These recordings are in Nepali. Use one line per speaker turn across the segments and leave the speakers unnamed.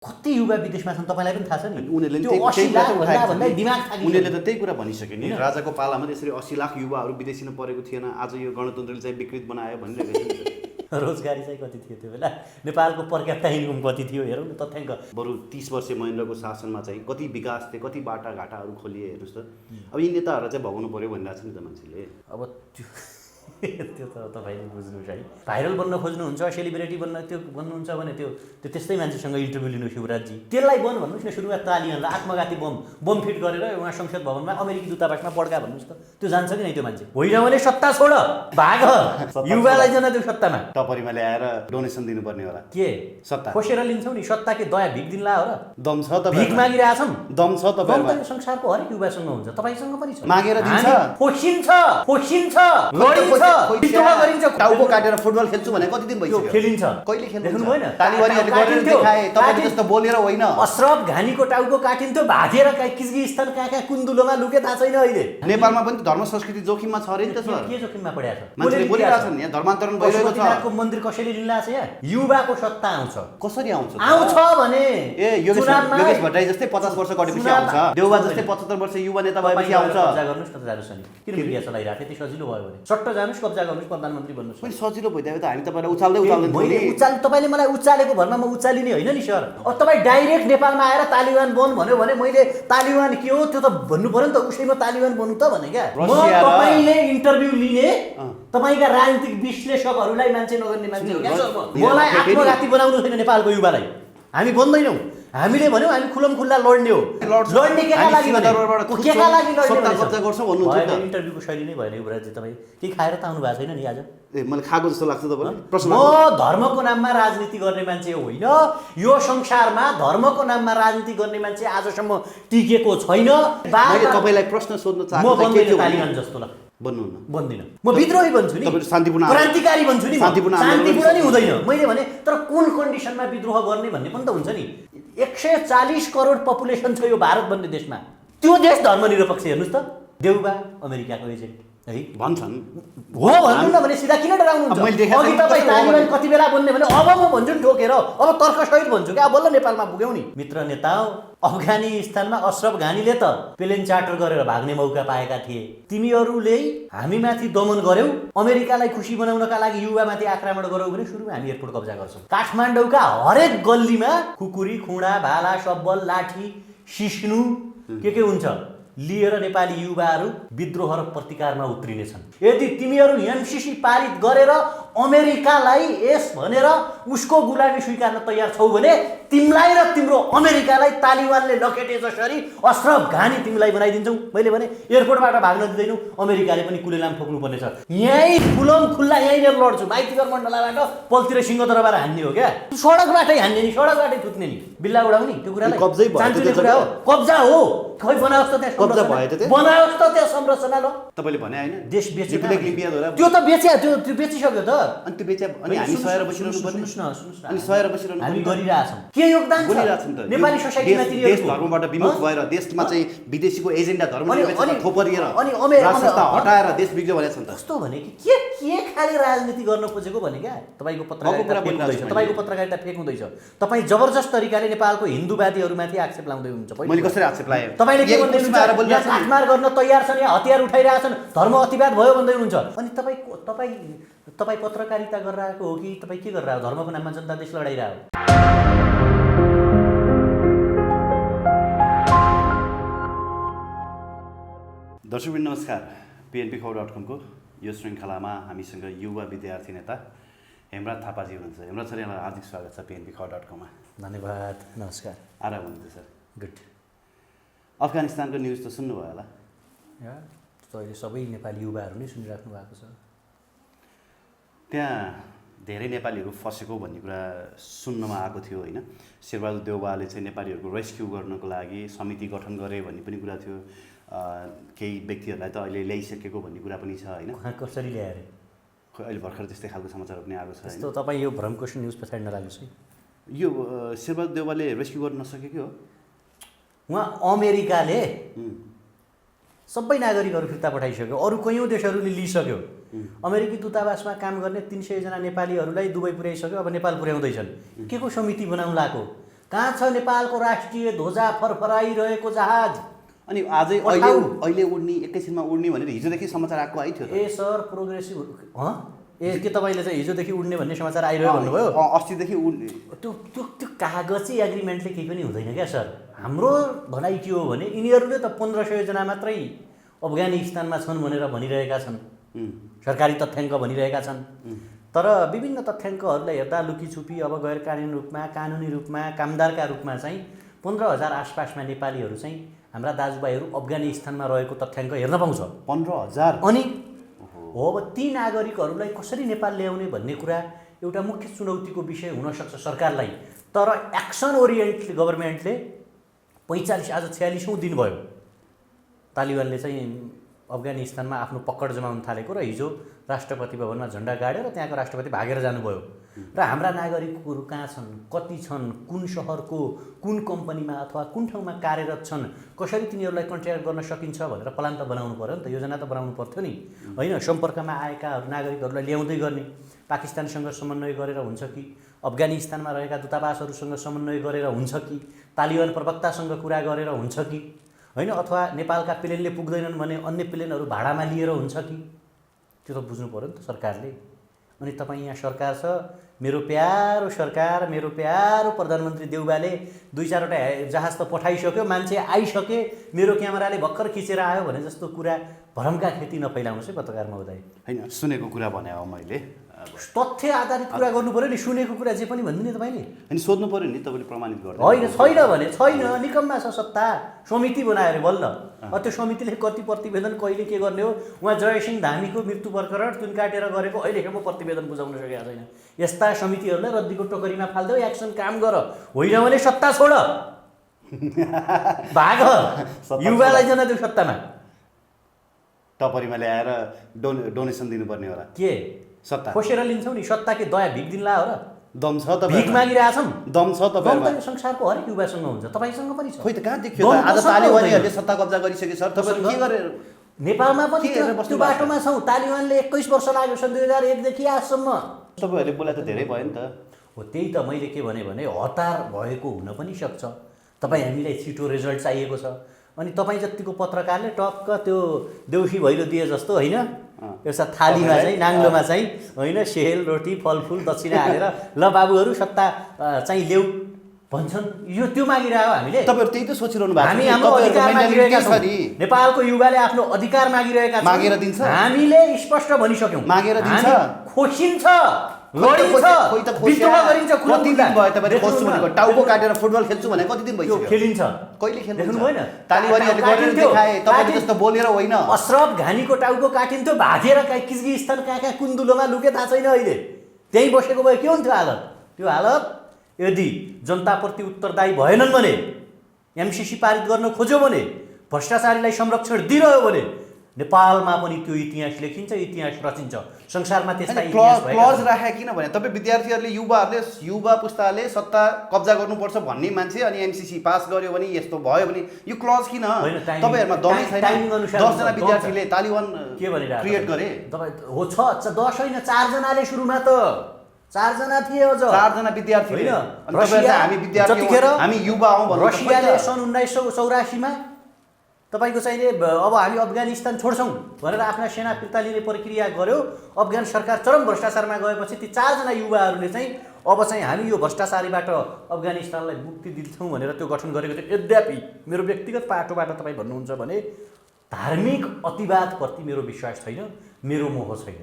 कति युवा विदेशमा छन् तपाईँलाई पनि थाहा छ नि।
उनीहरूले
त्यो 80 लाख भन्दा दिमाग थाकिन्छ।
उनीहरूले त त्यही कुरा भनिसके नि, राजाको पालामा त्यसरी 80 लाख युवाहरू विदेशी परेको थिएन, आज यो गणतन्त्रले चाहिँ विकृत बनायो भनिरहेको छ।
रोजगारी चाहिँ कति थियो त्यो बेला, नेपालको पर क्यापिटा इन्कम कति थियो हेरौँ न तथ्याङ्क।
बरु 30 वर्ष महेन्द्रको शासनमा चाहिँ कति विकास थियो, कति बाटाघाटाहरू खोलिए हेर्नुहोस् त। अब यी नेताहरूलाई चाहिँ भगाउनु पर्यो भनिरहेको छ नि त मान्छेले।
अब त्यो त तपाईँले बुझ्नुहोस् है, भाइरल बन्न खोज्नुहुन्छ, सेलिब्रेटी बन्न त्यो बन्नुहुन्छ भने त्यो त्यस्तै मान्छेसँग इन्टरभ्यू लिनु शिवराजजी। त्यसलाई बन भन्नुहोस् न, सुरुमा ताली हालेर आत्मघाती बम फिट गरेर उहाँ संसद भवनमा अमेरिकी दूतावासमा पड्का भन्नुहोस् त, त्यो जान्छ कि नै त्यो मान्छे? होइन भने सत्ता छोड, भाग, युवालाई जान त्यो सत्तामा।
टपरीमा ल्याएर डोनेसन दिनुपर्ने होला
के
सत्ता
खोसेर लिन्छौ नि, सत्ता के दया भिख दिनला हो र?
दम छ त,
भिख मागिरहेछन्,
दम छ त।
संसारको हरेक युवासँग हुन्छ, तपाईँसँग पनि छ।
मागेर दिन्छ,
पोषिन्छ लडिन्छ,
टाउको काटेर फुटबल खेल्छु भने कति दिन भइसक्यो?
खेलिन्छ,
कहिले खेल्नु
देख्नु भएन?
तालिवारीहरूले गरेर देखाए, तपाईले जस्तो बोलेर होइन।
अशरफ घानीको टाउको काटिन्थ्यो, भागेर किर्गिस्तान कहाँ कुन्दुलोमा लुके थाहा छैन अहिले।
नेपालमा पनि धर्म संस्कृति जोखिममा छ अरे नि त सर।
के जोखिममा परेको छ?
मान्छेले बोलिरहेछन् यहाँ धर्मान्तरण भइरहेको छ।
पशुपतिनाथको मन्दिर कसैले लिन आछ यहाँ? युवाको सत्ता आउँछ।
कसरी आउँछ
भने
ए योगेश भट्टराई जस्तै 50 वर्ष गटेपछि आउँछ, देउबा जस्तै 75 वर्ष युवा नेता भएपछि आउँछ।
कब्जा गर्नुस् न जानुस् नि, किन मिडिया चलाइराखे? त्यति सजिलो भयो भने सट्ट जानुस्, कब्जा गर्नुस्, प्रधानमन्त्री बन्नुस्।
पनि सजिलो भइदियो त हामी तपाईलाई उचाल्दै
तपाईँले मलाई उचालेको भरमा म उचालिने होइन नि सर। अब तपाईँ डाइरेक्ट नेपालमा आएर तालिबान बन भन्यो भने मैले तालिबान के हो त्यो त भन्नु पर्यो नि त, उसैमा तालिबान बन्नु त भने क्या। म तपाईँले इन्टरभ्यू लिने तपाईँका राजनीतिक विश्लेषकहरूलाई मान्छे नगर्ने मान्छे हो क्या सर। मलाई आत्मघाती बनाउनु छैन नेपालको युवालाई, हामी बन्दैनौँ। हामीले भन्यौँ हामी खुलम खुल्ला लड्ने हो, लड्ने केका लागि इन्टरभ्यूको शैली नै भएन युवराजजी। तपाईँ केही खाएर त आउनु भएको छैन नि आज?
मैले खाएको जस्तो लाग्छ तपाईँलाई प्रश्न।
म धर्मको नाममा राजनीति गर्ने मान्छे होइन, यो संसारमा धर्मको नाममा राजनीति गर्ने मान्छे आजसम्म टिकेको छैन।
तपाईँलाई प्रश्न सोध्न चाहन्छु,
तालिबान जस्तो ल बन्दिनँ, म विद्रोही बन्छु नि,
शान्तिपूर्ण
क्रान्तिकारी बन्छु नि।
शान्तिपूर्ण
नि हुँदैन मैले भने, तर कुन कन्डिसनमा विद्रोह गर्ने भन्ने पनि त हुन्छ नि। 140 करोड पपुलेसन छ यो भारत भन्ने देशमा, त्यो देश धर्मनिरपेक्ष हेर्नुहोस् त। देउबा अमेरिकाको एजेन्ट है
भन्छन्,
हो भन्नु न भने सिधा किन डराउनुहुन्छ? अघि तपाईँ तालिबान कति बेला बन्ने भने अब म भन्छु नि ठोकेर, अब तर्कसहित भन्छु क्या, बल्ल नेपालमा पुग्यौ नि। मित्र नेता हो, अफगानिस्तानमा अशरफ घानीले त प्लेन चार्टर गरेर भाग्ने मौका पाएका थिए। तिमीहरूले हामीमाथि दमन गर्यौ, अमेरिकालाई खुसी बनाउनका लागि युवामाथि आक्रमण गरौ भने सुरुमा हामी एयरपोर्ट कब्जा गर्छौँ। काठमाडौँका हरेक गल्लीमा खुकुरी, खुँडा, भाला, सब्बल, लाठी, सिस्नु के हुन्छ लिएर नेपाली युवाहरू विद्रोह र प्रतिकारमा उत्रिनेछन्। यदि तिमीहरू एमसीसी पारित गरेर अमेरिकालाई यस भनेर उसको गुलामी स्वीकार्न तयार छौ भने तिमीलाई र तिम्रो अमेरिकालाई तालिबानले लखेटे जसरी अशरफ घानी तिमीलाई बनाइदिन्छौ। मैले भने एयरपोर्टबाट भाग्न दिँदैनौ, अमेरिकाले पनि कुलेलाम ठोक्नुपर्ने छ। यहीँ खुलम खुल्ला यहीँनिर लड्छु, माइतीघर मण्डलाबाट पलतिर सिंहदरबार हान्ने हो क्या, सडकबाटै हान्ने नि, सडकबाटै थुत्ने नि, बिल्ला उडाउने, त्यो कुरालाई कुरा हो। कब्जा हो, खै बनाओस् त त्यहाँ बनाओस् त त्यहाँ संरचना। ल
तपाईँले भने होइन
देश बेच्यो,
त्यो
त बेच्यो, त्यो बेचिसक्यो त।
अनि त्यो बेच्यो अनि हामी सहेर बसिरहनु पर्ने, अनि सहेर बसिरहनु
हामी गरिरहेछौँ। के योगदान
गरिरहेछन् त
नेपाली सोसाइटीमा?
देश धर्मबाट विमुख भएर देशमा चाहिँ विदेशीको एजेन्डा धर्मनिरपेक्षता थोपरिएर राजसंस्था हटाएर देश बिग्रियो भनेछ नि त। कस्तो
भने के खाले राजनीति गर्न खोजेको भने क्या तपाईँको पत्रकारिता फेक हुँदैछ। तपाईँ जबरजस्त तरिकाले नेपालको हिन्दूवादीहरूमाथि आक्षेप लाउँदै हुनुहुन्छ।
मैले कसरी आक्षेप लाएँ?
तपाईँले के भन्दै हुनुहुन्छ? काटमार गर्न तयार छन्, यहाँ हतियार उठाइरहेछन्, धर्म अतिवाद भयो भन्दै हुनुहुन्छ। अनि तपाईँ पत्रकारिता गरिरहेको हो कि तपाईँ के गरिरहेको? धर्मको नाममा जनता देश लडाइरहेको।
दर्शकवृन्द नमस्कार, PNPखबर.com को यो श्रृङ्खलामा हामीसँग युवा विद्यार्थी नेता हेमराज थापाजी हुनुहुन्छ। हेमराज सर, यहाँलाई हार्दिक स्वागत छ PNPखबर.com मा।
धन्यवाद, नमस्कार।
आराम हुनुहुन्छ सर?
गुड।
अफगानिस्तानको न्युज त सुन्नुभयो होला?
अहिले सबै नेपाली युवाहरू नै सुनिराख्नु भएको छ।
त्यहाँ धेरै नेपालीहरू फसेको भन्ने कुरा सुन्नमा आएको थियो होइन? शेरबहादुर देउवाले चाहिँ नेपालीहरूको रेस्क्यु गर्नको लागि समिति गठन गरे भन्ने पनि कुरा थियो। केही व्यक्तिहरूलाई त अहिले ल्याइसकेको भन्ने कुरा पनि छ होइन?
कसरी ल्याएर
अहिले भर्खर त्यस्तै खालको समाचारहरू पनि आएको छ।
यस्तो तपाईँ यो भ्रमकोश न्युज पछाडि नलाग्नुहोस् है।
यो शेरबहादुर देउवाले रेस्क्यु गर्न नसकेको हो?
उहाँ अमेरिकाले सबै नागरिकहरू फिर्ता पठाइसक्यो, अरू कैयौँ देशहरूले लिइसक्यो। अमेरिकी दूतावासमा काम गर्ने 300 जना नेपालीहरूलाई दुबई पुर्याइसक्यो, अब नेपाल पुर्याउँदैछन्। के को समिति बनाउन लाएको? कहाँ छ नेपालको राष्ट्रिय ध्वजा फरफराइरहेको जहाज?
अनि आजै अहिले उड्ने एकैछिनमा उड्ने भनेर हिजोदेखि समाचार आएको आइथ्यो
ए सर प्रोग्रेसिभ के तपाईँले चाहिँ हिजोदेखि उड्ने भन्ने समाचार आइरह्यो भन्नुभयो?
अस्तिदेखि उड्ने
त्यो कागजी एग्रिमेन्टले केही पनि हुँदैन क्या सर। हाम्रो भनाइ के हो भने यिनीहरूले त 1500 जना मात्रै अफगानिस्तानमा छन् भनेर भनिरहेका छन्, सरकारी तथ्याङ्क भनिरहेका छन्। तर विभिन्न तथ्याङ्कहरूलाई हेर्दा लुकीछुपी अब गैर कानुनी रूपमा, कानुनी रूपमा, कामदारका रूपमा चाहिँ 15,000 आसपासमा नेपालीहरू चाहिँ हाम्रा दाजुभाइहरू अफगानिस्तानमा रहेको तथ्याङ्क हेर्न पाउँछ।
15,000
अनि हो अब ती नागरिकहरूलाई कसरी नेपाल ल्याउने भन्ने कुरा एउटा मुख्य चुनौतीको विषय हुनसक्छ सरकारलाई। तर एक्सन ओरिएन्टेड गभर्मेन्टले 45 आज 46औं दिन भयो तालिबानले चाहिँ अफगानिस्तानमा आफ्नो पकड जमाउन थालेको र हिजो राष्ट्रपति भवनमा झन्डा गाडेर त्यहाँको राष्ट्रपति भागेर जानुभयो। र हाम्रा नागरिकहरू कहाँ छन्, कति छन्, कुन सहरको कुन कम्पनीमा अथवा कुन ठाउँमा कार्यरत छन्, कसरी तिनीहरूलाई कन्ट्याक्ट गर्न सकिन्छ भनेर प्लान त बनाउनु पर्यो नि त, योजना त बनाउनु पर्थ्यो नि होइन। सम्पर्कमा आएका नागरिकहरूलाई ल्याउँदै गर्ने, पाकिस्तानसँग समन्वय गरेर हुन्छ कि अफगानिस्तानमा रहेका दूतावासहरूसँग समन्वय गरेर हुन्छ कि तालिबान प्रवक्तासँग कुरा गरेर हुन्छ कि होइन, अथवा नेपालका प्लेनले पुग्दैनन् भने अन्य प्लेनहरू भाडामा लिएर हुन्छ कि, त्यो त बुझ्नु पऱ्यो नि त सरकारले। अनि तपाईँ यहाँ सरकार छ, मेरो प्यारो सरकार, मेरो प्यारो प्रधानमन्त्री देउबाले 2-4वटा जहाज त पठाइसक्यो, मान्छे आइसके, मेरो क्यामेराले भर्खर खिचेर आयो भने जस्तो कुरा भरमका खेती नफैलाउनुहोस् है पत्रकार महोदय।
होइन, सुनेको कुरा भने हो मैले,
तथ्य आधारित कुरा गर्नु पऱ्यो नि, सुनेको कुरा जे पनि भन्दिनँ तपाईँले।
अनि सोध्नु पऱ्यो नि, तपाईँले प्रमाणित गर्नु
होइन, छैन भने छैन, निकममा छ सत्ता, समिति बनायो अरे बल्ल। त्यो समितिले कति प्रतिवेदन कहिले के गर्ने हो, उहाँ जयसिंह धामीको मृत्यु प्रकरण तुन काटेर गरेको अहिलेसम्म प्रतिवेदन बुझाउन सकेका छैन। यस्ता समितिहरूलाई रद्दीको टोकरीमा फाल्दै एक्सन काम गर, होइन भने सत्ता छोड, भाग, युवालाई जान त्यो सत्तामा।
टपरीमा ल्याएर डोनेसन दिनुपर्ने होला
के
सत्ता
खोसेर लिन्छौ नि, सत्ता के दया भिख दिनला हो र?
दम छ त,
भिख मागिरहेछन्,
दम छ तपाईहरुमा।
दम त संसारको हरेक युवासँग हुन्छ, तपाईसँग पनि छ।
खोइ त कहाँ देखियो त? आज तालिबानीहरूले सत्ता कब्जा गरिसके सर, तपाईहरु के गरेर?
नेपालमा पनि त्यो बाटोमा छौँ। तालिबानले 21 वर्ष लाग्यो सन् 2001 देखि आजसम्म।
तपाईहरुले बोला त धेरै भयो नि त।
हो त्यही त मैले के भने हतार भएको हुन पनि सक्छ। तपाईँ हामीलाई छिटो रिजल्ट चाहिएको छ, अनि तपाईँ जतिको पत्रकारले टक्क त्यो देउसी भैलो दिए जस्तो होइन, एउटा थालीमा चाहिँ नाङ्लोमा चाहिँ होइन सेल रोटी फलफुल दक्षिणा हालेर ल बाबुहरू सत्ता चाहिँ ल्याऊ भन्छन्, यो त्यो मागिरहेको हामीले।
तपाईहरु त्यही त सोचिरहनु भएको छ।
हामी हाम्रो अधिकार मागिरहेका छौँ। नेपालको युवाले आफ्नो अधिकार मागिरहेका छन्,
मागेर दिन्छ।
हामीले स्पष्ट भनिसक्यौँ,
मागेर दिन्छ,
खोसिन्छ, लडिन्छ, विद्रोह गरिन्छ।
कति दिन भयो तपाईले खोज्छु भनेको? टाउको काटेर फुटबल खेल्छु भने कति दिन भइसक्यो?
खेलिन्छ,
कहिले खेल्नु
देख्नु भएन?
तालिबानीहरूले गरेर देखाए, तपाईले जस्तो बोलेर होइन।
अशरफ घानीको टाउको काटिन्थ्यो, भागेर किर्गिस्तान कहाँ कुन्दुलोमा लुके थाहा छैन अहिले, त्यहीँ बसेको भए के हुन्थ्यो हालत? त्यो हालत यदि जनताप्रति उत्तरदायी भएनन् भने, एमसिसी पारित गर्न खोज्यो भने, भ्रष्टाचारीलाई संरक्षण दिइरह्यो भने नेपालमा पनि त्यो इतिहास लेखिन्छ, इतिहास रचिन्छ। संसारमा त्यस्ता इतिहास भएका
क्लज राखे किन भने तपाईँ विद्यार्थीहरूले युवा पुस्ताले सत्ता कब्जा गर्नुपर्छ भन्ने मान्छे, अनि एमसिसी पास गर्यो भने यस्तो भयो भने यो क्लज किन? तपाईँहरुमा दमै छैन? 10 जना विद्यार्थीले तालिबान
के भनिरहेको
क्रिएट गरे?
तपाईँ हो 10 होइन 4 जनाले सुरुमा त 4 जना थिए, अझ
4 जना विद्यार्थी होइन। हामी विद्यार्थी, हामी युवा हौं भन्नु।
रसियाले सन् 1984 मा तपाईको चाहिँ अब हामी अफगानिस्तान छोड्छौँ भनेर आफ्ना सेना फिर्ता लिने प्रक्रिया गर्यो। अफगान सरकार चरम भ्रष्टाचारमा गएपछि ती 4 जना युवाहरूले चाहिँ अब चाहिँ हामी यो भ्रष्टाचारीबाट अफगानिस्तानलाई मुक्ति दिन्छौँ भनेर त्यो गठन गरेको थियो। यद्यपि मेरो व्यक्तिगत पाटोबाट तपाईँ भन्नुहुन्छ भने धार्मिक अतिवादप्रति मेरो विश्वास छैन, मेरो मोह छैन।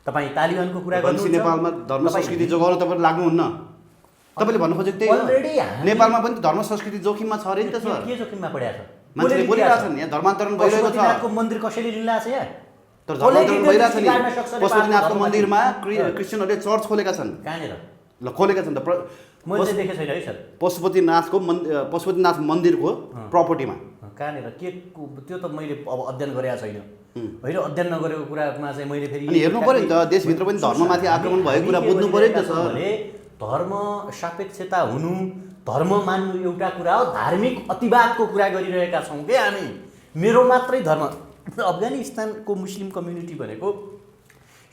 तपाईँ तालिबानको कुरा गर्नुहुन्छ,
नेपालमा धर्म संस्कृति जोगाउन तपाईहरु लाग्नुहुन्न। तपाईले भन्नु खोजेको त्यही
अलरेडी
नेपालमा पनि धर्म संस्कृति जोखिममा छ रे नि त सर।
के जोखिममा परेको छ?
मान्छेले बोलिरहेछन् यहाँ धर्मान्तरण भइरहेको छ।
पशुपतिनाथको मन्दिर कसैले लिइरहेछ यहाँ?
तर धर्मान्तरण भइरहेछ नि। पशुपतिनाथको मन्दिरमा क्रिस्चियनहरूले चर्च खोलेका छन्।
कहाँनिर?
ल खोलेका छन् त।
मैले देखेको छैन है सर।
पशुपतिनाथ मन्दिरको प्रपर्टीमा।
कहाँनिर के त्यो त मैले अब अध्ययन गरेको छैन होइन। अध्ययन नगरेको कुरामा चाहिँ मैले फेरि
अनि हेर्नु पर्यो नि त, देशभित्र पनि धर्ममाथि आक्रमण भएको कुरा बुझ्नु पर्यो नि त सर।
धर्म सापेक्षता हुनु, धर्म मान्नु एउटा कुरा हो, धार्मिक अतिवादको कुरा गरिरहेका छौँ के हामी? मेरो मात्रै धर्म, अफगानिस्तानको मुस्लिम कम्युनिटी भनेको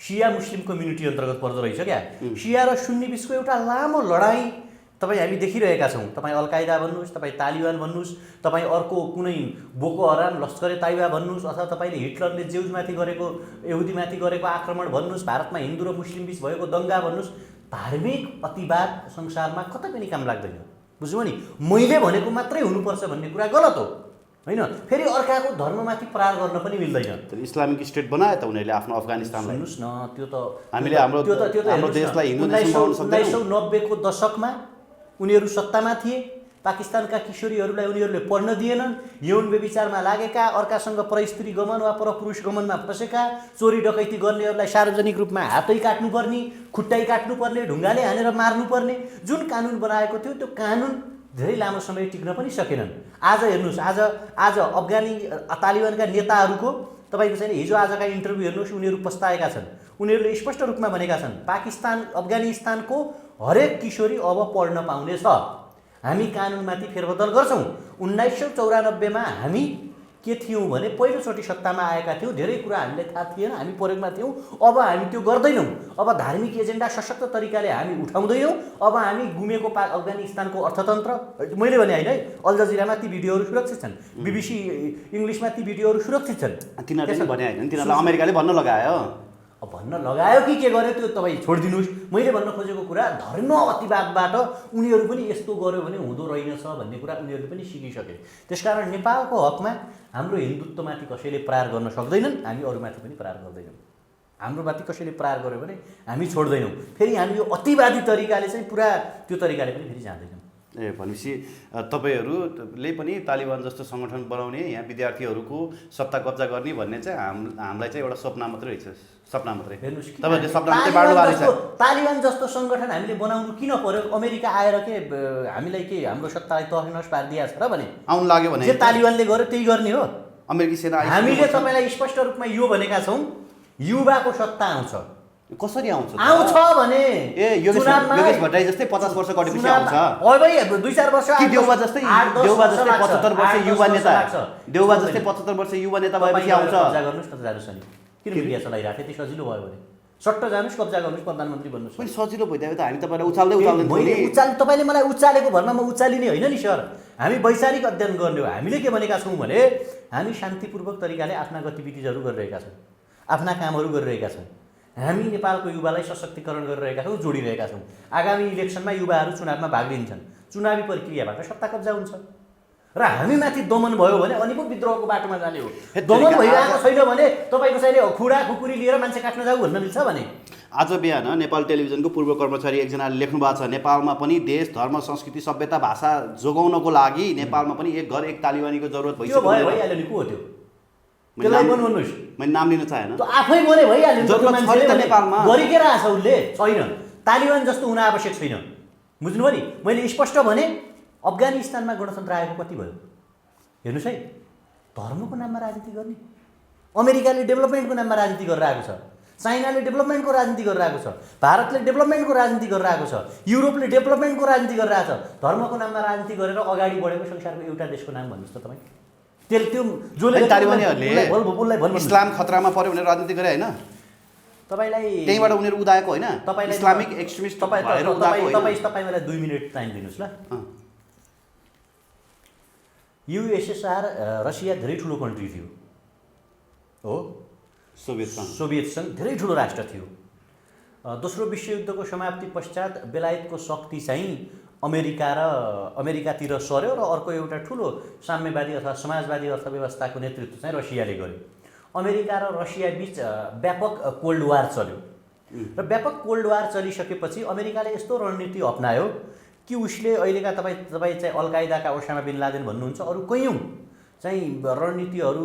शिया मुस्लिम कम्युनिटी अन्तर्गत पर्दो रहेछ क्या। शिया र सुन्नी बिचको एउटा लामो लडाइँ तपाईँ हामी देखिरहेका छौँ। तपाईँ अल कायदा भन्नुहोस्, तपाईँ तालिबान भन्नुहोस्, तपाईँ अर्को कुनै बोको हराम लस्करे ताइबा भन्नुहोस्, अथवा तपाईँले हिटलरले जेउजमाथि गरेको यहुदीमाथि गरेको आक्रमण भन्नुहोस्, भारतमा हिन्दू र मुस्लिम बिच भएको दङ्गा भन्नुहोस्, धार्मिक अतिवाद संसारमा कतै पनि काम लाग्दैन। बुझ्नुभयो नि? मैले भनेको मात्रै हुनुपर्छ भन्ने कुरा गलत हो होइन। फेरि अर्काको धर्ममाथि प्रहार गर्न पनि मिल्दैन।
इस्लामिक स्टेट बनायो त उनीहरूले आफ्नो अफगानिस्तानलाई।
सुन्नुहोस् न, त्यो त
हामीले हाम्रो देशलाई हिन्दू देश बनाउन सक्दैनौँ।
1990 को दशकमा उनीहरू सत्तामा थिए। पाकिस्तानका किशोरीहरूलाई उनीहरूले पढ्न दिएनन्। यौन व्यभिचारमा लागेका, अर्कासँग परस्त्री गमन वा परपुरुष गमनमा फसेका, चोरी डकैती गर्नेहरूलाई सार्वजनिक रूपमा हातै काट्नुपर्ने, खुट्टै काट्नुपर्ने, ढुङ्गाले हानेर मार्नुपर्ने जुन कानुन बनाएको थियो, त्यो कानुन धेरै लामो समय टिक्न पनि सकेनन्। आज हेर्नुहोस्, आज अफगानी तालिबानका नेताहरूको तपाईँको चाहिँ हिजो आजका इन्टरभ्यू हेर्नुहोस्, उनीहरू पस्ताएका छन्। उनीहरूले स्पष्ट रूपमा भनेका छन्, अफगानिस्तानको हरेक किशोरी अब पढ्न पाउने छ। हामी कानुनमाथि फेरबदल गर्छौँ। 1994 मा हामी के थियौँ भने पहिलोचोटि सत्तामा आएका थियौँ, धेरै कुरा हामीलाई थाहा थिएन, हामी प्रयोगमा थियौँ। अब हामी त्यो गर्दैनौँ। अब धार्मिक एजेन्डा सशक्त तरिकाले हामी उठाउँदैनौँ। अब हामी गुमेको अफगानिस्तानको अर्थतन्त्र, मैले भने होइन है, अल जजिरामा ती भिडियोहरू सुरक्षित छन्, BBC इङ्ग्लिसमा ती भिडियोहरू सुरक्षित छन्।
तिनीहरूले भने होइन, तिनीहरूलाई अमेरिकाले भन्न लगायो।
अब भन्न लगायो कि के गर्यो त्यो तपाईँ छोडिदिनुहोस्। मैले भन्न खोजेको कुरा, धर्म अतिवादबाट उनीहरू पनि यस्तो गर्यो भने हुँदो रहेनछ भन्ने कुरा उनीहरूले पनि सिकिसके। त्यसकारण नेपालको हकमा हाम्रो हिन्दुत्वमाथि कसैले प्रहार गर्न सक्दैनन्, हामी अरूमाथि पनि प्रहार गर्दैनौँ। हाम्रोमाथि कसैले प्रहार गर्यो भने हामी छोड्दैनौँ। फेरि हामी यो अतिवादी तरिकाले चाहिँ पुरा त्यो तरिकाले पनि फेरि जाँदैनौँ।
भनेपछि तपाईँहरूले पनि तालिबान जस्तो सङ्गठन बनाउने, यहाँ विद्यार्थीहरूको सत्ता कब्जा गर्ने भन्ने चाहिँ हामीलाई चाहिँ एउटा सपना मात्रै रहेछ, सपना मात्रै।
हेर्नुहोस्,
तपाईँहरूले सपना मात्रै बाँड्नु भएको छ।
तालिबान जस्तो सङ्गठन हामीले बनाउनु किन पर्यो? अमेरिका आएर के हामीलाई के हाम्रो सत्तालाई तहस पारिदिएको छ र भने
आउनु लाग्यो भने
जे तालिबानले गर्यो त्यही गर्ने हो।
अमेरिकी सेना
हामीले तपाईँलाई स्पष्ट रूपमा यो भनेका छौँ, युवाको सत्ता आउँछ।
कसरी आउँछ
भने
योगेश भट्टराई जस्तै 50 वर्ष गएपछि आउँछ।
अब 2-4 वर्ष
कि देउबा जस्तै 75 वर्ष युवा नेता, देउबा जस्तै 75 वर्ष युवा नेता भएपछि आउँछ।
कब्जा गर्नुहोस् न, जानुहोस् नि। किन मिडिया चलाइरहेको थियो? त्यो सजिलो भयो भने सट्ट जानुहोस्, कब्जा गर्नुहोस्, प्रधानमन्त्री भन्नुहोस्।
पनि सजिलो भइदियो त हामी तपाईँलाई उचाल्दै
तपाईँले मलाई उचालेको भरमा म उचालिने होइन नि सर। हामी वैचारिक अध्ययन गर्ने हो। हामीले के भनेका छौँ भने हामी शान्तिपूर्वक तरिकाले आफ्ना गतिविधिहरू गरिरहेका छौँ, आफ्ना कामहरू गरिरहेका छौँ। हामी नेपालको युवालाई सशक्तिकरण गरिरहेका छौँ, जोडिरहेका छौँ। आगामी इलेक्सनमा युवाहरू चुनावमा भाग लिन्छन्, चुनावी प्रक्रियाबाट सत्ता कब्जा हुन्छ र हामीमाथि दमन भयो भने अनि पो विद्रोहको बाटोमा जाने हो। दमन भइरहेको छैन भने तपाईँको चाहिँ खुडा खुकुरी लिएर मान्छे काट्न जाऊ भन्न मिल्छ भने?
आज बिहान नेपाल टेलिभिजनको पूर्व कर्मचारी एकजनाले लेख्नु भएको छ, नेपालमा पनि देश, धर्म, संस्कृति, सभ्यता, भाषा जोगाउनको लागि नेपालमा पनि एक घर एक तालिबानीको जरुरत भइसक्यो।
भइहाल्यो नि, को हो त्यो? त्यसलाई पनि भन्नुहोस्।
मैले नाम लिन चाहेन।
त्यो आफै भने भइहाल्यो।
नेपालमा
गरिके रहेछ उसले, छैन। तालिबान जस्तो हुन आवश्यक छैन। बुझ्नुभयो नि? मैले स्पष्ट भने अफगानिस्तानमा गणतन्त्र आएको कति भयो? हेर्नुहोस् है, धर्मको नाममा राजनीति गर्ने। अमेरिकाले डेभलपमेन्टको नाममा राजनीति गरेर आएको छ, चाइनाले डेभलपमेन्टको राजनीति गरेर आएको छ, भारतले डेभलपमेन्टको राजनीति गरेर आएको छ, युरोपले डेभलपमेन्टको राजनीति गरेर आएको छ। धर्मको नाममा राजनीति गरेर अगाडि बढेको संसारको एउटा देशको नाम भन्नुहोस् त तपाईँ। त्यो जसले
तालिबानीहरूले इस्लाम खतरामा पर्यो भनेर राजनीति गरे होइन?
तपाईँलाई
त्यहीबाट उनीहरू उदाएको होइन?
तपाईँलाई
इस्लामिक एक्सट्रिमिस्ट भएर उदाएको होइन?
तपाईँ मलाई 2 मिनट टाइम दिनुहोस् ल। USSR रसिया धेरै ठुलो कन्ट्री थियो हो, सोभियत सङ्घ धेरै ठुलो राष्ट्र थियो। दोस्रो विश्वयुद्धको समाप्ति पश्चात बेलायतको शक्ति चाहिँ अमेरिकातिर सर्यो र अर्को एउटा ठुलो साम्यवादी अथवा समाजवादी अर्थव्यवस्थाको नेतृत्व चाहिँ रसियाले गर्यो। अमेरिका र रसिया बिच व्यापक कोल्ड वार चल्यो र व्यापक कोल्ड वार चलिसकेपछि अमेरिकाले यस्तो रणनीति अपनायो कि उसले अहिलेका तपाईँ चाहिँ अल कायदाका ओसामा बिन लादेन भन्नुहुन्छ, अरू कैयौँ चाहिँ रणनीतिहरू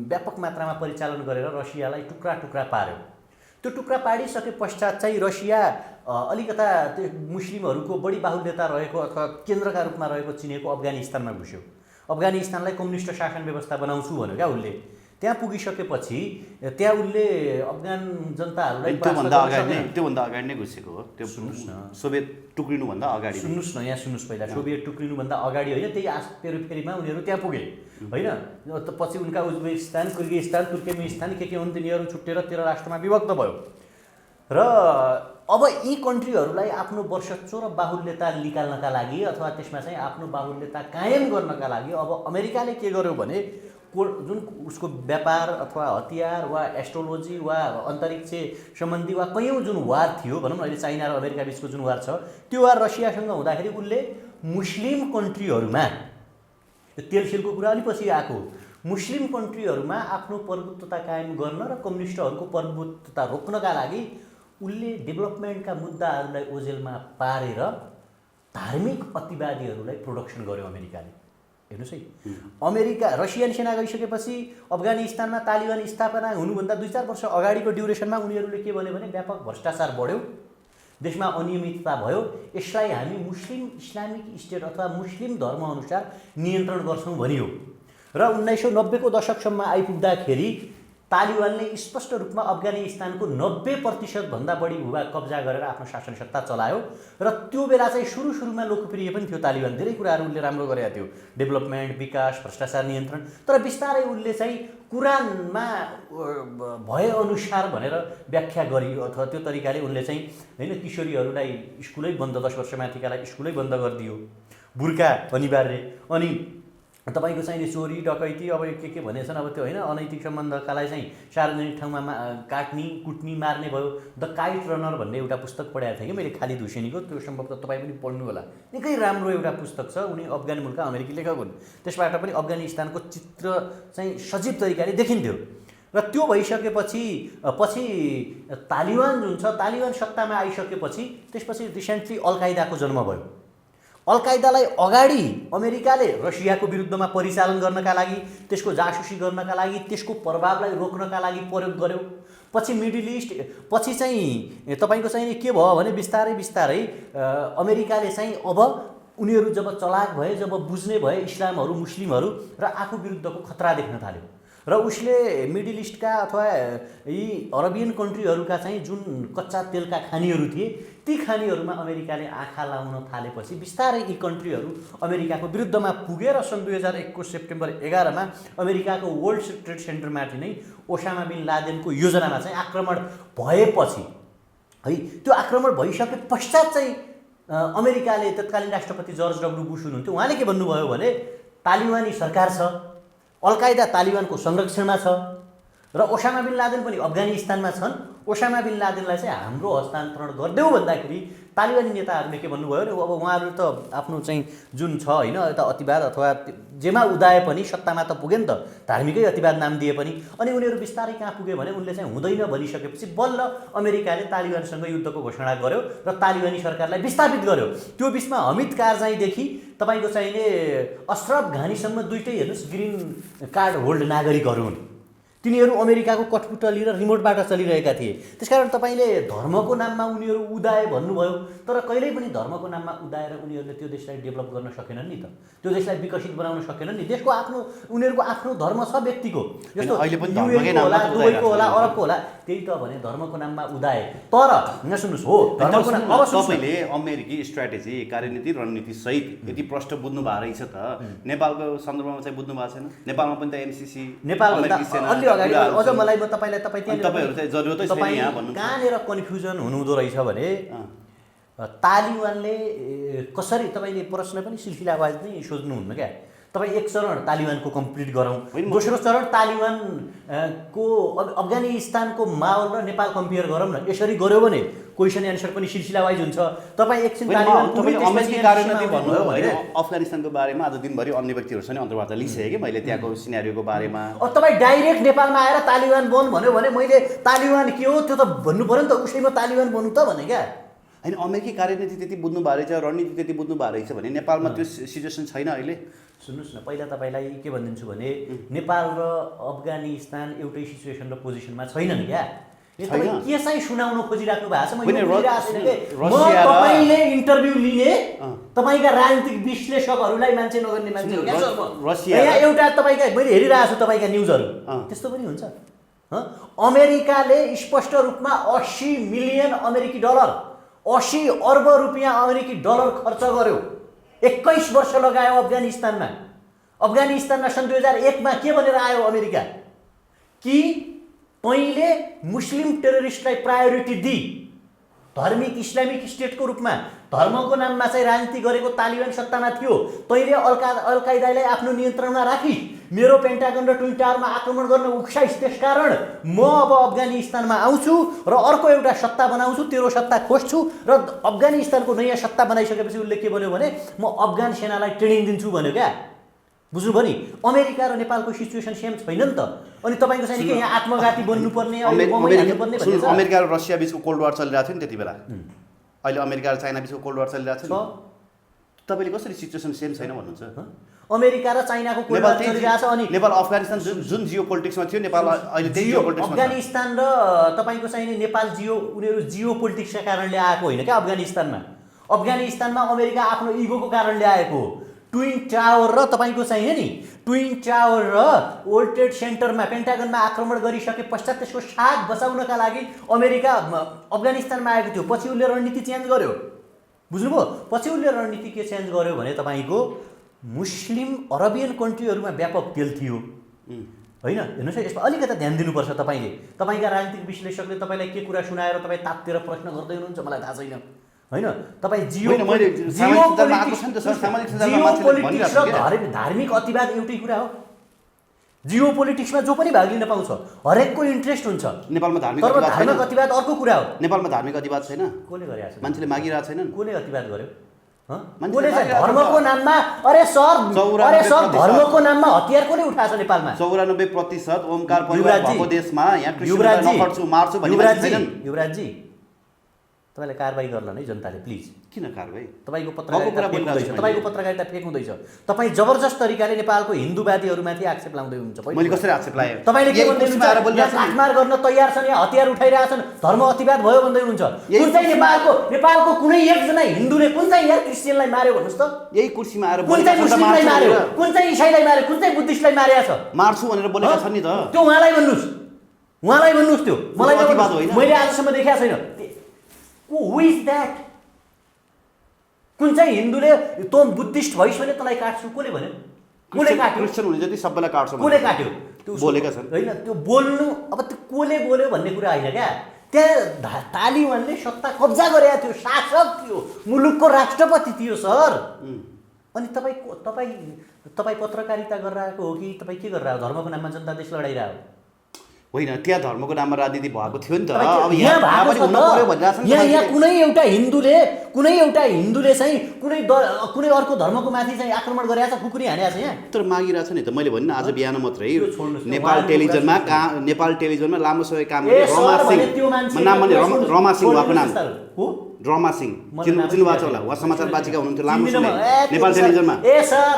व्यापक मात्रामा परिचालन गरेर रसियालाई टुक्रा टुक्रा पार्यो। त्यो टुक्रा पाडिसके पश्चात चाहिँ रसिया अलिकता त्यो मुस्लिमहरूको बढी बाहुल्यता रहेको अथवा केन्द्रका रूपमा रहेको चिनेको अफगानिस्तानमा घुस्यो। अफगानिस्तानलाई कम्युनिस्ट शासन व्यवस्था बनाउँछु भन्यो क्या उसले। त्यहाँ पुगिसकेपछि त्यहाँ उसले अफगान जनताहरूलाई
त्योभन्दा अगाडि नै घुसेको हो। त्यो
सुन्नुहोस् न,
सोभियत टुक्रिनुभन्दा अगाडि।
सुन्नुहोस् न, यहाँ सुन्नुहोस्, पहिला सोभियत टुक्रिनुभन्दा अगाडि होइन, त्यही पेरिफेरीमा उनीहरू त्यहाँ पुगे होइन। पछि उनका उज्बेकिस्तान, किर्गिस्तान, तुर्कमेनिस्तान के हुन् तिनीहरू छुट्टेर 13 राष्ट्रमा विभक्त भयो र अब यी कन्ट्रीहरूलाई आफ्नो वर्चस्व र बाहुल्यता निकाल्नका लागि अथवा त्यसमा चाहिँ आफ्नो बाहुल्यता कायम गर्नका लागि अब अमेरिकाले के गर्यो भने जुन उसको व्यापार अथवा हतियार वा एस्ट्रोलोजी वा अन्तरिक्ष सम्बन्धी वा कयौँ जुन वार थियो भनौँ न, अहिले चाइना र अमेरिका बिचको जुन वार छ त्यो वार रसियासँग हुँदाखेरि उसले मुस्लिम कन्ट्रीहरूमा, तेलसेलको कुरा अलि पछि आएको, मुस्लिम कन्ट्रीहरूमा आफ्नो प्रभुत्वता कायम गर्न र कम्युनिस्टहरूको प्रभुत्वता रोक्नका लागि उसले डेभलपमेन्टका मुद्दाहरूलाई ओझेलमा पारेर धार्मिक अतिवादीहरूलाई प्रोडक्सन गर्यो अमेरिकाले। हेर्नुहोस् है, अमेरिका रसियन सेना गइसकेपछि अफगानिस्तानमा तालिबान स्थापना हुनुभन्दा 2-4 वर्ष अगाडिको ड्युरेसनमा उनीहरूले के भन्यो भने व्यापक भ्रष्टाचार बढ्यो, देशमा अनियमितता भयो, यसलाई हामी मुस्लिम इस्लामिक स्टेट अथवा मुस्लिम धर्मअनुसार नियन्त्रण गर्छौँ भनियो र 1990 को दशकसम्म आइपुग्दाखेरि तालिबानले स्पष्ट रूपमा अफगानिस्तानको 90% भन्दा बढी भूभाग कब्जा गरेर आफ्नो शासन सत्ता चलायो र त्यो बेला चाहिँ सुरुमा लोकप्रिय पनि थियो तालिबान, धेरै कुराहरू उसले राम्रो गरेका थियो, डेभलपमेन्ट, विकास, भ्रष्टाचार नियन्त्रण। तर बिस्तारै उसले चाहिँ कुरानमा भए अनुसार भनेर व्याख्या गरियो अथवा त्यो तरिकाले उनले चाहिँ हैन किशोरीहरूलाई स्कुलै बन्द, 10 वर्ष माथिकालाई स्कुलै बन्द गरिदियो, बुर्का अनिवार्य, अनि तपाईको चाहिँ चोरी डकैती अब के भनेछन् अब त्यो हैन अनैतिक सम्बन्धकालाई चाहिँ सार्वजनिक ठाउँमा काट्ने कुट्ने मार्ने भयो। द काइट रनर भन्ने एउटा पुस्तक पढाएको थिएँ कि मैले, खालिद हुसेनीको, त्यो सम्भवतः तपाईँ पनि पढ्नु होला, निकै राम्रो एउटा पुस्तक छ। उनी अफगान मुलका अमेरिकी लेखक हुन्, त्यसबाट पनि अफगानिस्तानको चित्र चाहिँ सजीव तरिकाले देखिन्थ्यो। र त्यो भइसकेपछि तालिबान जुन छ, तालिबान सत्तामा आइसकेपछि त्यसपछि रिसेन्टली अल-कायदाको जन्म भयो। अल-कायदालाई अगाडि अमेरिकाले रसियाको विरुद्धमा परिचालन गर्नका लागि, त्यसको जासुसी गर्नका लागि, त्यसको प्रभावलाई रोक्नका लागि प्रयोग गर्यो। पछि मिडल इस्ट, पछि चाहिँ तपाईको चाहिँ के भयो भने बिस्तारै अमेरिकाले चाहिँ अब उनीहरू जब चलाक भए, जब बुझ्ने भए इस्लामहरू, मुस्लिमहरू र आफू विरुद्धको खतरा देख्न थाल्यो र उसले मिडल इस्टका अथवा यी अरबियन कन्ट्रीहरूका चाहिँ जुन कच्चा तेलका खानीहरू थिए ती खानीहरूमा अमेरिकाले आँखा लाउन थालेपछि बिस्तारै यी कन्ट्रीहरू अमेरिकाको विरुद्धमा पुगे र सन् 2001 को सेप्टेम्बर 11 मा अमेरिकाको वर्ल्ड ट्रेड सेन्टरमाथि नै ओसामा बिन लादेनको योजनामा चाहिँ आक्रमण भएपछि है, त्यो आक्रमण भइसके पश्चात चाहिँ अमेरिकाले तत्कालीन राष्ट्रपति जर्ज डब्ल्यू बुश हुनुहुन्थ्यो, उहाँले के भन्नुभयो भने तालिबानी सरकार छ, अल-कायदा तालिबानको संरक्षणमा छ र ओसामा बिन लादेन पनि अफगानिस्तानमा छन्, ओसामा बिन लादेनलाई चाहिँ हाम्रो हस्तान्तरण गरिदेऊ भन्दाखेरि तालिबानी नेताहरूले के भन्नुभयो भने अब उहाँहरू त आफ्नो चाहिँ जुन छ हैन यता अतिवाद अथवा जेमा उदाए पनि सत्तामा त पुगे नि त, धार्मिकै अतिवाद नाम दिए पनि, अनि उनीहरू बिस्तारै कहाँ पुगे भने उनले चाहिँ हुँदैन भनिसकेपछि बल्ल अमेरिकाले तालिबानसँग युद्धको घोषणा गर्यो र तालिबानी सरकारलाई विस्थापित गर्यो। त्यो बिचमा हमिद कारजाईदेखि तपाईको चाहिने अशरफ घानीसम्म दुईटै हेर्नुस् ग्रीन कार्ड होल्ड नागरिकहरू हुन्, तिनीहरू अमेरिकाको कठपुतली र रिमोटबाट चलिरहेका थिए। त्यसकारण तपाईले धर्मको नाममा उनीहरू उदाए भन्नुभयो, तर कहिल्यै पनि धर्मको नाममा उदाएर उनीहरूले त्यो देशलाई डेभलप गर्न सकेनन् नि त, त्यो देशलाई विकसित बनाउन सकेनन् नि। देशको आफ्नो उनीहरूको आफ्नो धर्म छ व्यक्तिको, जस्तो युएईको होला, दुबईको होला, अरबको होला, त्यही त भने धर्मको नाममा उदाए। तर यहाँ सुन्नुहोस्, हो धर्मको नाम अब
तपाईले अमेरिकी स्ट्र्याटेजी, कार्यनीति, रणनीति सहित यदि प्रष्ट बुझ्नु भएको रहेछ त नेपालको सन्दर्भमा चाहिँ बुझ्नु भएको छैन? नेपालमा पनि त एमसीसी,
नेपाल अझ मलाई म तपाईलाई
तपाईहरु चाहिँ जरुरतै छैन यहाँ भन्नु।
कहाँनेर कन्फ्युजन हुनुहुँदो रहेछ भने तालिबानले कसरी, तपाईले प्रश्न पनि सिलसिलावाज नै सोध्नुहुन्न क्या। तपाईँ एक चरण तालिबानको कम्प्लिट गरौँ, दोस्रो चरण तालिबानको अफगानिस्तानको माहौल र नेपाल कम्पेयर गरौँ न, यसरी गऱ्यो भने क्वेसन एन्सर पनि सिलसिलावाइज हुन्छ। तपाईँ एकछिन
अमेरिकी कार्यनीति भन्नुभयो भने अफगानिस्तानको बारेमा आज दिनभरि अन्य व्यक्तिहरूसँग अन्तर्वार्ता लिइसकेँ कि मैले, त्यहाँको सिनारियोको बारेमा।
तपाईँ डाइरेक्ट नेपालमा आएर तालिबान बन भन्यो भने मैले तालिबान के हो त्यो त भन्नु पर्यो नि त, उसैमा तालिबान बन्नु त भने क्या।
होइन, अमेरिकी कार्यनीति त्यति बुझ्नु भएको रहेछ, रणनीति त्यति बुझ्नु भएको रहेछ भने नेपालमा त्यो सिचुएसन छैन अहिले।
सुन्नुहोस् न, पहिला तपाईँलाई के भनिदिन्छु भने नेपाल र अफगानिस्तान एउटै सिचुएसन र पोजिसनमा छैनन् क्या। तपाईँ के चाहिँ सुनाउन खोजिराख्नु भएको छ? तपाईँले इन्टरभ्यू लिने तपाईँका राजनीतिक विश्लेषकहरूलाई मान्छे नगर्ने मान्छे हो क्या रसिया। यहाँ एउटा तपाईँका मैले हेरिरहेको छु तपाईँका न्युजहरू, त्यस्तो पनि हुन्छ। अमेरिकाले स्पष्ट रूपमा 80 मिलियन अमेरिकी डलर, 80 अर्ब रुपियाँ अमेरिकी डलर खर्च गर्यो, 21 वर्ष लगायो अफगानिस्तानमा। अफगानिस्तानमा सन् 2001 मा के भनेर आयो अमेरिका कि पहिले मुस्लिम टेरोरिस्टलाई प्रायोरिटी दिई धार्मिक इस्लामिक स्टेटको रूपमा धर्मको नाममा चाहिँ राजनीति गरेको तालिबान सत्तामा थियो। तैँले अल कायदालाई आफ्नो नियन्त्रणमा राखी मेरो पेन्टागन र ट्विन टावरमा आक्रमण गर्न उक्साइस्। त्यसकारण म अब अफगानिस्तानमा आउँछु र अर्को एउटा सत्ता बनाउँछु, तेरो सत्ता खोज्छु र अफगानिस्तानको नयाँ सत्ता बनाइसकेपछि उसले के भन्यो भने म अफगान सेनालाई ट्रेनिङ दिन्छु भन्यो क्या। बुझ्नुभयो नि? अमेरिका र नेपालको सिचुएसन सेम छैन नि त। अनि तपाईँको चाहिँ के यहाँ आत्मघाती बन्नुपर्ने
अमेरिका र रसिया बिचको कोल्ड वार चलिरहेको थियो नि त्यति बेला। अहिले अमेरिका र चाइना बिचको कोल्ड वार चलिरहेको छ। तपाईँले कसरी सिचुएसन सेम छैन भन्नुहुन्छ?
अमेरिका र चाइनाको कोल्ड वार चलिरहेको छ। अनि
नेपाल अफगानिस्तान जुन जियो पोलिटिक्समा थियो, नेपाल अहिले त्यही जियो पोलिटिक्समा छ।
अफगानिस्तान र तपाईँको चाहिँ नेपाल उनीहरू जियो पोलिटिक्सका कारणले आएको होइन क्या। अफगानिस्तानमा अमेरिका आफ्नो इगोको कारणले आएको हो। ट्विन टावर र तपाईँको चाहिने नि ट्विन टावर र वर्ल्ड ट्रेड सेन्टरमा पेन्टागनमा आक्रमण गरिसके पश्चात त्यसको साथ बचाउनका लागि अमेरिका अफगानिस्तानमा आएको थियो। पछि उसले रणनीति चेन्ज गर्यो। बुझ्नुभयो? पछि उसले रणनीति के चेन्ज गर्यो भने तपाईँको मुस्लिम अरबियन कन्ट्रीहरूमा व्यापक तेल थियो होइन। हेर्नुहोस् है, यसमा अलिकति ध्यान दिनुपर्छ तपाईँले। तपाईँका राजनीतिक विश्लेषकले तपाईँलाई के कुरा सुनाएर तपाईँ तात्तिर प्रश्न गर्दै हुनुहुन्छ मलाई थाहा छैन होइन। तपाईँ धार्मिक अतिवाद एउटै कुरा हो। जियो पोलिटिक्समा जो पनि भाग लिन पाउँछ, हरेकको इन्ट्रेस्ट हुन्छ।
नेपालमा धार्मिक
अतिवाद अर्को कुरा हो।
नेपालमा धार्मिक अतिवाद छैन।
कसले गरेको छ?
मान्छेले मागिरहेको छैन।
कसले अतिवाद गर्यो? धर्मको नाममा अरे सर धर्मको नाममा हतियार कसले उठाएको छ नेपालमा?
94% ओमकार परिवार भएको देशमा यहाँ क्रिस्चियनलाई नखर्छु मार्छु भन्ने मान्छे छैनन्।
युवराजजी तपाईँले कारबाही गर्ला नै जनताले प्लिज।
किन कारबाही?
तपाईँको पत्रकारिता फेक हुँदैछ। तपाईँ जबरजस्त तरिकाले नेपालको हिन्दूवादीहरूमाथि आक्षेप लाउँदै हुनुहुन्छ।
मैले कसरी आक्षेप लाएँ?
तपाईँले के भन्दै हुनुहुन्छ? काटमार गर्न तयार छन्, यहाँ हतियार उठाइरहेछन्, धर्म अतिवाद भयो भन्दै हुनुहुन्छ। कुन चाहिँ नेपालको कुनै एकजना हिन्दूले कुन चाहिँ यहाँ क्रिस्चियनलाई मार्यो भन्नुहोस् त?
यही कुर्सीमा आएर
कुन चाहिँ मुस्लिमलाई मार्यो, कुन चाहिँ इसाईलाई मार्यो, कुन चाहिँ बुद्धिस्टलाई मारेको छ?
मार्छु भनेर बोलेका छन् नि त।
त्यो उहाँलाई भन्नुहोस् त्यो मलाई अतिवाद होइन। मैले आजसम्म देखाएको छैन। Who is that? कुन चाहिँ हिन्दूले तँ बुद्धिस्ट भइस् भने तँलाई काट्छु कसले भन्यो? कसले काट्यो?
क्रिस्चियन हुने जति सबैलाई काट्छ
कसले काट्यो?
त्यो बोलेका छन्
होइन। त्यो बोल्नु अब त्यो कसले बोल्यो भन्ने कुरा होइन क्या। त्यहाँ तालिबानले सत्ता कब्जा गरेको थियो, शासक थियो, मुलुकको राष्ट्रपति थियो सर। अनि तपाईँ पत्रकारिता गरेर आएको हो कि तपाईँ के गरेर आएको? धर्मको नाममा जनता देश लडाइरहेको
होइन। त्यहाँ धर्मको नाममा राजनीति भएको थियो नि त।
अब यहाँ कुनै एउटा हिन्दूले चाहिँ कुनै अर्को धर्मको माथि चाहिँ आक्रमण गरेको छ, खुकुरी हानेको छ यहाँ।
तर मागिरहेको छ नि त। मैले भन्नु आज बिहान मात्रै नेपाल टेलिभिजनमा लामो समय काम गर्ने रमा सिंह उहाँको नाम रमा सिंह चिन्नुभएको छ होला। उहाँ समाचार वाचिका हुनुहुन्थ्यो लामो समय नेपाल टेलिभिजनमा।
ए सर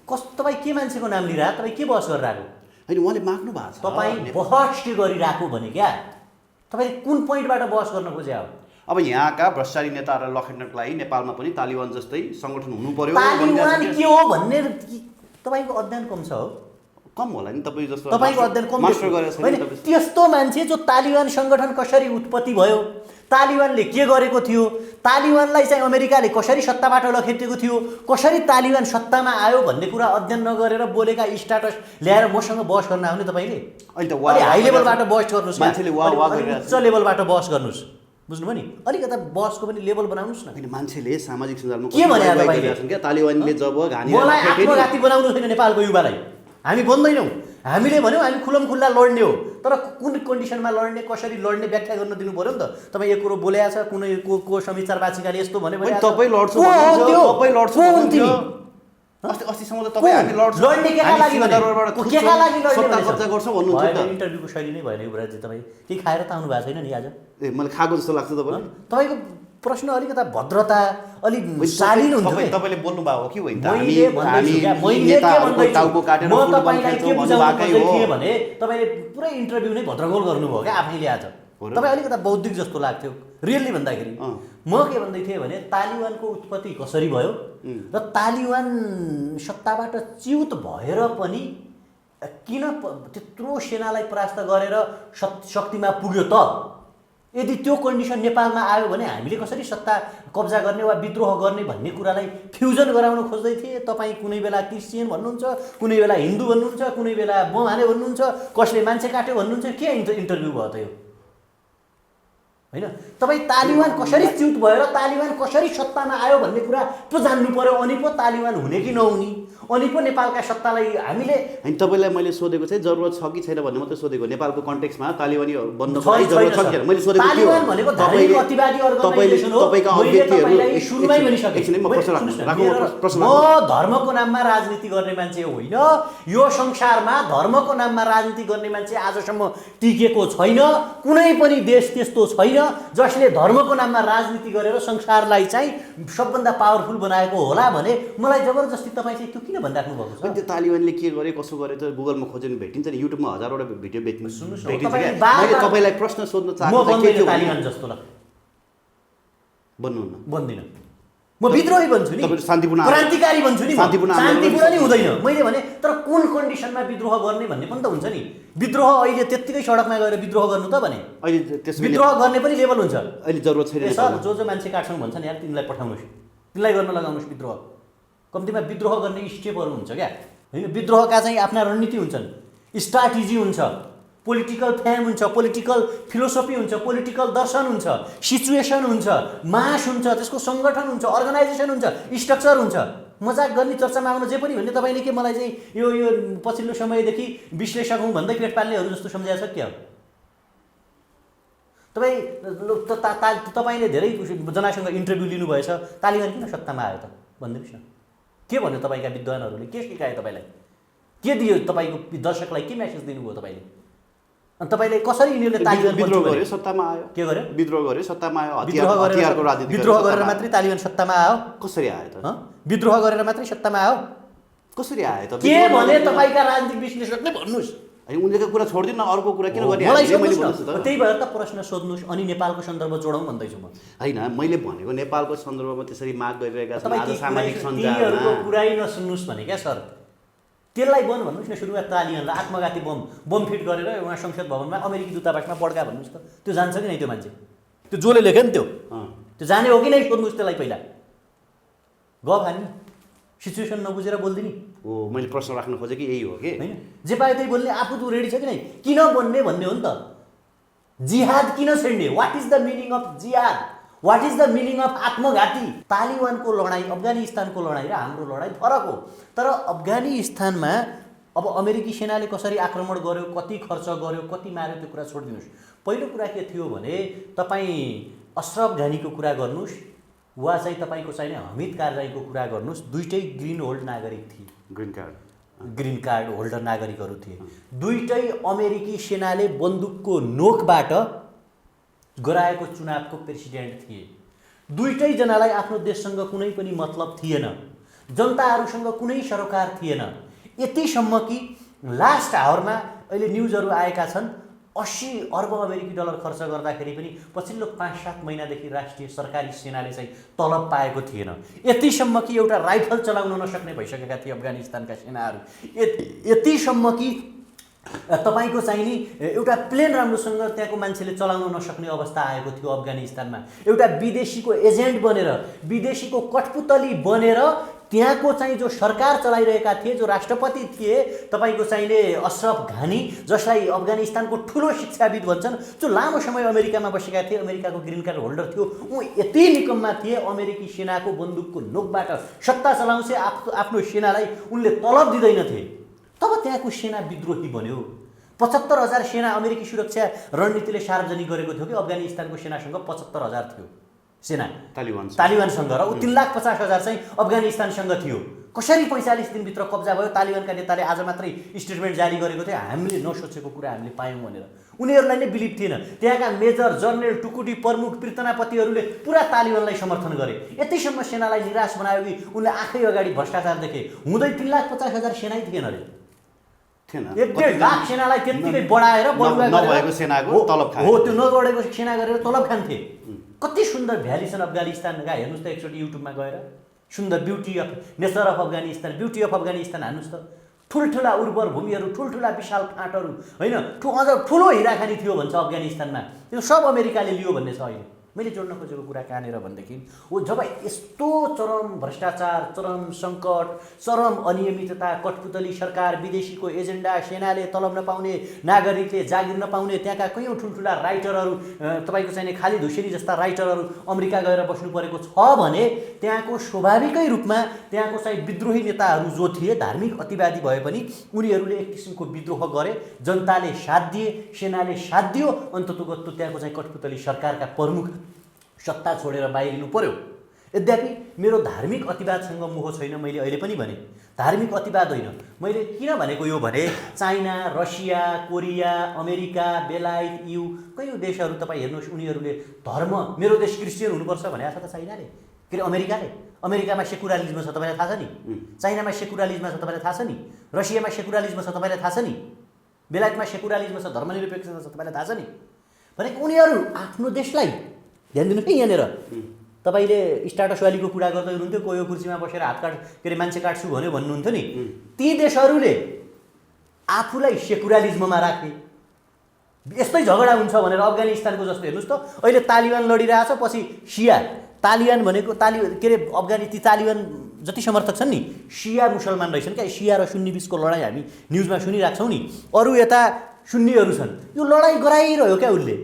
तपाईँ के मान्छेको नाम लिइरहेको? तपाईँ के बहस गरिरहेको?
होइन, उहाँले माग्नु भएको छ।
तपाईँ बहस के गरिरहेको भने क्या? तपाईँले कुन पोइन्टबाट बहस गर्न खोजे हो?
अब यहाँका भ्रष्टाचारी नेताहरूलाई लखेट्नको लागि नेपालमा पनि तालिबान जस्तै सङ्गठन हुनु पर्यो।
तालिबान के हो भन्ने तपाईँको अध्ययन कम छ हो?
कम होला नि तपाईँ जस्तो।
तपाईँको अध्ययन कम
मास्टर गरेर छैन।
त्यस्तो मान्छे जो तालिबान सङ्गठन कसरी उत्पत्ति भयो, तालिबानले के गरेको थियो, तालिबानलाई चाहिँ अमेरिकाले कसरी सत्ताबाट लखेटेको थियो, कसरी तालिबान सत्तामा आयो भन्ने कुरा अध्ययन नगरेर बोलेका स्ट्याटस ल्याएर मसँग बहस गर्न आउने तपाईँले?
अहिले त
हाई लेभलबाट बहस गर्नुहोस्,
मान्छेले
उच्च लेभलबाट बहस गर्नुहोस्। बुझ्नुभयो नि? अलिकता बहसको पनि लेभल बनाउनुहोस् न।
होइन, मान्छेले सामाजिक सञ्जालमा
के भने
क्या तालिबानले जब
मलाई आत्मघाती बनाउनु छैन नेपालको युवालाई। हामी भन्दैनौँ, हामीले भन्यौँ हामी खुल्लम खुल्ला लड्ने हो, तर कुन कन्डिसनमा लड्ने, कसरी लड्ने व्याख्या गर्न दिनु पर्यो नि त। तपाईँ एक कुरो बोलेको छ, कुनै को समाचार वाचिकाले यस्तो भन्यो भने
तपाईँ लड्छु अस्तिसम्म त तपाईँ हामी लड्छौँ
लड्ने केका लागि
कब्जा गर्छौँ भन्नुहुन्छ।
इन्टरभ्यूको शैली नै भएन युवराजजी। तपाईँ के खाएर त आउनु भएको छैन नि आज?
ए मैले खाएको जस्तो लाग्छ तपाईँलाई?
तपाईँको प्रश्न अलिकता भद्रता अलि शालीन हुन्छ।
तपाईँले बोल्नु भएको हो कि होइन?
भने तपाईँले पुरै इन्टरभ्यू नै भद्रगोल गर्नुभयो क्या आफैले आज। तपाईँ अलिकता बौद्धिक जस्तो लाग्थ्यो रियल्ली भन्दाखेरि। म के भन्दै थिएँ भने तालिबानको उत्पत्ति कसरी भयो र तालिबान सत्ताबाट च्युत भएर पनि किन त्यत्रो सेनालाई परास्त गरेर शक्तिमा पुग्यो त? यदि त्यो कन्डिसन नेपालमा आयो भने हामीले कसरी सत्ता कब्जा गर्ने वा विद्रोह गर्ने भन्ने कुरालाई फ्युजन गराउन खोज्दै थिए। तपाईँ कुनै बेला क्रिस्चियन भन्नुहुन्छ, कुनै बेला हिन्दू भन्नुहुन्छ, कुनै बेला बम हाने भन्नुहुन्छ, कसले मान्छे काट्यो भन्नुहुन्छ। के इन्टरभ्यू भयो त यो? होइन तपाईँ तालिबान कसरी च्युत भयो र तालिबान कसरी सत्तामा आयो भन्ने कुरा पो जान्नु पर्यो अनि पो तालिबान हुने कि नहुने अनि पो नेपालका सत्तालाई हामीले
होइन तपाईँलाई मैले सोधेको चाहिँ जरुरत छ कि छैन भन्ने मात्रै सोधेको नेपालको कन्टेक्स्टमा तालिबानी बन्नको
छैन,
लागि जरुरत छ कि छैन मैले सोधेको
तालिबान भनेको धार्मिक अतिवादी अर्गनाइजेसन हो।
तपाईँका
मैले
अभ्यर्थीहरू
तपाईँलाई सुरुमै भनिसकेँ।
एकछिन म प्रश्न राख्नु प्रश्न
म धर्मको नाममा राजनीति गर्ने मान्छे होइन। यो संसारमा धर्मको नाममा राजनीति गर्ने मान्छे आजसम्म टिकेको छैन। कुनै पनि देश त्यस्तो छैन जसले धर्मको नाममा राजनीति गरेर संसारलाई चाहिँ सबभन्दा पावरफुल बनाएको होला भने मलाई जबरजस्ती तपाईँ चाहिँ त्यो किन भनिराख्नु भएको छ?
त्यो तालिबानले के गरे कसो गरे त गुगलमा खोज्यो भने भेटिन्छ नि, युट्युबमा हजारवटा भिडियो भेटिन्छ।
सुन्नुहोस्
मैले तपाईँलाई प्रश्न सोध्न चाहेको चाहिँ के थियो
तालिबान जस्तो ल
बन्नुहुन्न।
बन्दिनँ म विद्रोही बन्छु नि,
शान्तिपूर्ण
क्रान्तिकारी बन्छु नि।
शान्तिपूर्ण
नि हुँदैन मैले भने, तर कुन कन्डिसनमा विद्रोह गर्ने भन्ने पनि त हुन्छ नि। विद्रोह अहिले त्यत्तिकै सडकमा गएर विद्रोह गर्नु त भने
अहिले त्यसमा
विद्रोह गर्ने पनि लेभल हुन्छ।
अहिले जरुरत छैन
सर जो मान्छे काट्छन् भन्छन् यार तिमीलाई पठाउनुहोस्, तिमीलाई गर्न लगाउनुहोस् विद्रोह। कम्तीमा विद्रोह गर्ने स्टेपहरू हुन्छ क्या होइन। विद्रोहका चाहिँ आफ्ना रणनीति हुन्छन्, स्ट्राटेजी हुन्छ, पोलिटिकल फ्याम हुन्छ, पोलिटिकल फिलोसफी हुन्छ, पोलिटिकल दर्शन हुन्छ, सिचुएसन हुन्छ, मास हुन्छ, त्यसको सङ्गठन हुन्छ, अर्गनाइजेसन हुन्छ, स्ट्रक्चर हुन्छ। मजाक गर्ने चर्चामा आउनु जे पनि भन्ने तपाईँले के मलाई चाहिँ यो पछिल्लो समयदेखि विश्लेषक हुँ भन्दै पेट पाल्नेहरू जस्तो सम्झाएको छ क्या? तपाईँले धेरै जनासँग इन्टरभ्यू लिनुभएछ, तालिबान किन सत्तामा आयो त भनिदिनुहोस् न। के भन्यो तपाईँका विद्वानहरूले, के सिकायो तपाईँलाई, के दियो तपाईँको दर्शकलाई, के मेसेज दिनुभयो तपाईँले? अनि तपाईँले कसरी यिनीहरूले तालिबान
विद्रोह गर्यो सत्तामा आयो?
के गर्यो?
विद्रोह गर्यो सत्तामा आयो,
हतियारको राजनीति विद्रोह गरेर मात्रै तालिबान सत्तामा आयो?
कसरी आयो त?
विद्रोह गरेर मात्रै सत्तामा आयो?
कसरी आयो त?
के भने तपाईँका राजनीतिक विश्लेषकले भन्नुहोस्।
उनीहरूको कुरा छोडिदिनु न, अर्को कुरा किन गर्ने?
त्यही भएर त प्रश्न सोध्नुहोस् अनि नेपालको सन्दर्भ जोडौँ भन्दैछु म।
होइन मैले भनेको नेपालको सन्दर्भमा त्यसरी माग गरिरहेका छन् आज सामाजिक
सञ्जालमा कुरै नसुन्नुहोस् भने क्या सर। त्यसलाई बन्द भन्नुहोस् न सुरुमा। तालिबानलाई आत्मघाती बम फिट गरेर उहाँ संसद भवनमा अमेरिकी दूतावासमा पड्का भन्नुहोस् त। त्यो जान्छ कि नै त्यो मान्छे? त्यो जसले लेख्यो नि त्यो जाने हो कि नै सोध्नुहोस् त्यसलाई पहिला। गफ हान्ने सिचुएसन नबुझेर बोल्दिनी
हो। मैले प्रश्न राख्न खोजेँ कि यही हो कि
होइन? जे पायो त्यही बोल्ने आफू त रेडी छ कि नै? किन बन्ने भन्ने हो नि त। जिहाद किन छेड्ने? What is the meaning of jihad? What is the meaning of आत्मघाती? तालिबानको लडाइँ अफगानिस्तानको लडाइँ र हाम्रो लडाइँ फरक हो। तर अफगानिस्तानमा अब अमेरिकी सेनाले कसरी आक्रमण गर्यो, कति खर्च गर्यो, कति मार्यो त्यो कुरा छोडिदिनुहोस्। पहिलो कुरा के थियो भने तपाईँ अशरफ घानीको कुरा गर्नुहोस् वा चाहिँ तपाईँको चाहिने हमिद कारजाईको कुरा गर्नुहोस्। दुईटै ग्रिन होल्ड नागरिक थिए, ग्रिन कार्ड होल्डर नागरिकहरू थिए। दुईटै अमेरिकी सेनाले बन्दुकको नोकबाट गराएको चुनावको प्रेसिडेन्ट थिए। दुईटैजनालाई आफ्नो देशसँग कुनै पनि मतलब थिएन, जनताहरूसँग कुनै सरोकार थिएन। यतिसम्म कि लास्ट आवरमा अहिले न्युजहरू आएका छन् 80 अर्ब अमेरिकी डलर खर्च गर्दाखेरि पनि पछिल्लो 5-7 महिनादेखि राष्ट्रिय सरकारी सेनाले चाहिँ तलब पाएको थिएन। यतिसम्म कि एउटा राइफल चलाउन नसक्ने भइसकेका थिए अफगानिस्तानका सेनाहरू। यतिसम्म कि तपाईँको चाहिँ नि एउटा प्लेन राम्रोसँग त्यहाँको मान्छेले चलाउन नसक्ने अवस्था आएको थियो अफगानिस्तानमा। एउटा विदेशीको एजेन्ट बनेर, विदेशीको कठपुतली बनेर त्यहाँको चाहिँ जो सरकार चलाइरहेका थिए, जो राष्ट्रपति थिए तपाईँको चाहिने अशरफ घानी, जसलाई अफगानिस्तानको ठुलो शिक्षाविद भन्छन्, जो लामो समय अमेरिकामा बसेका थिए, अमेरिकाको ग्रिन कार्ड होल्डर थियो, ऊ यति निकममा थिए अमेरिकी सेनाको बन्दुकको नोकबाट सत्ता चलाउँछ आफ्नो सेनालाई उनले तलब दिँदैनथे। तब त्यहाँको सेना विद्रोही बन्यो। 75,000 सेना अमेरिकी सुरक्षा रणनीतिले सार्वजनिक गरेको थियो कि अफगानिस्तानको सेनासँग 75,000 थियो सेना तालिबानसँग, र ऊ 3,50,000 चाहिँ अफगानिस्तानसँग थियो। कसरी 45 दिनभित्र कब्जा भयो? तालिबानका नेताले आज मात्रै स्टेटमेन्ट जारी गरेको थियो, हामीले नसोचेको कुरा हामीले पायौँ भनेर। उनीहरूलाई नै बिलिभ थिएन। त्यहाँका मेजर, जनरल, टुकुटी प्रमुख, प्रीतनापतिहरूले पुरा तालिबानलाई समर्थन गरे। यतिसम्म सेनालाई निराश बनायो कि उनले आँखै अगाडि भ्रष्टाचार देखे। हुँदै 3,50,000 सेनै थिएन अरे। 1.5 लाख सेनालाई त्यत्तिकै बढाएर
नभएको सेनाको तलब खाए।
हो, त्यो नगढेको सेना गरेर तलब खान्थे। कति सुन्दर भ्याली छन् अफगानिस्तानका, हेर्नुहोस् त एकचोटि युट्युबमा गएर। सुन्दर beauty of nature of Afghanistan, beauty of Afghanistan हान्नुहोस् त। ठुल्ठुला उर्वर भूमिहरू, ठुल्ठुला विशाल फाँटहरू होइन, अझ ठुलो हिराखानी थियो भन्छ अफगानिस्तानमा। त्यो सब अमेरिकाले लियो भन्ने छ अहिले। मैले जोड्न खोजेको कुरा कहाँनिर भनेदेखि हो जब यस्तो चरम भ्रष्टाचार, चरम सङ्कट, चरम अनियमितता, कठपुतली सरकार, विदेशीको एजेन्डा, सेनाले तलब नपाउने, नागरिकले जागिर नपाउने, त्यहाँका कयौँ ठुल्ठुला राइटरहरू तपाईँको चाहिने खाली धुसेरी जस्ता राइटरहरू अमेरिका गएर बस्नु परेको छ भने त्यहाँको स्वाभाविकै रूपमा त्यहाँको चाहिँ विद्रोही नेताहरू जो थिए धार्मिक अतिवादी भए पनि उनीहरूले एक किसिमको विद्रोह गरे, जनताले साथ दिए, सेनाले साथ दियो, अन्ततोगत्तो त्यहाँको चाहिँ कठपुतली सरकारका प्रमुख सत्ता छोडेर बाहिरिनु पर्यो। यद्यपि मेरो धार्मिक अतिवादसँग मोह छैन, मैले अहिले पनि भने धार्मिक अतिवाद होइन। मैले किन भनेको यो भने चाइना, रसिया, कोरिया, अमेरिका, बेलायत, कयौँ देशहरू तपाईँ हेर्नुहोस्, उनीहरूले धर्म, मेरो देश क्रिस्चियन हुनुपर्छ भने छ त चाइनाले, के अरे अमेरिकाले। अमेरिकामा सेकुलरिज्म छ तपाईँलाई थाहा छ नि, चाइनामा सेकुलरिज्म छ तपाईँलाई थाहा छ नि, रसियामा सेकुलरिज्म छ तपाईँलाई थाहा छ नि, बेलायतमा सेकुलरिज्म छ, धर्मनिरपेक्षता छ तपाईँलाई थाहा छ नि। भनेको उनीहरू आफ्नो देशलाई ध्यान दिनु है। यहाँनिर तपाईँले स्टाटस वालीको कुरा गर्दै हुनुहुन्थ्यो, कोही कुर्सीमा बसेर हात काट के अरे मान्छे काट्छु भन्यो भन्नुहुन्थ्यो नि। ती देशहरूले आफूलाई सेकुलरिज्ममा राखे यस्तै झगडा हुन्छ भनेर अफगानिस्तानको जस्तो हेर्नुहोस् त, अहिले तालिबान लडिरहेछ, पछि सिया तालिबान भनेको के अरे ती तालिबान जति समर्थक छन् नि सिया मुसलमान रहेछन् क्या। सिया र सुन्नी बिचको लडाइँ हामी न्युजमा सुनिरहेको छौँ नि। अरू यता सुन्नीहरू छन्, यो लडाइँ गराइरह्यो क्या उसले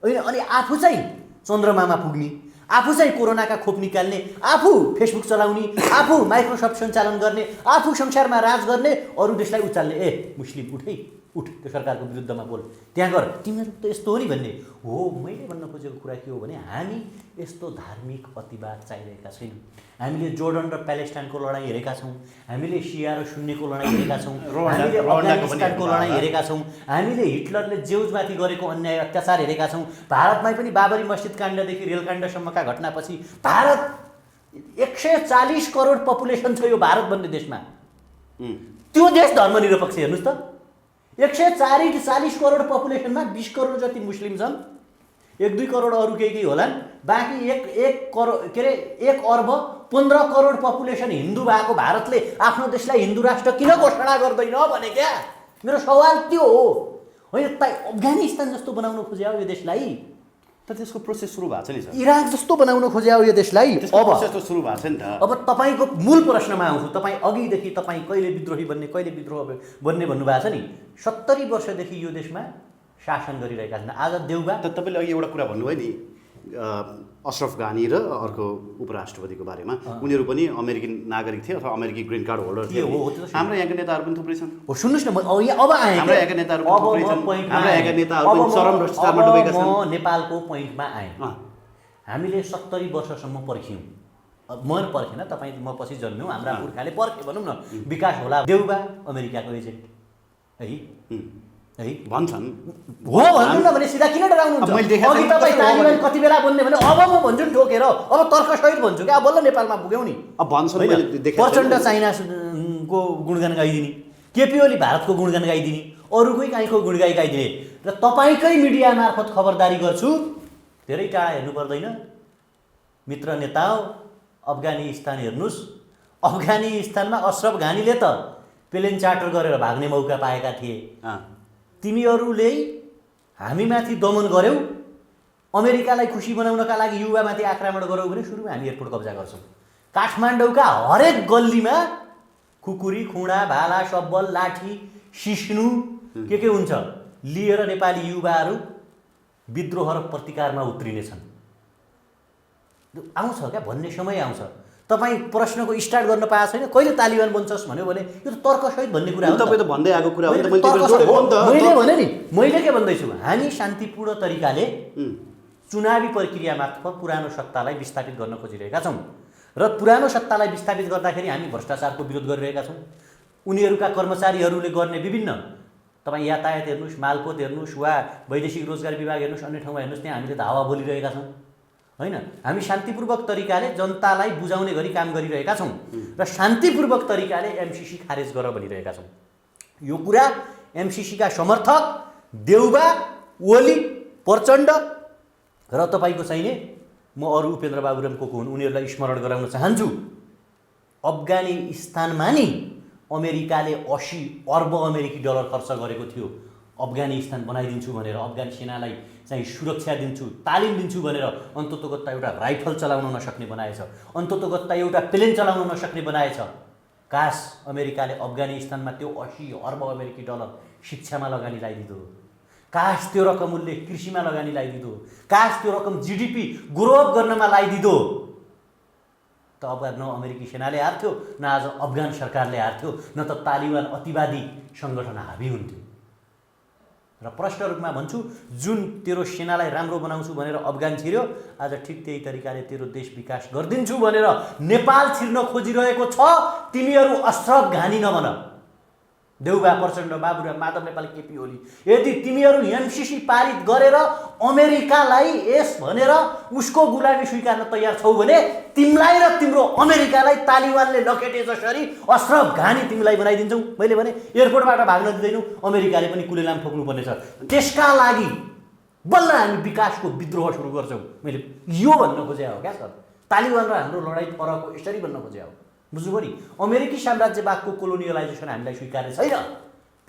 होइन। अनि आफू चाहिँ चन्द्रमामा पुग्ने, आफू चाहिँ कोरोनाका खोप निकाल्ने, आफू फेसबुक चलाउने, आफू माइक्रोसफ्ट सञ्चालन गर्ने, आफू संसारमा राज गर्ने, अरू देशलाई उचाल्ने। ए मुस्लिम उठै उठ, त्यो सरकारको विरुद्धमा बोल, त्यहाँ गर, तिमीहरू त यस्तो हो नि भन्ने हो। मैले भन्न खोजेको कुरा के हो भने हामी यस्तो धार्मिक अतिवाद चाहिरहेका छैनौँ। हामीले जोर्डन र प्यालेस्टाइनको लडाइँ हेरेका छौँ, हामीले सिया र सुन्नीको लडाइँ हेरेका छौँ, हामीले अफगानिस्तानको लडाइँ हेरेका छौँ, हामीले हिटलरले जेउजमाथि गरेको अन्याय अत्याचार हेरेका छौँ। भारतमै पनि बाबरी मस्जिद काण्डदेखि रेलकाण्डसम्मका घटनापछि भारत 140 करोड पपुलेसन छ यो भारत भन्ने देशमा। त्यो देश धर्मनिरपेक्ष हेर्नुहोस् त, 140 करोड पपुलेसनमा 20 करोड जति मुस्लिम छन्, 1-2 करोड अरू केही होलान्, बाँकी 1 करोड के अरे 1 अर्ब 15 करोड पपुलेसन हिन्दू भएको भारतले आफ्नो देशलाई हिन्दू राष्ट्र किन घोषणा गर्दैन भने क्या मेरो सवाल त्यो हो। होइन अफगानिस्तान जस्तो बनाउन खोज्या हो यो देशलाई,
त त्यसको प्रोसेस सुरु भएको छ नि सर।
इराक जस्तो बनाउन खोज्या हो यो देशलाई।
अब प्रोसेस त सुरु भएको छ नि त।
अब तपाईँको मूल प्रश्नमा आउँछु। तपाईँ अघिदेखि तपाईँ कहिले विद्रोही बन्ने, कहिले विद्रोह बन्ने भन्नुभएको छ नि। 70 वर्षदेखि यो देशमा शासन गरिरहेका छन्। आज देउबा
त तपाईँले अघि एउटा कुरा भन्नुभयो नि, अशरफ घानी र अर्को उपराष्ट्रपतिको बारेमा, उनीहरू पनि अमेरिकन नागरिक थिए अथवा अमेरिकी ग्रिन कार्ड होल्डर थिए। हाम्रो यहाँका नेताहरू पनि थुप्रै छन्।
हो सुन्नुहोस् न, अब आएँ।
हाम्रो यहाँका नेताहरू पनि थुप्रै छन्। हाम्रो यहाँका नेताहरू पनि चरम भ्रष्टाचारमा डुबेका छन्।
म नेपालको पोइन्टमा आएँ। हामीले 70 वर्षसम्म पर्ख्यौँ। म पर्खेन, तपाईँ म पछि जन्म्यौँ, हाम्रा पुर्खाले पर्खे भनौँ न, विकास होला। देउबा अमेरिकाको एजेन्ट है
भन्छन्।
हो भन्नु न भने सिधा किन डराउनुहुन्छ? अघि तपाईँ तालिबान कति बेला बन्ने भने अब म भन्छु नि ठोकेर, अब तर्कसहित भन्छु क्या। अब बल्ल नेपालमा पुग्यौँ नि।
अब भन्छन्
प्रचण्ड चाइनाको गुणगान गाइदिने, केपी ओली भारतको गुणगान गाइदिने, अरूकै काहीँको गुणगाई गाइदिने, र तपाईँकै मिडिया मार्फत खबरदारी गर्छु। धेरै टाढा हेर्नु पर्दैन मित्र नेता हो। अफगानिस्तान हेर्नुहोस्, अफगानिस्तानमा अशरफ घानीले त प्लेन चार्टर गरेर भाग्ने मौका पाएका थिए। तिमीहरूले हामीमाथि दमन गर्यौ, अमेरिकालाई खुसी बनाउनका लागि युवामाथि आक्रमण गरौँ भने सुरुमा हामी एयरपोर्ट कब्जा गर्छौँ। काठमाडौँका हरेक गल्लीमा खुकुरी, खुँडा, भाला, सब्बल, लाठी, सिस्नु के हुन्छ लिएर नेपाली युवाहरू विद्रोह र प्रतिकारमा उत्रिनेछन्। आउँछ क्या भन्ने समय आउँछ। तपाईँ प्रश्नको स्टार्ट गर्न पाएको छैन, कहिले तालिबान बन्छस् भन्यो भने यो त तर्कसहित भन्ने कुरा हो।
तपाईँ त भन्दै आएको कुरा हो।
मैले भने नि, मैले के भन्दैछु, हामी शान्तिपूर्ण तरिकाले चुनावी प्रक्रिया मार्फत पुरानो सत्तालाई विस्थापित गर्न खोजिरहेका छौँ, र पुरानो सत्तालाई विस्थापित गर्दाखेरि हामी भ्रष्टाचारको विरोध गरिरहेका छौँ। उनीहरूका कर्मचारीहरूले गर्ने विभिन्न, तपाईँ यातायात हेर्नुहोस्, मालपोत हेर्नुहोस्, वा वैदेशिक रोजगार विभाग हेर्नुहोस्, अन्य ठाउँमा हेर्नुहोस्, त्यहाँ हामीले धावा बोलिरहेका छौँ। होइन, हामी शान्तिपूर्वक तरिकाले जनतालाई बुझाउने गरी काम गरिरहेका छौँ, र शान्तिपूर्वक तरिकाले एमसीसी खारेज गर भनिरहेका छौँ। यो कुरा एमसीसीका समर्थक देउबा, ओली, प्रचण्ड र तपाईँको चाहिने म अरू उपेन्द्र बाबुरामको हुन्, उनीहरूलाई स्मरण गराउन चाहन्छु। अफगानिस्तानमा नि अमेरिकाले 80 अर्ब अमेरिकी डलर खर्च गरेको थियो अफगानिस्तान बनाइदिन्छु भनेर अफगान सेनालाई चाहिँ सुरक्षा दिन्छु तालिम दिन्छु भनेर अन्ततोगत्ता एउटा राइफल चलाउन नसक्ने बनाएछ, अन्ततोगत्ता एउटा प्लेन चलाउन नसक्ने बनाएछ। काश अमेरिकाले अफगानिस्तानमा त्यो 80 अर्ब अमेरिकी डलर शिक्षामा लगानी लगाइदिँदो, काश त्यो रकम उसले कृषिमा लगानी लगाइदिँदो, काश त्यो रकम जिडिपी ग्रो अप गर्नमा लगाइदिँदो, त अब न अमेरिकी सेनाले हार्थ्यो, न आज अफगान सरकारले हार्थ्यो, न त तालिबान अतिवादी सङ्गठन हाबी हुन्थ्यो। र प्रष्ट रूपमा भन्छु, जुन तेरो सेनालाई राम्रो बनाउँछु भनेर अफगान छिर्यो, आज ठिक त्यही तरिकाले तेरो देश विकास गरिदिन्छु भनेर नेपाल छिर्न खोजिरहेको छ। तिमीहरू अश्रफ घानी नबन। देउबा प्रचण्ड, बाबुराम, माधव नेपाल, केपी ओली, यदि तिमीहरू एमसिसी पारित गरेर अमेरिकालाई यस भनेर उसको गुलामी स्वीकार्न तयार छौ भने तिमीलाई र तिम्रो अमेरिकालाई तालिबानले लखेटे जसरी अश्रफ घानी तिमीलाई बनाइदिन्छौ। मैले भने एयरपोर्टबाट भाग्न दिँदैनौ, अमेरिकाले पनि कुलेलाम ठोक्नुपर्नेछ। त्यसका लागि बल्ल हामी विकासको विद्रोह सुरु गर्छौँ। मैले यो भन्न खोजे हो क्या सर, तालिबान र हाम्रो लडाइँ फरक हो यसरी भन्न खोजे हो। बुझ्नुभयो नि? अमेरिकी साम्राज्यवादको कोलोनियलाइजेसन हामीलाई स्वीकार्य छैन।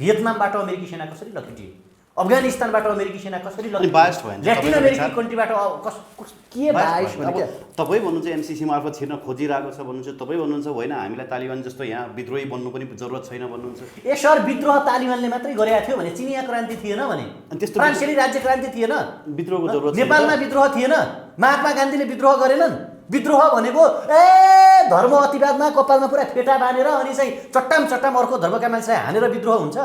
भियतनामबाट अमेरिकी सेना कसरी लखेटिए, अफगानिस्तानबाट अमेरिकी सेना कसरी लखेटिए, ल्याटिन अमेरिकी कन्ट्रीबाट के बाइस भने
तपाईँ भन्नुहुन्छ एमसिसी मार्फत छिर्न खोजिरहेको छ भन्नुहुन्छ, तपाईँ भन्नुहुन्छ होइन हामीलाई तालिबान जस्तो यहाँ विद्रोही बन्नु पनि जरुरत छैन भन्नुहुन्छ।
ए सर, विद्रोह तालिबानले मात्रै गरेको थियो भने चिनिया क्रान्ति थिएन भने,
त्यस्तो
फ्रान्सेली राज्य क्रान्ति थिएन,
विद्रोहको जरुरत
नेपालमा विद्रोह थिएन, महात्मा गान्धीले विद्रोह गरेनन्। विद्रोह भनेको धर्म अतिवादमा कपालमा पुरा फेटा बाँधेर अनि चाहिँ चट्टाम अर्को धर्मका मान्छेलाई हानेर विद्रोह हुन्छ।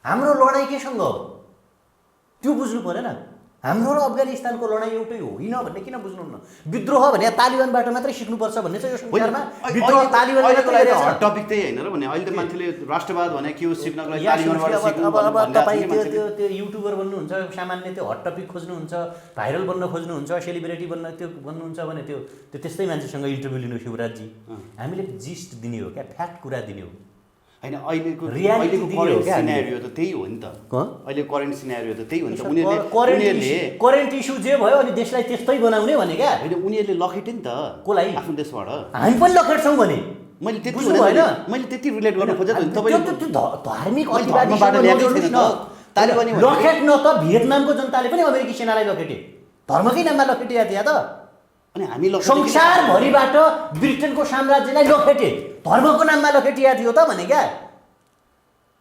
हाम्रो लडाइँ केसँग हो त्यो बुझ्नु परेन। हाम्रो र अफगानिस्तानको लडाइँ एउटै होइन भन्ने किन बुझ्नुहुन्न? विद्रोह भने तालिबानबाट मात्रै सिक्नुपर्छ भन्ने चाहिँ यो संसारमा विद्रोह तालिबानले
हट टपिक त्यही होइन र भने अहिले त मान्छेले राष्ट्रवाद भने के हो सिक्नको लागि तालिबानबाट सिक्नु।
अब तपाईँ त्यो युट्युबर बन्नुहुन्छ, सामान्य त्यो हट टपिक खोज्नुहुन्छ, भाइरल बन्न खोज्नुहुन्छ, सेलिब्रिटी बन्न त्यो बन्नुहुन्छ भने त्यो त्यस्तै मान्छेसँग इन्टरभ्यू लिनु शिवराजजी। हामीले जिस्ट दिने हो क्या, फ्याक्ट कुरा दिने हो
होइन। अहिलेको करेन्ट सिनेरियो त त्यही हो नि त। अहिले करेन्ट सिनेरियो त त्यही हो नि त। उनीहरूले
करेन्ट इस्यु जे भयो अनि देशलाई त्यस्तै बनाउने भने क्या।
होइन, उनीहरूले लखेटे नि त कसलाई? आफ्नो देशबाट।
हामी पनि लखेट्छौँ भने
मैले त्यति होइन, मैले त्यति रिलेट गर्न खोजेँ नि।
तपाईँ धार्मिक अतिवादीसँग नजोड्नुहोस् न।
तालिबानी
लखेट्न त भियतनामको जनताले पनि अमेरिकी सेनालाई लखेटे, धर्मकै नाममा लखेटिया थिए त।
अनि हामी
संसारभरिबाट ब्रिटेनको साम्राज्यलाई लखेटे, धर्मको नाममा लखेटिया थियो त भने क्या।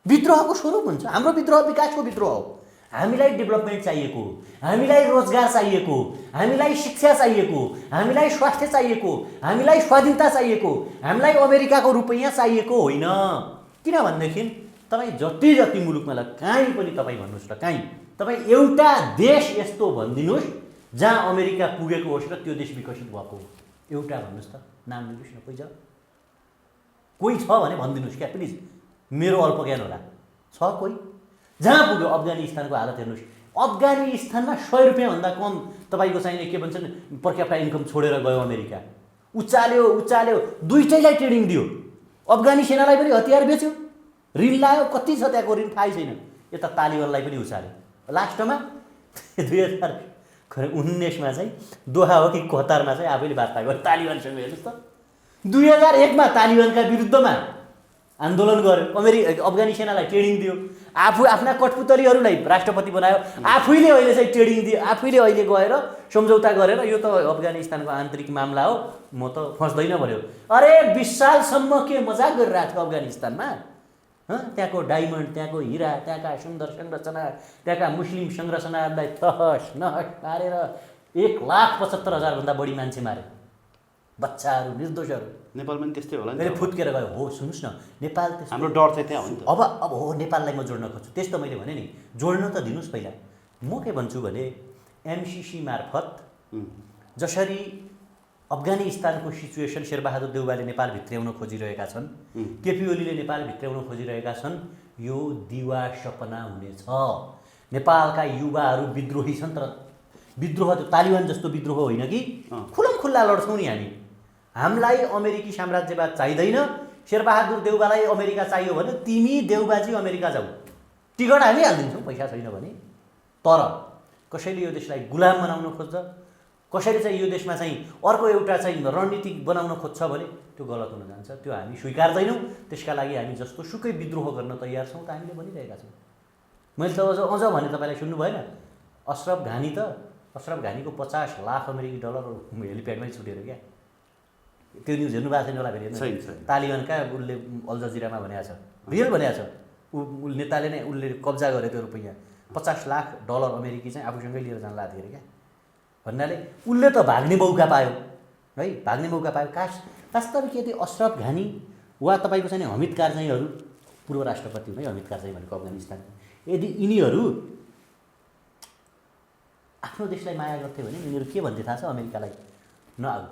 विद्रोहको स्वरूप हुन्छ हाम्रो विद्रोह, विकासको विद्रोह हो। हामीलाई डेभलपमेन्ट चाहिएको, हामीलाई रोजगार चाहिएको, हामीलाई शिक्षा चाहिएको, हामीलाई स्वास्थ्य चाहिएको, हामीलाई स्वाधीनता चाहिएको, हामीलाई अमेरिकाको रुपैयाँ चाहिएको होइन। किनभनेदेखि तपाईँ जति जति मुलुकमा कहीँ पनि तपाईँ भन्नुहोस् त, कहीँ तपाईँ एउटा देश यस्तो भनिदिनुहोस् जहाँ अमेरिका पुगेको होस् र त्यो देश विकसित भएको हो, एउटा भन्नुहोस् त, नाम लिनुहोस् न। कोही छ भने भनिदिनुहोस् क्या प्लिज, मेरो अल्पज्ञान होला। छ कोही जहाँ पुग्यो? अफगानिस्तानको हालत हेर्नुहोस्। अफगानिस्तानमा 100 रुपियाँभन्दा कम तपाईँको चाहिने के भन्छन् पर क्यापिटा इन्कम छोडेर गयो अमेरिका। उचाल्यो दुइटैलाई ट्रेनिङ दियो। अफगानी सेनालाई पनि हतियार बेच्यो, ऋण लायो, कति छ त्यहाँको ऋण थाहै छैन। यता तालिबानलाई पनि उचाल्यो। लास्टमा 2019मा चाहिँ दोहा हो कि कतारमा चाहिँ आफैले वार्ता गर्यो तालिबानसँग। हेर्नुहोस् त, 2001मा तालिबानका विरुद्धमा आन्दोलन गर्यो, अफगानी सेनालाई ट्रेनिङ दियो, आफू आफ्ना कठपुतलीहरूलाई राष्ट्रपति बनायो, आफैले अहिले चाहिँ ट्रेनिङ दियो, आफैले अहिले गएर सम्झौता गरेर यो त अफगानिस्तानको आन्तरिक मामला हो, म त फस्दैन भन्यो। अरे 20 सालसम्म के मजाक गरिरहेको थियो अफगानिस्तानमा? त्यहाँको डायमन्ड, त्यहाँको हिरा, त्यहाँका सुन्दर संरचना, त्यहाँका मुस्लिम संरचनाहरूलाई तहस नहस पारेर 1,75,000 भन्दा बढी मान्छे मारे, बच्चाहरू, निर्दोषहरू।
नेपालमा पनि त्यस्तै होला नि।
मैले फुत्केर गयो। हो सुन्नुहोस् न, नेपाल त्यस्तो।
हाम्रो डर चाहिँ त्यहाँ हो नि त।
अब हो नेपाललाई म जोड्न खोज्छु, त्यस्तो मैले भने नि जोड्न त दिनुहोस् पहिला। म के भन्छु भने एमसिसी मार्फत जसरी अफगानिस्तानको सिचुएसन शेरबहादुर देउवाले नेपाल भित्र्याउन खोजिरहेका छन्, केपी ओलीले नेपाल भित्र्याउन खोजिरहेका छन्, यो दिवा सपना हुनेछ। नेपालका युवाहरू विद्रोही छन्, तर विद्रोह त्यो तालिबान जस्तो विद्रोह होइन कि खुल्ला लड्छौँ नि हामी। हामीलाई अमेरिकी साम्राज्यवाद चाहिँदैन। शेरबहादुर देउवालाई अमेरिका चाहियो भने तिमी देउबाजी अमेरिका जाऊ, टिकट हामी हालिदिन्छौँ पैसा छैन भने। तर कसैले यो देशलाई गुलाम बनाउन खोज्छ, कसैले चाहिँ यो देशमा चाहिँ अर्को एउटा चाहिँ रणनीति बनाउन खोज्छ भने त्यो गलत हुन जान्छ। त्यो हामी स्वीकार्दैनौँ। त्यसका लागि हामी जस्तो सुकै विद्रोह गर्न तयार छौँ त हामीले भनिरहेका छौँ। मैले त अझ भने तपाईँलाई सुन्नु भएन, अशरफ घानीको 50 लाख अमेरिकी डलर हेलिप्याडमै छुटेर क्या। त्यो न्युज हेर्नु भएको छैन होला फेरि। तालिबानका उसले अल जजिरामा भनेको छ, रियल भनेको छ। ऊ नेताले नै उसले कब्जा गरे त्यो रुपैयाँ, 50 लाख डलर अमेरिकी चाहिँ आफूसँगै लिएर जान लाग्थ्यो अरे क्या। भन्नाले उसले त भाग्ने मौका पायो है, भाग्ने मौका पायो। वास्तविक यदि अशरफ घानी वा तपाईँको चाहिँ हमिद कारजाईहरू, पूर्व राष्ट्रपति हुने हमिद कारजाई भनेको अफगानिस्तानको, यदि यिनीहरू आफ्नो देशलाई माया गर्थे भने यिनीहरू के भन्थे थाहा छ अमेरिकालाई? नआऊ,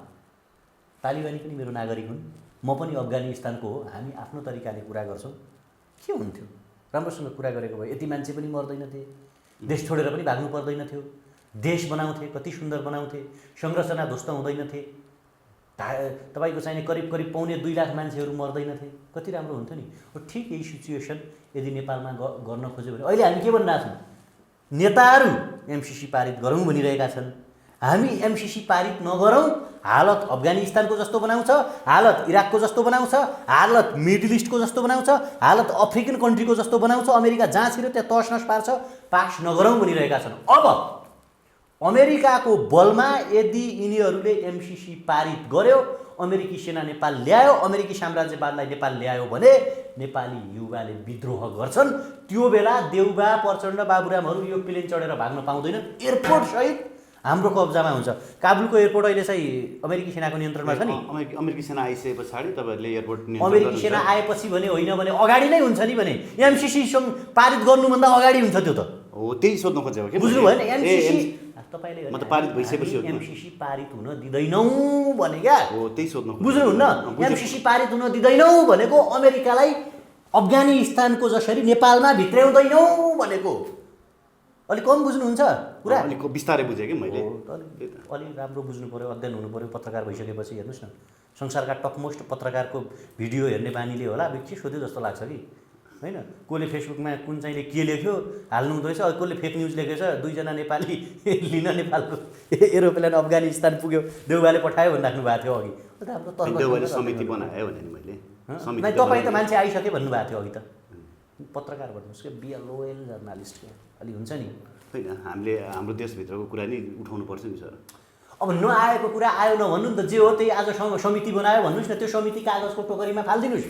तालिबानी पनि मेरो नागरिक हुन्, म पनि अफगानिस्तानको हो, हामी आफ्नो तरिकाले कुरा गर्छौँ। के हुन्थ्यो? राम्रोसँग कुरा गरेको भए यति मान्छे पनि मर्दैनथे, देश छोडेर पनि भाग्नु पर्दैन थियो, देश बनाउँथे, कति सुन्दर बनाउँथे, संरचना ध्वस्त हुँदैनथे, तपाईँको चाहिने करिब 1.25 लाख मान्छेहरू मर्दैनथे, कति राम्रो हुन्थ्यो नि। ठिक यही सिचुएसन यदि नेपालमा गर्न खोज्यो भने अहिले हामी के भनिरहेको छौँ? नेताहरू एमसिसी पारित गरौँ भनिरहेका छन्। हामी एमसिसी पारित नगरौँ, हालत अफगानिस्तानको जस्तो बनाउँछ, हालत इराकको जस्तो बनाउँछ, हालत मिडल इस्टको जस्तो बनाउँछ, हालत अफ्रिकन कन्ट्रीको जस्तो बनाउँछ, अमेरिका जहाँ छिर्यो त्यहाँ तस नस पार्छ, पास नगरौँ भनिरहेका छन्। अब अमेरिकाको बलमा यदि यिनीहरूले एमसिसी पारित गर्यो, अमेरिकी सेना नेपाल ल्यायो, अमेरिकी साम्राज्यवादलाई नेपाल ल्यायो भने नेपाली युवाले विद्रोह गर्छन्। त्यो बेला देउबा, प्रचण्ड, बाबुरामहरू यो प्लेन चढेर भाग्न पाउँदैनन्, एयरपोर्ट सहित हाम्रो कब्जामा हुन्छ। काबुलको एयरपोर्ट अहिले चाहिँ अमेरिकी सेनाको नियन्त्रणमा छ नि।
अमेरिकी सेना आइसके पछाडि तपाईँहरूले एयरपोर्ट
अमेरिकी सेना आएपछि भने होइन भने अगाडि नै हुन्छ नि। भने एमसिसी पारित गर्नुभन्दा अगाडि हुन्छ त्यो त
हो। त्यही सोध्नु खोजेको के
बुझ्नु भएन? एमसिसी तपाईँले
पारित भइसकेपछि
एमसिसी पारित हुन दिँदैनौ भने क्या
हो, त्यही सोध्नु
बुझ्नुहुन्न? एमसिसी पारित हुन दिँदैनौ भनेको अमेरिकालाई अफगानिस्तानको जसरी नेपालमा भित्र्याउँदैनौ भनेको। अलिक कम बुझ्नुहुन्छ कुरा?
अलिक बिस्तारै बुझेँ कि मैले।
अलिक राम्रो बुझ्नु पऱ्यो, अध्ययन हुनु पऱ्यो। पत्रकार भइसकेपछि हेर्नुहोस् न, संसारका टपमोस्ट पत्रकारको भिडियो हेर्ने बानीले होला अब के सोध्यो जस्तो लाग्छ कि होइन। कसले फेसबुकमा कुन चाहिँले के लेख्यो हाल्नु हुँदो रहेछ, कसले फेक न्युज लेखेछ, 2 जना नेपाली लिन नेपालको एरोप्लेन अफगानिस्तान पुग्यो, देउबाले पठायो भनिराख्नु भएको थियो अघि।
देउबाले समिति बनायो भने नि मैले
समिति तपाईँ त मान्छे आइसक्यो भन्नुभएको थियो अघि। त पत्रकार भन्नुहोस् कि बी अ लोयल जर्नालिस्ट के अलि हुन्छ नि।
होइन, हामीले हाम्रो देशभित्रको कुरा नि उठाउनु पर्छ नि सर।
अब नआएको कुरा आयो नभन्नु नि त, जे हो त्यही आज समिति बनायो भन्नुहोस् न, त्यो समिति कागजको टोकरीमा फालिदिनुहोस्।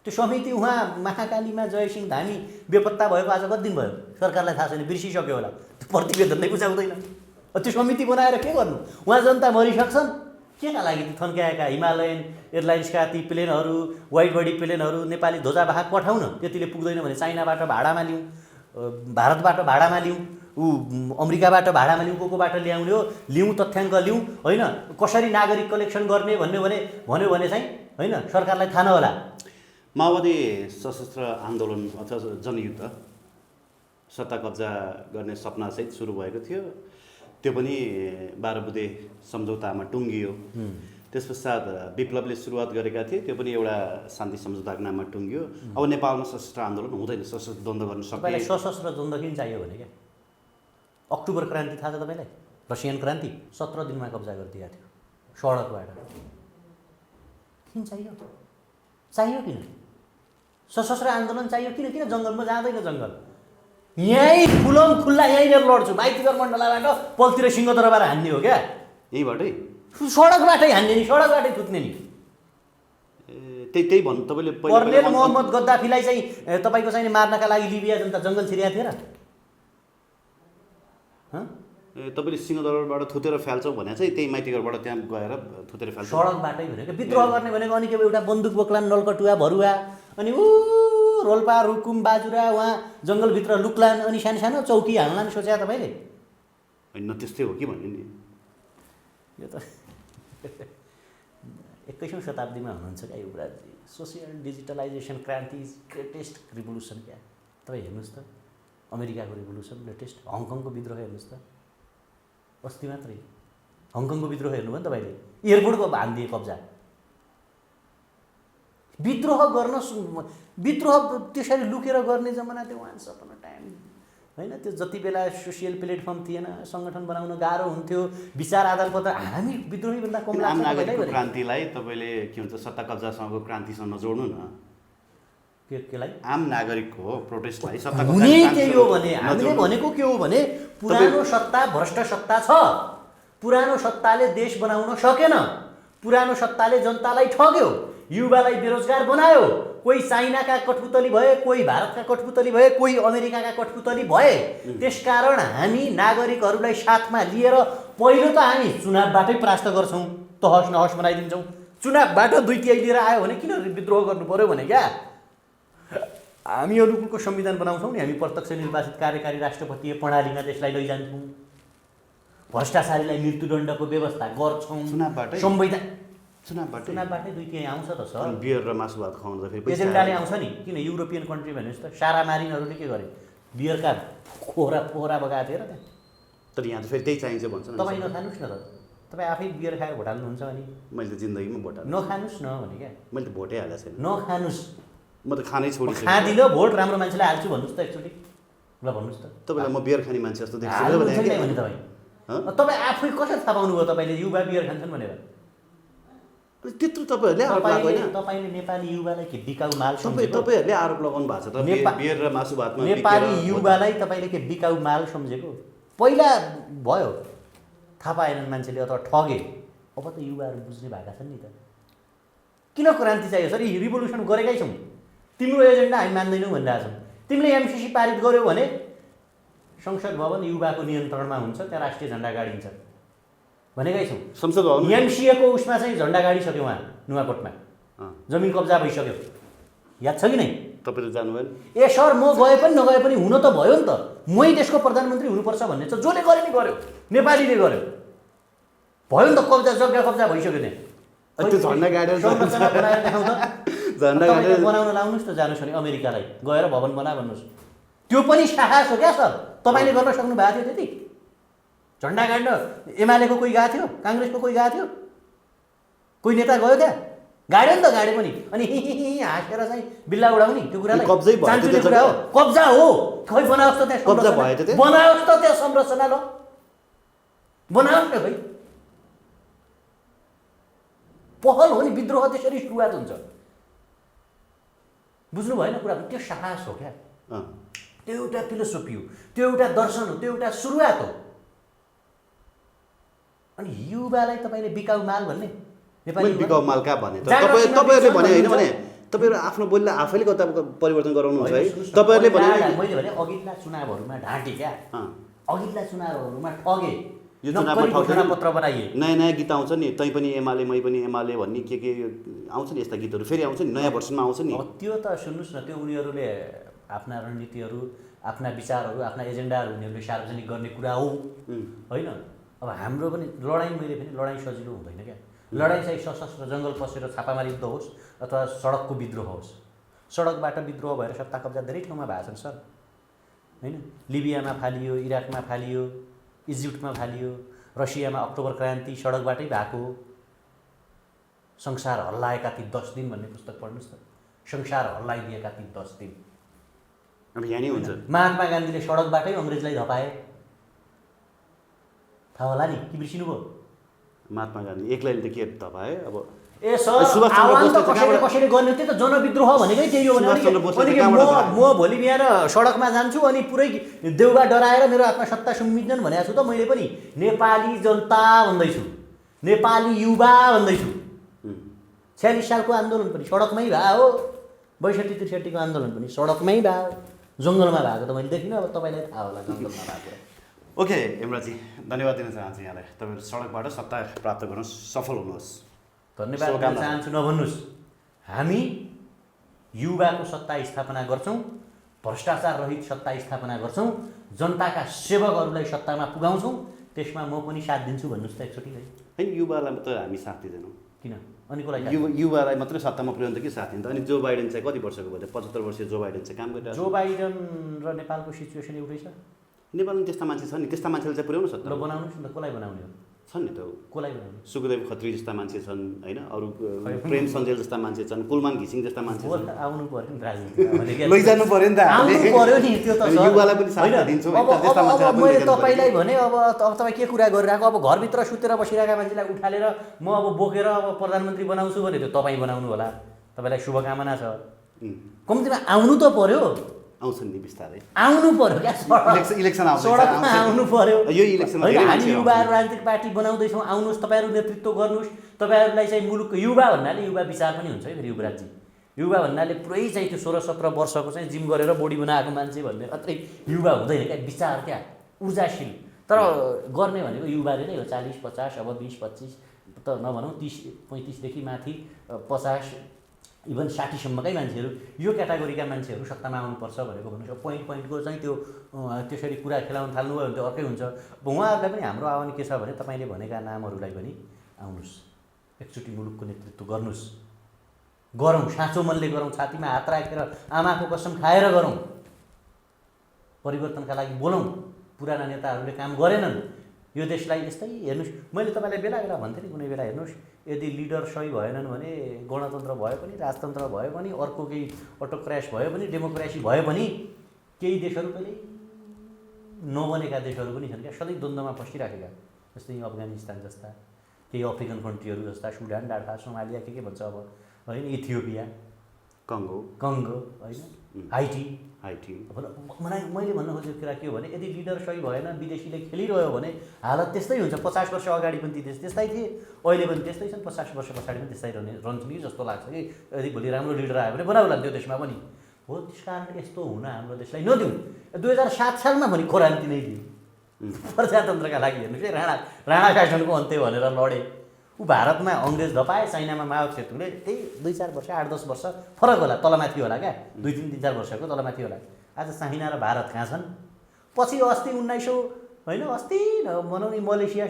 त्यो समिति उहाँ महाकालीमा जयसिंह धामी बेपत्ता भएको आज कति दिन भयो? सरकारलाई थाहा छैन, बिर्सिसक्यो होला, त्यो प्रतिवेदनले बुझाउँदैन। त्यो समिति बनाएर के गर्नु? उहाँ जनता मरिसक्छन्, केका लागि ती थन्क्याएका हिमालयन एयरलाइन्सका ती प्लेनहरू, वाइड बडी प्लेनहरू नेपाली ध्वजावाहक पठाउन त्यतिले पुग्दैन भने चाइनाबाट भाडामा लिउँ, भारतबाट भाडामा लिउँ, अमेरिकाबाट भाडामा लिउँ, कोबाट ल्याउने हो लिउँ, तथ्याङ्क लिउँ होइन। कसरी नागरिक कलेक्सन गर्ने भन्यो भने चाहिँ होइन सरकारलाई थाहा नहोला।
माओवादी सशस्त्र आन्दोलन अथवा जनयुद्ध सत्ता कब्जा गर्ने सपनासहित सुरु भएको थियो। त्यो पनि 12 बुँदे सम्झौतामा टुङ्गियो। त्यस पश्चात विप्लवले सुरुवात गरेका थिए, त्यो पनि एउटा शान्ति सम्झौताको नाममा टुङ्गियो। अब नेपालमा सशस्त्र आन्दोलन हुँदैन, सशस्त्र द्वन्द्व गर्न सक्दैन।
तपाईँलाई सशस्त्र द्वन्द्व किन चाहियो भने क्या, अक्टोबर क्रान्ति थाहा छ तपाईँलाई? रसियन क्रान्ति 17 दिनमा कब्जा गरिदिएको थियो सडकबाट। किन चाहियो? चाहियो किन सशस्त्र आन्दोलन चाहियो? किन जङ्गलमा जाँदैन? जङ्गल यहीँ खुलम खुल्ला यहीँनिर लड्छु, माइतीघर मण्डलाबाट पलतिर सिंहदरबार हान्ने हो क्या,
यहीँबाटै
सडकबाटै हान्ने नि, सडकबाटै थुत्ने नि।
त्यही भन्नु तपाईँले।
कर्नेल मोहम्मद गद्दाफीलाई चाहिँ तपाईँको चाहिँ मार्नका लागि लिबिया जनता जङ्गल छिरेको थिएन?
तपाईँले सिंहदरबारबाट थुतेर फाल्छौँ भने चाहिँ त्यही माइतीघरबाट त्यहाँ गएर थुतेर फाल्छ।
सडकबाटै भनेको विद्रोह गर्ने भनेको अनि के एउटा बन्दुक बोक्लान, नलकटुवा भरुवा, अनि रोल्पा रुकुम बाजुरा उहाँ जङ्गलभित्र लुक्लान, अनि सानो सानो चौकी हाल्लान् सोचे तपाईँले?
होइन, त्यस्तै हो कि भन्ने नि।
यो त 21औं शताब्दीमा हुनुहुन्छ क्या युवराजजी। सोसियल डिजिटलाइजेसन क्रान्ति इज ग्रेटेस्ट रिभोल्युसन क्या। तपाईँ हेर्नुहोस् त अमेरिकाको रिभोल्युसन लेटेस्ट, हङकङको विद्रोह हेर्नुहोस् त, अस्ति मात्रै हङकङको विद्रोह हेर्नुभयो नि तपाईँले? एयरपोर्टको हानिदिए कब्जा। विद्रोह त्यसरी लुकेर गर्ने जमाना त्यो वान्स अपन अ टाइम होइन। त्यो जति बेला सोसियल प्लेटफर्म थिएन, सङ्गठन बनाउन गाह्रो हुन्थ्यो, विचार आदान प्रदान, हामी विद्रोहीभन्दा कम लाग्छ।
नागरिकको क्रान्तिलाई तपाईँले के भन्छ सत्ता कब्जासँगको क्रान्तिसँग नजोड्नु न।
केलाई
आम नागरिकको प्रोटेस्टलाई
हुने त्यही हो भने हामीले भनेको के हो भने पुरानो सत्ता भ्रष्ट सत्ता छ। पुरानो सत्ताले देश बनाउन सकेन। पुरानो सत्ताले जनतालाई ठग्यो, युवालाई बेरोजगार बनायो। कोही चाइनाका कठपुतली भए, कोही भारतका कठपुतली भए, कोही अमेरिकाका कठपुतली भए। त्यसकारण हामी नागरिकहरूलाई साथमा लिएर पहिलो त हामी चुनावबाटै परास्त गर्छौँ, तहस नहस बनाइदिन्छौँ। चुनावबाट 2/3 लिएर आयो भने किन विद्रोह गर्नु पर्यो भने क्या हामी अनुकूलको संविधान बनाउँछौँ नि, हामी प्रत्यक्ष निर्वाचित कार्यकारी राष्ट्रपतीय प्रणालीमा त्यसलाई लैजान्छौँ, भ्रष्टाचारीलाई मृत्युदण्डको व्यवस्था गर्छौँ। संविधान चुनावबाटै 2/3 आउँछ त सर।
बियर र मासु भात खुवाउँदा फेरि
एजेन्डाले आउँछ नि। किन युरोपियन कन्ट्री भनेपछि त सारा मारिनहरूले के गरे, बियरका फोहरा बगाएको थियो र त्यहाँ।
तर यहाँ त फेरि त्यही चाहिन्छ भन्छ।
तपाईँ नखानुस् न त, तपाईँ आफै बियर खाएर भोट हाल्नुहुन्छ अनि
मैले त जिन्दगीमा भोट हाल्नु
नखानुस् न भने क्या।
मैले त भोटै हालेको छैन।
नखानुस्,
म त खानै छोडिसकेँ।
खाँदिनँ भोट राम्रो मान्छेलाई हाल्छु भन्नुहोस् त एकचोटि, ल भन्नुहोस् त।
तपाईँलाई म बियर खाने मान्छे जस्तो देख्छु
हाल्नुहुन्छ नि भने तपाईँ आफै कसरी थाहा पाउनुभयो तपाईँले युवा बियर खान्छन् भनेर?
त्यत्रो तपाईँहरूले आरोप लगाएको होइन?
तपाईँले नेपाली युवालाई के बिकाउ माल
तपाईँहरूले आरोप लगाउनु भएको छ त बियर र मासु भातमा।
नेपाली युवालाई तपाईँले के बिकाउ माल सम्झेको? पहिला भयो, थाहा पाएनन् मान्छेले अथवा ठगे, अब त युवाहरू बुझ्ने भएका छन् नि त। किन क्रान्ति चाहियो सर? रिभोल्युसन गरेकै छौँ, तिम्रो एजेन्डा हामी मान्दैनौँ भनिरहेको छौँ। तिमीले एमसिसी पारित गर्यौ भने संसद भवन युवाको नियन्त्रणमा हुन्छ, त्यहाँ राष्ट्रिय झन्डा गाडिन्छ भनेकै छौँ।
संसद भवन
एमसिएको उसमा चाहिँ झन्डा गाडिसक्यो उहाँ नुवाकोटमा, जमिन कब्जा भइसक्यो, याद छ कि नै?
तपाईँ त जानुभयो नि।
ए सर म गए पनि नगए पनि हुन त भयो नि त, मै देशको प्रधानमन्त्री हुनुपर्छ भन्ने छ। जसले गरे नि गर्यो, नेपालीले गर्यो, भयो नि त, कब्जा जग्गा कब्जा भइसक्यो त्यहाँ।
त्यो झन्डा गाडेर
संरचना बनाएर देखाउँछ,
झन्डा गाडेर
बनाउन लाउनुहोस् त, जानुहोस् भने अमेरिकालाई गएर भवन बना भन्नुहोस्। त्यो पनि साहस हो क्या सर? तपाईँले गर्न सक्नु भएको थियो त्यति? झन्डा गाड्न एमालेको कोही गएको थियो, काङ्ग्रेसको कोही गएको थियो, कोही नेता गयो त्यहाँ? गाड्यो नि त, गाडे पनि। अनि हाँसेर चाहिँ बिल्ला उडाउने त्यो कुरालाई
कब्जै भयो,
चान्चुने कुरा हो, कब्जा हो। खै बनाओस् त त्यहाँ
कब्जा भयो त,
बनाओस् त त्यहाँ संरचना, ल बनाओस् न भाइ। पहल हो नि, विद्रोह त्यसरी सुरुवात हुन्छ। बुझ्नु भएन कुरा? त्यो साहस हो क्या, त्यो एउटा फिलोसोफी हो, त्यो एउटा दर्शन हो, त्यो एउटा सुरुवात हो। अनि युवालाई तपाईँले बिकाउ माल भन्ने?
नेपाली बिकाउ माल कहाँ भने? तपाईँहरूले भने होइन भने तपाईँहरू आफ्नो बोलीलाई आफैले कता परिवर्तन गराउनुहुन्छ है। तपाईँहरूले भने
मैले भने अघिल्ला चुनावहरूमा ढाँटे क्या, अघिल्ला चुनावहरूमा ठगे,
यो चुनावमा ठग्दैन,
पत्र बनाइए,
नयाँ नयाँ गीत आउँछ नि, तै पनि एमाले मै पनि एमाले भन्ने के आउँछ नि, यस्ता गीतहरू फेरि आउँछ नि, नयाँ भर्सनमा आउँछ नि।
त्यो त सुन्नुहोस् न, त्यो उनीहरूले आफ्ना रणनीतिहरू, आफ्ना विचारहरू, आफ्ना एजेन्डाहरू उनीहरूले सार्वजनिक गर्ने कुरा हो होइन? अब हाम्रो पनि लडाइँ, मैले पनि लडाइँ सजिलो हुँदैन क्या। लडाइँ चाहिँ सशस्त्र जङ्गल पसेर छापामारी युद्ध होस् अथवा सडकको विद्रोह होस्। सडकबाट विद्रोह भएर सत्ता कब्जा धेरै ठाउँमा भएको छन् सर, होइन? लिबियामा फालियो, इराकमा फालियो, इजिप्टमा फालियो, रसियामा अक्टोबर क्रान्ति सडकबाटै भएको हो। संसार हल्लाएका ती 10 दिन भन्ने पुस्तक पढ्नुहोस् त, संसार हल्लाइदिएका ती 10 दिन।
अब यहाँ नै हुन्छ।
महात्मा गान्धीले सडकबाटै अङ्ग्रेजलाई धपाए, थाहा होला नि कि बिर्सिनु भयो?
महात्मा गान्धी एक्लैले त के धपाए? अब
ए सर, आह्वान त कसैले गर्ने थियो त, जनविद्रोह भनेकै त्यही हो भने म भोलि बिहान सडकमा जान्छु अनि पुरै देउबा डराएर मेरो हातमा सत्ता सुम्मिन्छन् भनेको छु त मैले पनि। नेपाली जनता भन्दैछु, नेपाली युवा भन्दैछु। 46 सालको आन्दोलन पनि सडकमै भयो, 62-63 को आन्दोलन पनि सडकमै भयो, जङ्गलमा भएको त मैले देखिनँ। अब तपाईँलाई थाहा होला जङ्गलमा भएको।
ओके हेमराजी, धन्यवाद दिन चाहन्छु यहाँलाई। तपाईँहरू सडकबाट सत्ता प्राप्त गर्न सफल हुनुहोस्।
धन्यवाद दिन चाहन्छु। नभन्नुहोस्, हामी युवाको सत्ता स्थापना गर्छौँ, भ्रष्टाचार रहित सत्ता स्थापना गर्छौँ, जनताका सेवकहरूलाई सत्तामा पुगाउँछौँ, त्यसमा म पनि साथ दिन्छु भन्नुहोस् त एकचोटि।
होइन, युवालाई त हामी साथ दिँदैनौँ।
किन? अनि कसलाई?
युवालाई मात्रै सत्तामा पुर्याउनु त के साथ दिन्छ? अनि जो बाइडेन चाहिँ कति वर्षको भयो? 75 वर्षीय जो बाइडेन चाहिँ काम गरिरहेको छ।
जो बाइडेन र नेपालको सिचुएसन एउटै छ।
नेपालमा त्यस्ता मान्छे छन् नि, त्यस्ता मान्छेले चाहिँ पुर्याउनु सक्छ।
र बनाउनुहोस् न त, कसलाई बनाउने हो?
छन् नि त,
कसलाई बनाउने?
सुखदेव खत्री जस्ता मान्छे छन् होइन, अरू प्रेम सञ्जेल जस्ता मान्छे छन्, कुलमान घिसिङ जस्ता मान्छे छन्।
आउनु पर्यो नि राजनीतिमा,
लैजानु पर्यो नि त,
आउनु पर्यो नि। त्यो त
युवालाई पनि साथ दिन्छौँ।
अब मैले तपाईँलाई भने अब तपाईँ के कुरा गरिरहेको? अब घरभित्र सुतेर बसिरहेका मान्छेलाई उठालेर म अब बोकेर अब प्रधानमन्त्री बनाउँछु भने त्यो तपाईँ बनाउनु होला, तपाईँलाई शुभकामना छ। कम्तीमा आउनु त पर्यो,
आउँछन् नि बिस्तारै
आउनु पर्यो क्या,
इलेक्सन आउँछ,
सडकमा आउनु पर्यो।
यो इलेक्सनमा धेरै
हामी
मान्छे
युवाहरू राजनीतिक पार्टी बनाउँदैछौँ, आउनुहोस्, तपाईँहरू नेतृत्व गर्नुहोस्, तपाईँहरूलाई चाहिँ मुलुकको युवा भन्नाले युवा विचार पनि हुन्छ है फेरि युवराजजी। युवा भन्नाले पुरै चाहिँ त्यो 16-17 वर्षको चाहिँ जिम गरेर बडी बनाएको मान्छे भन्ने मात्रै युवा हुँदैन क्या, विचार क्या, ऊर्जाशील। तर गर्ने भनेको युवाले नै हो, 40-50, अब 20-25 त नभनौँ, 30-35 माथि 50 इभन 60सम्मकै मान्छेहरू, यो क्याटेगोरीका मान्छेहरू सत्तामा आउनुपर्छ भनेको भन्नुहोस्। पोइन्टको चाहिँ त्यो त्यसरी कुरा खेलाउन थाल्नुभयो भने त्यो अर्कै हुन्छ। अब उहाँहरूलाई पनि हाम्रो आह्वान के छ भने तपाईँले भनेका नामहरूलाई पनि आउनुहोस्, एकचोटि मुलुकको नेतृत्व गर्नुहोस्, गरौँ, साँचो मनले गरौँ, छातीमा हात राखेर आमाको कसम खाएर गरौँ, परिवर्तनका लागि बोलौँ। पुराना नेताहरूले काम गरेनन् यो देशलाई। यस्तै हेर्नुहोस्, मैले तपाईँलाई बेला बेला भन्थेँ नि, कुनै बेला हेर्नुहोस्, यदि लिडर सही भएनन् भने गणतन्त्र भयो पनि, राजतन्त्र भयो पनि, अर्को केही अटोक्रास भयो पनि, डेमोक्रेसी भयो पनि, केही देशहरू कहिल्यै नबनेका देशहरू पनि छन् क्या, सधैँ द्वन्द्वमा फसिराखेका। जस्तै अफगानिस्तान जस्ता, केही अफ्रिकन कन्ट्रीहरू जस्ता, सुडान, डाल्फा, सोमालिया, के भन्छ अब होइन, इथियोपिया, कङ्गो होइन, हाइटी। मैले भन्नु खोजेको कुरा के हो भने यदि लिडर सही भएन, विदेशीले खेलिरह्यो भने हालत त्यस्तै हुन्छ। 50 वर्ष अगाडि पनि ती देश त्यस्तै थिए, अहिले पनि त्यस्तै छन्, 50 वर्ष पछाडि पनि त्यस्तै रहन्छन् कि जस्तो लाग्छ कि यदि भोलि राम्रो लिडर आयो भने बनाउला त्यो देशमा पनि हो। त्यस कारण यस्तो हुन हाम्रो देशलाई नदिउँ। 2007 सालमा पनि क्रान्ति नै दियो प्रजातन्त्रका लागि। हेर्नुहोस् है, राणा शासनको अन्त्य भनेर लडे ऊ, भारतमा अङ्ग्रेज धपाए, चाइनामा माओ त्से-तुङले, त्यही 2-4 वर्ष, 8-10 वर्ष फरक होला, तलमाथि होला क्या, 2-3-4 वर्षको तलमाथि होला। आज चाइना र भारत कहाँ छन्? पछि अस्ति 1900 होइन, अस्ति भनौँ नि मलेसिया,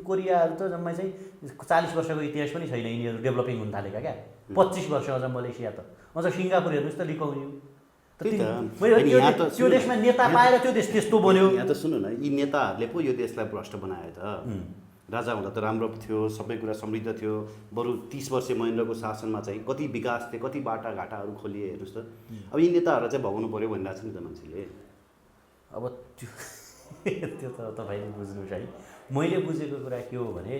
कोरियाहरू त जम्मै चाहिँ 40 वर्षको इतिहास पनि छैन, यिनीहरू डेभलपिङ हुन थालेका क्या। 25 वर्ष अझ मलेसिया त, अझ सिङ्गापुर हेर्नुहोस् त, लिकाउनु त्यो देशमा नेता पाएर त्यो देश त्यस्तो बन्यो।
यहाँ त सुन्नु न, यी नेताहरूले पो यो देशलाई भ्रष्ट बनायो त। राजा हुँदा त राम्रो थियो, सबै कुरा समृद्ध थियो, बरु 30 वर्ष महेन्द्रको शासनमा चाहिँ कति विकास थियो, कति बाटाघाटाहरू खोलिए हेर्नुहोस् त। अब यी नेताहरूलाई चाहिँ भगाउनु पऱ्यो भनिरहेको छ नि त मान्छेले।
अब त्यो त तपाईँले बुझ्नुहोस् है, मैले बुझेको कुरा के हो भने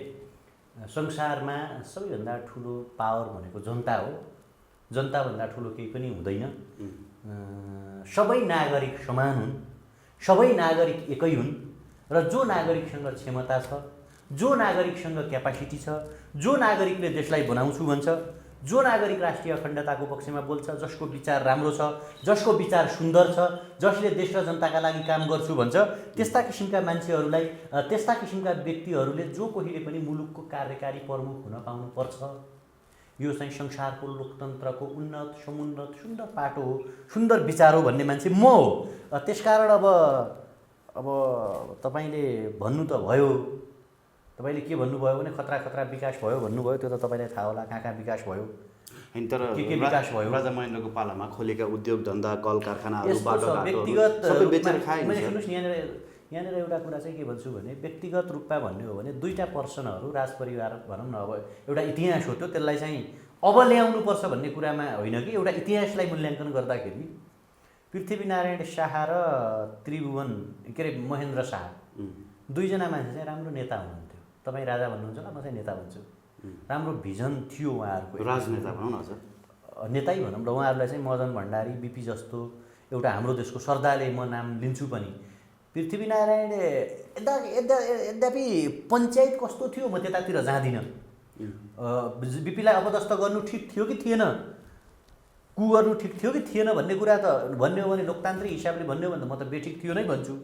संसारमा सबैभन्दा ठुलो पावर भनेको जनता हो। जनताभन्दा ठुलो केही पनि हुँदैन। सबै नागरिक समान हुन्, सबै नागरिक एकै हुन्, र जो नागरिकसँग क्षमता छ, जो नागरिकसँग क्यापासिटी छ, जो नागरिकले देशलाई बनाउँछु भन्छ, जो नागरिक राष्ट्रिय अखण्डताको पक्षमा बोल्छ, जसको विचार राम्रो छ, जसको विचार सुन्दर छ, जसले देश र जनताका लागि काम गर्छु भन्छ, त्यस्ता किसिमका मान्छेहरूलाई, त्यस्ता किसिमका व्यक्तिहरूले जो कहिले पनि मुलुकको कार्यकारी प्रमुख हुन पाउनुपर्छ। यो चाहिँ संसारको लोकतन्त्रको उन्नत, समुन्नत, सुन्दर पाटो हो, सुन्दर विचार हो भन्ने मान्छे म हो। त्यसकारण अब तपाईँले भन्नु त भयो, तपाईँले के भन्नुभयो भने खतरा विकास भयो भन्नुभयो, त्यो त तपाईँलाई थाहा होला कहाँ कहाँ विकास भयो।
होइन, तर
के विकास भयो?
राजा महेन्द्रको पालामा खोलेका उद्योग धन्दा, कल कारखानाहरू,
व्यक्तिगत
सबै बेचेर खाए।
सुन्नुहोस्, यहाँनिर एउटा कुरा चाहिँ के भन्छु भने व्यक्तिगत रूपमा भन्ने हो भने दुईवटा पर्सनहरू, राज परिवार भनौँ न, अब एउटा इतिहास हो त्यो, त्यसलाई चाहिँ अब ल्याउनुपर्छ भन्ने कुरामा होइन कि, एउटा इतिहासलाई मूल्याङ्कन गर्दाखेरि पृथ्वीनारायण शाह र त्रिभुवन के अरे महेन्द्र शाह, दुईजना मान्छे चाहिँ राम्रो नेता हुनुहुन्थ्यो। तपाईँ राजा भन्नुहुन्छ होला, म चाहिँ नेता भन्छु। राम्रो भिजन थियो उहाँहरूको,
राजनेता भनौँ न,
नेतै भनौँ ल। उहाँहरूलाई चाहिँ मदन भण्डारी, बिपी जस्तो एउटा हाम्रो देशको सरदारले म नाम लिन्छु पनि। पृथ्वीनारायण यद्यपि पञ्चायत कस्तो थियो म त्यतातिर जाँदिनँ। बिपीलाई अपदस्थ गर्नु ठिक थियो कि थिएन, कु गर्नु ठिक थियो कि थिएन भन्ने कुरा त भन्ने हो भने लोकतान्त्रिक हिसाबले भन्ने हो भने त म त बेठिक थियो नै भन्छु।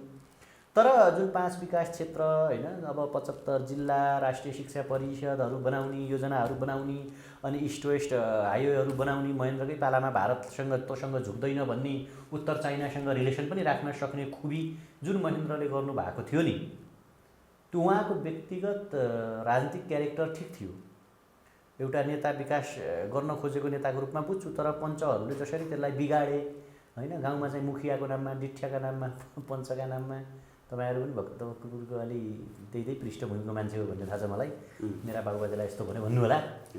तर जुन 5 विकास क्षेत्र होइन, अब 75 जिल्ला, राष्ट्रिय शिक्षा परिषदहरू बनाउने, योजनाहरू बनाउने, अनि इस्ट वेस्ट हाइवेहरू बनाउने, महेन्द्रकै पालामा भारतसँग तोसँग झुक्दैन भन्ने, उत्तर चाइनासँग रिलेसन पनि राख्न सक्ने खुबी जुन महेन्द्रले गर्नुभएको थियो नि, त्यो उहाँको व्यक्तिगत राजनीतिक क्यारेक्टर ठिक थियो। एउटा नेता विकास गर्न खोजेको नेताको रूपमा बुझ्छु, तर पञ्चहरूले जसरी त्यसलाई बिगाडे होइन, गाउँमा चाहिँ मुखियाको नाममा, डिठ्याका नाममा, पञ्चका नाममा, तपाईँहरू पनि भक्त कुकुरको अलि त्यही पृष्ठभूमिको मान्छे हो भन्ने थाहा छ मलाई। मेरा बाबुबाजेलाई यस्तो भन्यो भन्नु होला,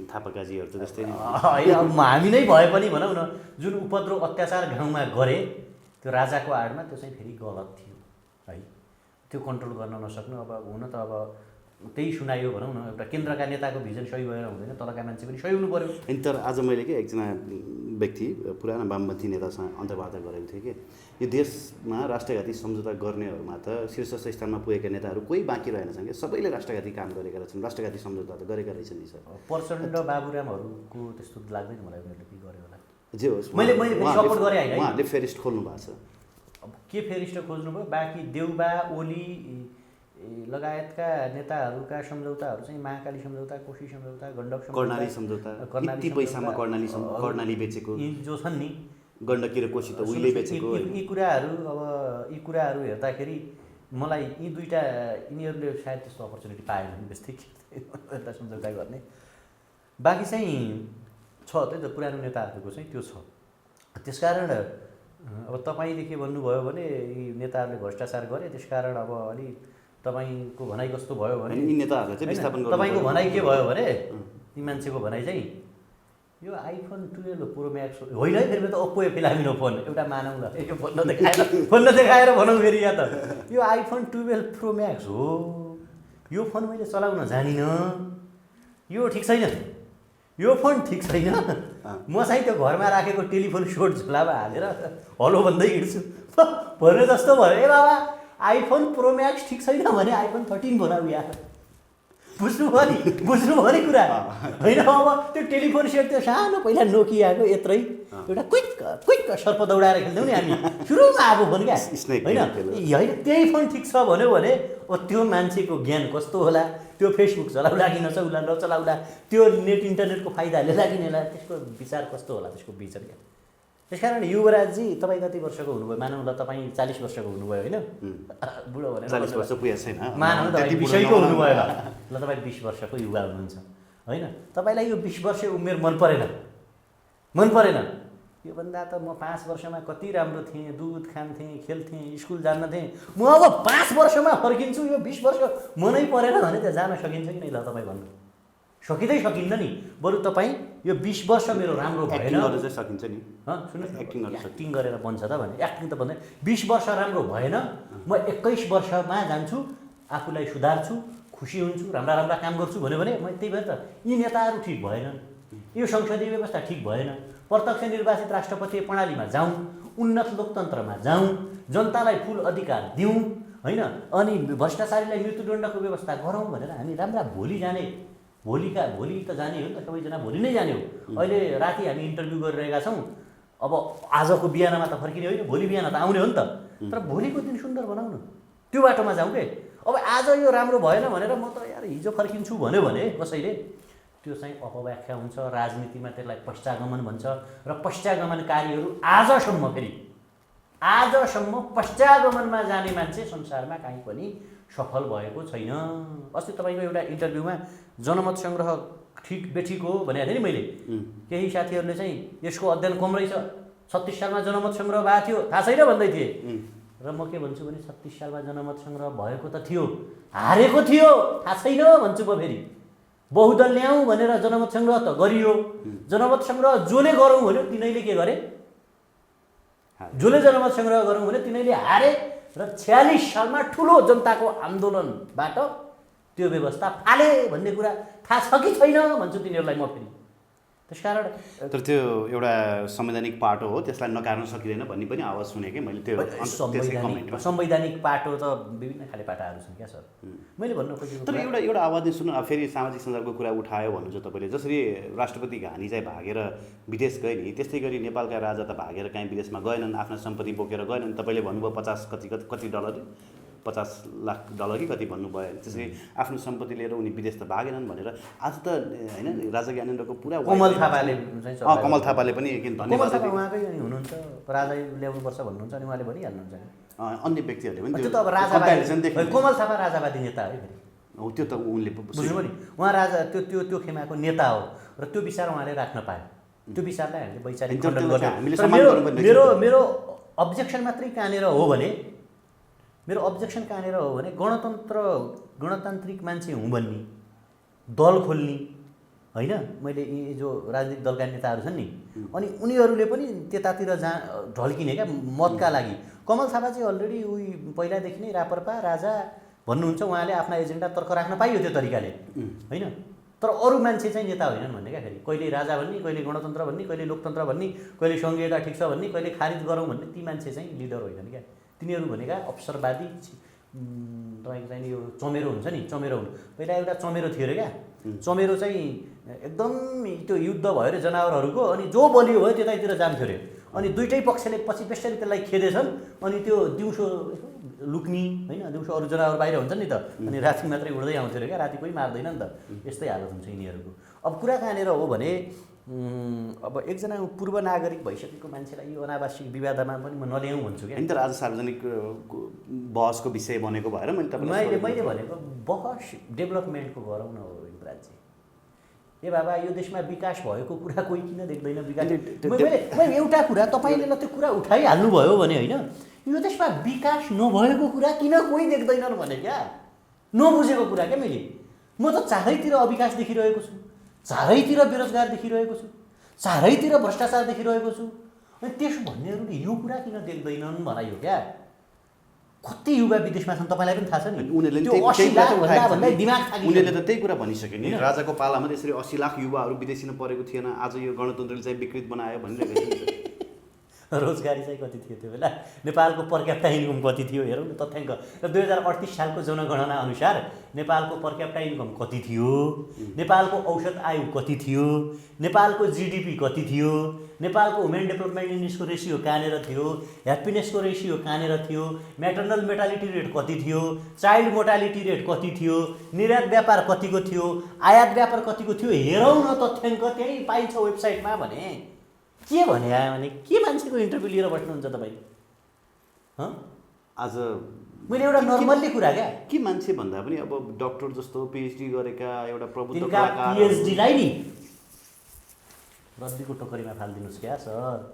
थापाकाजीहरू त त्यस्तै
होइन। अब हामी नै भए पनि भनौँ न, जुन उपद्रव अत्याचार गाउँमा गरे त्यो राजाको आडमा, त्यो चाहिँ फेरि गलत थियो है, त्यो कन्ट्रोल गर्न नसक्नु। अब हुन त अब त्यही सुनायो भनौँ न। एउटा केन्द्रका नेताको भिजन सही भएर हुँदैन, तलका मान्छे पनि सही हुनु पर्यो।
अनि तर आज मैले के एकजना व्यक्ति पुरानो वामपन्थी नेतासँग अन्तर्वार्ता गरेको थिएँ कि यो देशमा राष्ट्रघाती सम्झौता गर्नेहरूमा त शीर्ष स्थानमा पुगेका नेताहरू कोही बाँकी रहेनछन् कि सबैले राष्ट्रघाती काम गरेका रहेछन्, राष्ट्रघाती सम्झौता त गरेका रहेछन् नि सर।
प्रचण्ड बाबुरामहरूको त्यस्तो लाग्दैन मलाई, उनीहरूले के गर्यो होला।
जे होस्
मैले सपोर्ट गरेँ होइन,
उहाँहरूले फेरिस्ट खोल्नु भएको छ।
अब के फेरिस्ट खोज्नुभयो, बाँकी देउबा ओली लगायतका नेताहरूका सम्झौताहरू चाहिँ महाकाली सम्झौता, कोशी सम्झौता, गण्डक
कर्णाली सम्झौता, यति पैसामा कर्णाली बेचेको
जो छन् नि,
गण्डकी र कोशी त उहिले बेचेको।
यी कुराहरू हेर्दाखेरि मलाई यिनीहरूले सायद त्यस्तो अपर्च्युनिटी पाएन नि जस्तै एउटा सम्झौता गर्ने। बाँकी चाहिँ छ त्यही त पुरानो नेताहरूको चाहिँ त्यो छ। त्यसकारण अब तपाईँले के भन्नुभयो भने यी नेताहरूले भ्रष्टाचार गरे, त्यसकारण अब अलि तपाईँको भनाइ कस्तो भयो भने
यी नेताहरूले चाहिँ विस्थापन गर्नु।
तपाईँको भनाइ के भयो भने ती मान्छेको भनाइ चाहिँ यो आइफोन 12 प्रो म्याक्स होइन है, फेरि त ओप्पो फिलामिनो फोन एउटा मानौँ न, यो फोन नदेखाएर भनौँ फेरि या त यो आइफोन 12 प्रो म्याक्स हो, यो फोन मैले चलाउन जानिनँ, यो ठिक छैन, यो फोन ठिक छैन, म चाहिँ त्यो घरमा राखेको टेलिफोन सोट झोलामा हालेर हलो भन्दै हिँड्छु भने जस्तो भयो। ए बाबा आइफोन प्रो म्याक्स ठिक छैन भने आइफोन 13 बनाऊ या, बुझ्नुभयो नि कुरा होइन। अब त्यो टेलिफोन सेट त्यो सानो पहिला नोकियाको यत्रै एउटा क्विक सर्प दौडाएर खेल्थ्यौँ नि हामी, सुरुमा आएको फोन क्या होइन, त्यही फोन ठिक छ भन्यो भने त्यो मान्छेको ज्ञान कस्तो होला, त्यो फेसबुक चलाउला कि नचलाउला, त्यो नेट इन्टरनेटको फाइदा लिएला कि नेला, त्यसको विचार कस्तो होला, त्यसको विचार क्या। त्यसकारण युवराजजी तपाईँ कति वर्षको हुनुभयो, मानौँ ल तपाईँ 40 वर्षको हुनुभयो होइन, बुढो भनेर
40 वर्ष पुगेको छैन,
मानौँ तपाईँ 20को हुनुभयो ल, तपाईँ 20 वर्षको युवा हुनुहुन्छ होइन, तपाईँलाई यो 20 वर्ष उमेर मन परेन। योभन्दा त म 5 वर्षमा कति राम्रो थिएँ, दुध खान्थेँ, खेल्थेँ, स्कुल जान्न थिएँ, म अब 5 वर्षमा फर्किन्छु, यो 20 वर्ष मनै परेन भने त्यहाँ जान सकिन्छ कि नै? ल तपाईँ भन्नु, सकिन्न नि। बरु तपाईँ यो 20 वर्ष मेरो राम्रो भएन,
सकिन्छ नि,
सुन्नुहोस् एक्टिङ गरेर बन्छ त भने, एक्टिङ त भन्दै 20 वर्ष राम्रो भएन, म 21 वर्षमा जान्छु, आफूलाई सुधार्छु, खुसी हुन्छु, राम्रा काम गर्छु भन्यो भने म त्यही भएर त यी नेताहरू ठिक भएनन्, यो संसदीय व्यवस्था ठिक भएन, प्रत्यक्ष निर्वाचित राष्ट्रपतीय प्रणालीमा जाउँ, उन्नत लोकतन्त्रमा जाउँ, जनतालाई फुल अधिकार दिउँ होइन, अनि भ्रष्टाचारीलाई मृत्युदण्डको व्यवस्था गरौँ भनेर हामी राम्रा भोलि त जाने हो नि त, सबैजना भोलि नै जाने हो। अहिले राति हामी इन्टरभ्यू गरिरहेका छौँ, अब आजको बिहानमा त फर्किने होइन, भोलि बिहान त आउने हो नि त, तर भोलिको दिन सुन्दर बनाउँ न, त्यो बाटोमा जाउँ के। अब आज यो राम्रो भएन भनेर म त यार हिजो फर्किन्छु भन्यो भने कसैले, त्यो चाहिँ अपव्याख्या हुन्छ, राजनीतिमा त्यसलाई पश्चागमन भन्छ, र पश्चागमनकारीहरू आजसम्म पश्चागमनमा जाने मान्छे संसारमा कहीँ पनि सफल भएको छैन। अस्ति तपाईँको एउटा इन्टरभ्यूमा जनमत सङ्ग्रह ठिक बेठिक हो भनेको थिएँ नि मैले, केही साथीहरूले चाहिँ यसको अध्ययन कम रहेछ, 36 सालमा जनमत सङ्ग्रह भएको थियो थाहा छैन भन्दै थिए, र म के भन्छु भने 36 सालमा जनमत सङ्ग्रह भएको त थियो, हारेको थियो थाहा छैन भन्छु म फेरि। बहुदल ल्याउँ भनेर जनमत सङ्ग्रह त गरियो, जनमत सङ्ग्रह जसले गरौँ भन्यो तिनीले के गरे, जसले जनमत सङ्ग्रह गरौँ भने तिनीले हारे, र 46 सालमा ठुलो जनताको आन्दोलनबाट त्यो व्यवस्था फाले भन्ने कुरा थाहा छ कि छैन भन्छु तिनीहरूलाई म फेरि। त्यसकारण
तर त्यो एउटा संवैधानिक पाटो हो, त्यसलाई नकार्न सकिँदैन भन्ने पनि आवाज सुने कि मैले। त्यो
संवैधानिक पाटो त विभिन्न खाले पाटाहरू छन् क्या सर, मैले भन्नु खोजेको।
तर एउटा आवाज नै सुन्नु, फेरि सामाजिक सञ्जालको कुरा उठायो भन्नुहुन्छ तपाईँले, जसरी राष्ट्रपति घानी चाहिँ भागेर विदेश गए नि, त्यस्तै गरी नेपालका राजा त भागेर काहीँ विदेशमा गएनन्, आफ्ना सम्पत्ति बोकेर गएनन्। तपाईँले भन्नुभयो 50 डलर 50 लाख डलर कि कति भन्नुभयो, त्यसरी आफ्नो सम्पत्ति लिएर उनी विदेश त भागेनन् भनेर आज त होइन राजा ज्ञानेन्द्रको पुरा
कमल
थापाले पनि
धन्यवाद उहाँकै हुनुहुन्छ, राजा ल्याउनुपर्छ भन्नुहुन्छ अनि उहाँले भनिहाल्नुहुन्छ नि,
अन्य व्यक्तिहरूले पनि
त्यो त अब राजावादी, कमल थापा राजावादी नेता है फेरि
हो, त्यो त उनले
बुझ्नुभयो नि, उहाँ राजा त्यो खेमाको नेता हो, र त्यो विचार उहाँले राख्न पायो, त्यो विचारलाई हामीले वैचारिक खण्डन गर्ने। मेरो अब्जेक्सन मात्रै कहाँनिर हो भने, गणतान्त्रिक मान्छे हुँ भन्ने, दल खोल्ने होइन, मैले यी जो राजनीतिक दलका नेताहरू छन् नि, अनि उनीहरूले पनि त्यतातिर ढल्किने क्या मतका लागि। कमल थापा चाहिँ अलरेडी उही पहिलादेखि नै राप्रपा राजा भन्नुहुन्छ उहाँले आफ्ना एजेन्डा तर्क राख्न पाइयो त्यो तरिकाले होइन। तर अरू मान्छे चाहिँ नेता होइनन् भन्ने क्या। फेरि कहिले राजा भन्ने, कहिले गणतन्त्र भन्ने, कहिले लोकतन्त्र भन्ने, कहिले सङ्घीयता ठिक छ भन्ने, कहिले खारिज गरौँ भन्ने, ती मान्छे चाहिँ लिडर होइनन् क्या। तिनीहरू भनेका अवसरवादी, तपाईँको चाहिँ यो चमेरो हुन्छ नि, चमेरो हुनु। पहिला एउटा चमेरो थियो अरे क्या। चमेरो चाहिँ एकदम त्यो युद्ध भयो अरे जनावरहरूको, अनि जो बलियो भयो त्यतैतिर जान्थ्यो अरे। अनि दुइटै पक्षले पछि बेसरी त्यसलाई खेदेछन्, अनि त्यो दिउँसो लुक्नी होइन, दिउँसो अरू जनावर बाहिर हुन्छ नि त, अनि राति मात्रै उड्दै आउँथ्यो अरे क्या, राति कोही मार्दैन नि त। यस्तै हालत हुन्छ यिनीहरूको। अब कुरा कहाँनिर हो भने अब एकजना पूर्व नागरिक भइसकेको मान्छेलाई यो अनावश्यक विवादमा पनि म नल्याउँ भन्छु क्या।
तर आज सार्वजनिक बहसको विषय बनेको भएर मैले
मैले भनेको बहस डेभलपमेन्टको गरौँ न हो राज्य। ए बाबा यो देशमा विकास भएको कुरा कोही किन देख्दैन? विकास मैले एउटा कुरा तपाईँले ल त्यो कुरा उठाइहाल्नुभयो भने होइन, यो देशमा विकास नभएको कुरा किन कोही देख्दैनन् भने क्या नबुझेको कुरा क्या। म त चारैतिर अविकास देखिरहेको छु, चारैतिर बेरोजगार देखिरहेको छु, चारैतिर भ्रष्टाचार देखिरहेको छु, अनि त्यसो भन्नेहरूले यो कुरा किन देख्दैनन् भनाइयो क्या। कति युवा विदेशमा छन् तपाईँलाई पनि थाहा छ नि।
उनीहरूले त त्यही कुरा भनिसके नि, राजाको पालामा त्यसरी 80 लाख युवाहरू विदेशी परेको थिएन, आज यो गणतन्त्रले चाहिँ विकृत बनायो भनिरहेको छ।
रोजगारी चाहिँ कति थियो त्यो बेला? नेपालको पर क्यापिटा इन्कम कति थियो हेरौँ न तथ्याङ्क। र 2038 सालको जनगणना अनुसार नेपालको पर क्यापिटा इन्कम कति थियो, नेपालको औसत आयु कति थियो, नेपालको जिडिपी कति थियो, नेपालको वुमेन डेभलपमेन्ट इन्डेक्सको रेसियो कहाँनिर थियो, ह्याप्पिनेसको रेसियो कहाँनिर थियो, म्याटर्नल मोर्टालिटी रेट कति थियो, चाइल्ड मोर्टालिटी रेट कति थियो, निर्यात व्यापार कतिको थियो, आयात व्यापार कतिको थियो, हेरौँ न तथ्याङ्क त्यही पाइन्छ वेबसाइटमा। भने के भने भने के मान्छेको इन्टरभ्यू लिएर बस्नुहुन्छ तपाईँ?
आज
मैले एउटा नर्मल्ली कुरा क्या
के मान्छे भन्दा पनि अब डक्टर जस्तो पिएचडी गरेका एउटा प्रबुद्ध
कलाकार पिएचडीलाई नि रद्दीको टोकरीमा फालिदिनुहोस् क्या सर।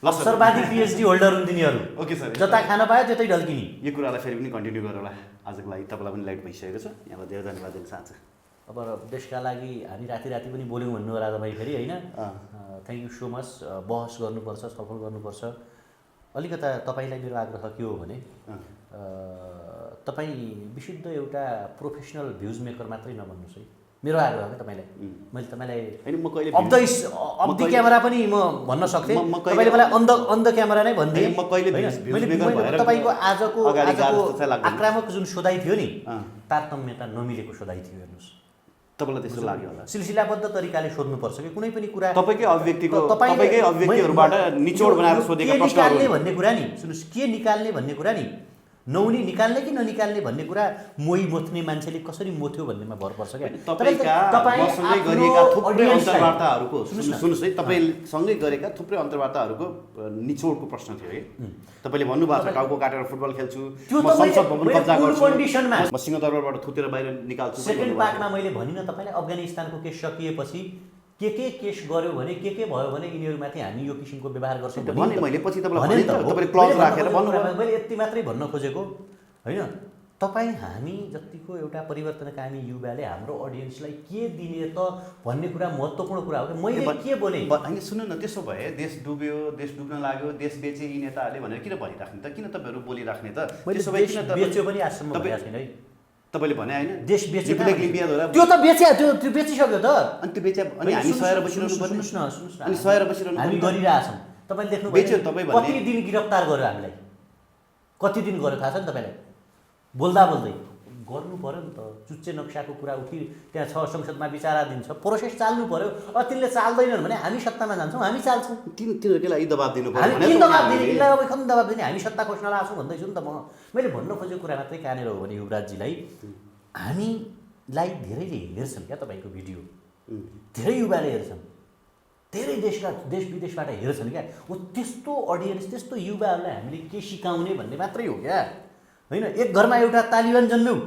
अवसरवादी पिएचडी होल्डर हुन् तिनीहरू।
ओके सर,
जता खान पायो त्यतै ढल्किने।
यो कुरालाई फेरि पनि कन्टिन्यू गरौँला। आजको लागि तपाईँलाई पनि लाइट भइसकेको छ, यहाँलाई धेरै धन्यवाद दिन चाहन्छु।
अब देशका लागि हामी राति राति पनि बोल्यौँ भन्नु होला तपाईँ फेरि होइन। Thank you so much. बहस गर्नुपर्छ, छलफल गर्नुपर्छ। अलिकता तपाईँलाई मेरो आग्रह के हो भने तपाईँ विशुद्ध एउटा प्रोफेसनल भ्युज मेकर मात्रै नबन्नुहोस् है, मेरो आग्रह हो तपाईँलाई। मैले तपाईँलाई अफ द क्यामेरा पनि म भन्न सक्थेँ, तपाईँले मलाई अन द क्यामेरा नै भनिदिएँ। तपाईँको आजको आक्रामक जुन सोधाइ थियो नि, तारतम्यता नमिलेको सोधाइ थियो। हेर्नुहोस्,
तपाईँलाई त्यस्तो लाग्यो होला।
सिलसिलाबद्ध तरिकाले सोध्नुपर्छ कि कुनै पनि कुरा
तपाईँकै अभिव्यक्तिहरूबाट निचोड बनाएर सोधेका प्रश्नहरू
निकाल्ने भन्ने कुरा नि, सुन्नुहोस्, के निकाल्ने भन्ने कुरा नि, नौनी निकाल्ने कि ननिकाल्ने भन्ने कुरा मोही मोथ्ने मान्छेले कसरी मोथ्यो भन्नेमा भर पर्छ क्या।
तपाईँसँगै गरिएका थुप्रै अन्तर्वार्ताहरूको सुन्नुहोस् है, तपाईँसँगै गरेका थुप्रै अन्तर्वार्ताहरूको निचोडको प्रश्न थियो है। तपाईँले भन्नुभएको छ टाउको काटेर फुटबल खेल्छु, म संसद भवन कब्जा गर्छु, म सिंहदरबारबाट थुतेर बाहिर निकाल्छु।
सेकेन्ड पार्टमा मैले भनिनँ तपाईँलाई, अफगानिस्तानको केस सकिएपछि के केस गर्यो भने के भयो भने यिनीहरूमाथि हामी यो किसिमको व्यवहार गर्छौँ
भने मैले पछि तपाईँलाई तपाईँले क्लज राखेर भन्नुभयो।
मैले यति मात्रै भन्न खोजेको होइन। तपाईँ हामी जतिको एउटा परिवर्तनकामी युवाले हाम्रो अडियन्सलाई के दिने त भन्ने कुरा महत्त्वपूर्ण कुरा हो कि मैले के बोलेँ।
होइन सुन्नु न, त्यसो भए देश डुब्यो, देश डुब्न लाग्यो, देश बेचे यी नेताहरूले भनेर किन भनिराख्ने त? किन तपाईँहरू बोलिराख्ने त?
त्यसो भए किन बेच्यो पनि आजसम्म भएका छैन है।
तपाईँले भने होइन
देश बेच्यो,
त्यो
त त्यो बेचिसक्यो त।
अनि त्यो बेच्यो अनि हामी सहेर बसिरहनु पर्ने।
सुन्नुहोस् न,
अनि सहेर बसिरहनु
हामी गरिरहेछौँ। तपाईँले देख्नु
बेच्यो तपाईँ भन्ने
कति दिन गिरफ्तार गर्यो हामीलाई, कति दिन गर्यो थाहा छ नि तपाईँलाई? बोल्दा गर्नु पऱ्यो नि त। चुच्चे नक्साको कुरा उठि त्यहाँ छ, संसदमा विचाराधीन छ, प्रोसेस चाल्नु पऱ्यो। तिनले चाल्दैनन् भने हामी सत्तामा जान्छौँ, हामी चाल्छौँ।
तिनीहरूकै लागि दबाब दिनु पर्यो।
किन दबाब दिने? यसलाई अब खन दबाब दिने? हामी सत्ता खोज्न लाग्छौँ भन्दैछु नि त म। मैले भन्न खोजेको कुरा मात्रै कहाँनिर हो भने युवराजजीलाई हामीलाई धेरैले हेर्छन् क्या तपाईँको भिडियो, धेरै युवाले हेर्छन्, धेरै देश विदेशबाट हेर्छन् क्या। हो त्यस्तो अडियन्स, त्यस्तो युवाहरूलाई हामीले के सिकाउने भन्ने मात्रै हो क्या होइन। एक घरमा एउटा तालिबान जन्म्यौ,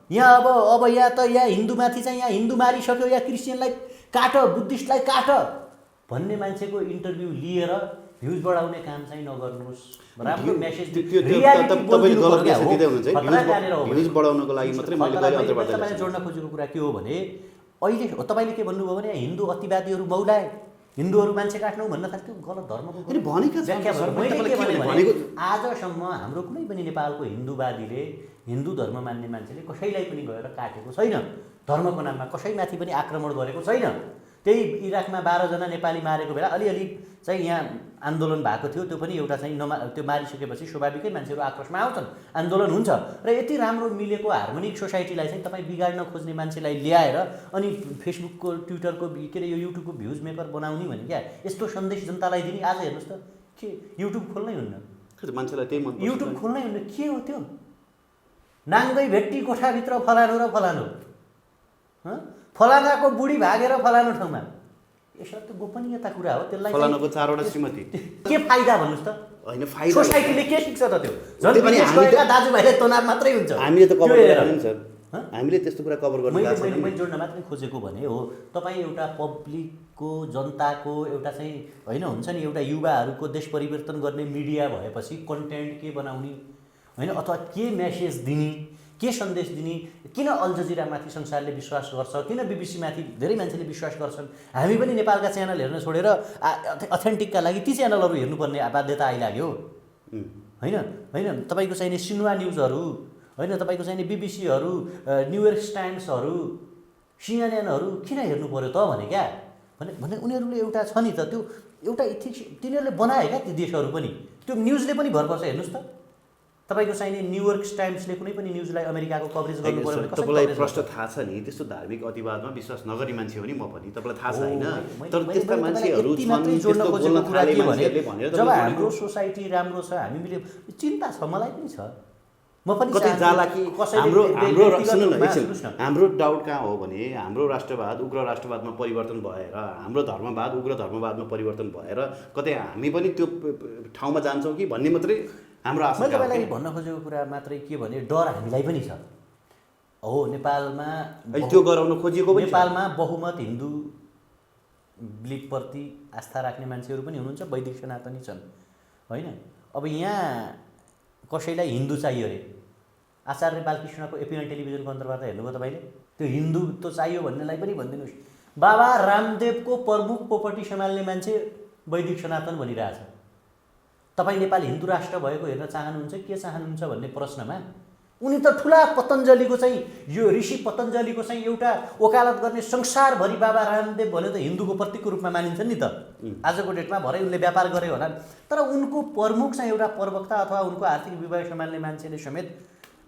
यहाँ अब यहाँ हिन्दूमाथि चाहिँ यहाँ हिन्दू मारिसक्यो, या क्रिस्चियनलाई काट, बुद्धिस्टलाई काट भन्ने मान्छेको इन्टरभ्यू लिएर भ्युज बढाउने काम चाहिँ नगर्नुहोस्। राम्रो मेसेज
बढाउनको लागि मात्रै
तपाईँले जोड्न खोजेको कुरा के हो भने अहिले तपाईँले के भन्नुभयो भने हिन्दू अतिवादीहरू मौलाए, हिन्दूहरू मान्छे काट्नु भन्न थाल्थ्यो, गलत धर्मको
भनेका छन्
व्याख्या
सर,
मैले
तपाईँले
के
के
भने
भनेको?
आजसम्म हाम्रो कुनै पनि नेपालको हिन्दूवादीले हिन्दू धर्म मान्ने मान्छेले कसैलाई पनि गएर काटेको छैन, धर्मको नाममा कसैमाथि पनि आक्रमण गरेको छैन। त्यही इराकमा 12 जना नेपाली मारेको बेला अलिअलि चाहिँ यहाँ आन्दोलन भएको थियो, त्यो पनि एउटा चाहिँ त्यो मारिसकेपछि स्वाभाविकै मान्छेहरू आक्रोशमा आउँछन्, आन्दोलन हुन्छ। र यति राम्रो मिलेको हार्मोनिक सोसाइटीलाई चाहिँ तपाईँ बिगाड्न खोज्ने मान्छेलाई ल्याएर अनि फेसबुकको ट्विटरको के अरे यो युट्युबको भ्युज मेकर बनाउने भने क्या यस्तो सन्देश जनतालाई दिने। आज हेर्नुहोस् त के युट्युब खोल्नै हुन्न,
मान्छेलाई त्यही मन पर्छ।
युट्युब खोल्नै हुन्न, के हो त्यो? नाङ्गै भेट्टी कोठाभित्र फलानु र फलानु, फलानाको बुढी भागेर फलानु ठाउँमा, यसो त गोपनीयता कुरा हो। त्यसलाई
फलानाको 4 वटा श्रीमती
के फाइदा भन्नुहोस् त?
होइन फाइदा
सोसाइटीले के सिक्छ त? त्यो झन् विदेश गएका दाजुभाइलाई तनाव मात्रै हुन्छ।
हामीले त कभर गर्दैन सर, हामीले त्यस्तो कुरा कभर गर्न गएको छैन।
मैले जोड्न मात्रै खोजेको भने हो, तपाईँ एउटा पब्लिकको जनताको एउटा चाहिँ होइन हुन्छ नि एउटा युवाहरूको देश परिवर्तन गर्ने मिडिया भएपछि कन्टेन्ट के बनाउने होइन, अथवा के मेसेज दिने, के सन्देश दिने, किन अल जजिरामाथि संसारले विश्वास गर्छ, किन बिबिसीमाथि धेरै मान्छेले विश्वास गर्छन्? हामी पनि नेपालका च्यानल हेर्न छोडेर अथेन्टिकका लागि ती च्यानलहरू हेर्नुपर्ने बाध्यता आइलाग्यो होइन। होइन तपाईँको चाहिने सिन्वा न्युजहरू होइन, तपाईँको चाहिने बिबिसीहरू, न्युयोर्क टाइम्सहरू, सिएनएनहरू किन हेर्नु पऱ्यो त भने क्या भने उनीहरूले एउटा छ नि त त्यो एउटा इथिक्स तिनीहरूले बनाए क्या ती देशहरू पनि, त्यो न्युजले पनि भर पर्छ। हेर्नुहोस् त तपाईँको चाहिने न्युयोर्क टाइम्सले कुनै पनि न्युजलाई अमेरिकाको कभरेज गर्नु पर्यो भने
तपाईँलाई प्रश्न थाहा छ नि, त्यस्तो धार्मिक अतिवादमा विश्वास नगर्ने मान्छे हो नि म पनि, तपाईँलाई थाहा छ होइन? तर त्यस्ता मान्छेहरू छन् त्यस्तो बोल्न थाले मान्छेहरूले भनेर
जब हाम्रो सोसाइटी राम्रो छ हामीले चिन्ता छ, मलाई पनि छ, म पनि
कतै जाला कि हाम्रो सुन्नु न एकछिन, हाम्रो डाउट कहाँ हो भने हाम्रो राष्ट्रवाद उग्र राष्ट्रवादमा परिवर्तन भएर, हाम्रो धर्मवाद उग्र धर्मवादमा परिवर्तन भएर कतै हामी पनि त्यो ठाउँमा जान्छौँ कि भन्ने मात्रै हाम्रो आशंका हो।
मैले तपाईँलाई भन्न खोजेको कुरा मात्रै के भने डर हामीलाई पनि छ हो। नेपालमा
त्यो गराउन खोजिएको पनि
नेपालमा बहुमत हिन्दू बिलिफप्रति आस्था राख्ने मान्छेहरू पनि हुनुहुन्छ, वैदिक सनातनी छन् होइन। अब यहाँ कसैलाई हिन्दू चाहियो अरे, आचार्य बालकृष्णको एपिएन टेलिभिजनको अन्तर्वार्ता हेर्नुभयो तपाईँले? त्यो हिन्दुत्व चाहियो भन्नेलाई पनि भनिदिनुहोस्, बाबा रामदेवको प्रमुख पोपर्टी सम्हाल्ने मान्छे वैदिक सनातन भनिरहेछ। तपाईँ नेपाल हिन्दू राष्ट्र भएको हेर्न चाहनुहुन्छ के चाहनुहुन्छ भन्ने प्रश्नमा उनी त ठुला पतञ्जलीको चाहिँ यो ऋषि पतञ्जलीको चाहिँ एउटा वकालत गर्ने संसारभरि बाबा रामदेव भने त हिन्दूको प्रतीकको रूपमा मानिन्छ नि त आजको डेटमा। भरे उनले व्यापार गरे होला, तर उनको प्रमुख चाहिँ एउटा प्रवक्ता अथवा उनको आर्थिक विभाग सम्हाल्ने मान्छेले समेत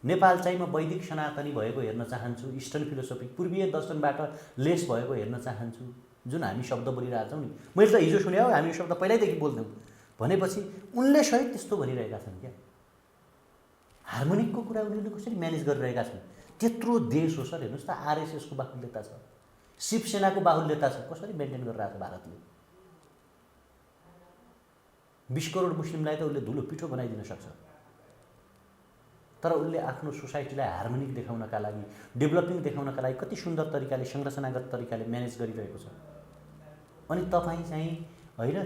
नेपाल चाहिँ म वैदिक सनातनी भएको हेर्न चाहन्छु, इस्टर्न फिलोसफी पूर्वीय दर्शनबाट लेस भएको हेर्न चाहन्छु, जुन हामी शब्द बोलिरहेछौँ नि। मैले त हिजो सुने हो, हामी यो शब्द पहिल्यैदेखि बोल्थ्यौँ भनेपछि उनले सहित त्यस्तो भनिरहेका छन् क्या। हार्मोनिकको कुरा उनीहरूले कसरी म्यानेज गरिरहेका छन्? त्यत्रो देश हो सर, हेर्नुहोस् त आरएसएसको बाहुल्यता छ, शिवसेनाको बाहुल्यता छ, कसरी मेन्टेन गरिरहेको छ भारतले? 20 करोड मुस्लिमलाई त उसले धुलो पिठो बनाइदिन सक्छ, तर उसले आफ्नो सोसाइटीलाई हार्मोनिक देखाउनका लागि, डेभलपिङ देखाउनका लागि कति सुन्दर तरिकाले संरचनागत तरिकाले म्यानेज गरिरहेको छ। अनि तपाईँ चाहिँ होइन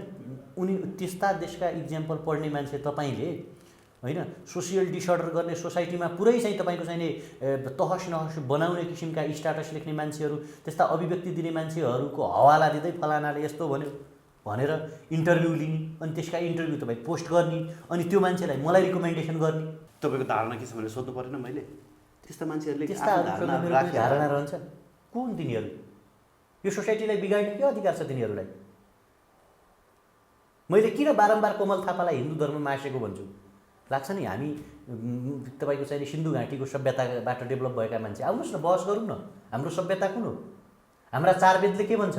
उनी त्यस्ता देशका इक्जाम्पल पढ्ने मान्छे तपाईँले होइन, सोसियल डिसअर्डर गर्ने सोसाइटीमा पुरै चाहिँ तपाईँको चाहिँ तहस नहस बनाउने किसिमका स्ट्याटस लेख्ने मान्छेहरू, त्यस्ता अभिव्यक्ति दिने मान्छेहरूको हवाला दिँदै फलानाले यस्तो भन्यो भनेर इन्टरभ्यू लिने, अनि त्यसका इन्टरभ्यू तपाईँ पोस्ट गर्ने, अनि त्यो मान्छेलाई मलाई रिकमेन्डेसन गर्ने।
तपाईँको धारणा के छ भनेर सोध्नु परेन मैले? त्यस्ता मान्छेहरूले
धारणा रहन्छ कुन तिनीहरू? यो सोसाइटीलाई बिगाड्ने के अधिकार छ तिनीहरूलाई? मैले किन बारम्बार कोमल थापालाई हिन्दू धर्म मासेको भन्छु? लाग्छ नि हामी तपाईँको चाहिँ सिन्धु घाटीको सभ्यताबाट डेभलप भएका मान्छे, आउनुहोस् न बहस गरौँ न। हाम्रो सभ्यता कुन हो? हाम्रा 4 वेदले के भन्छ?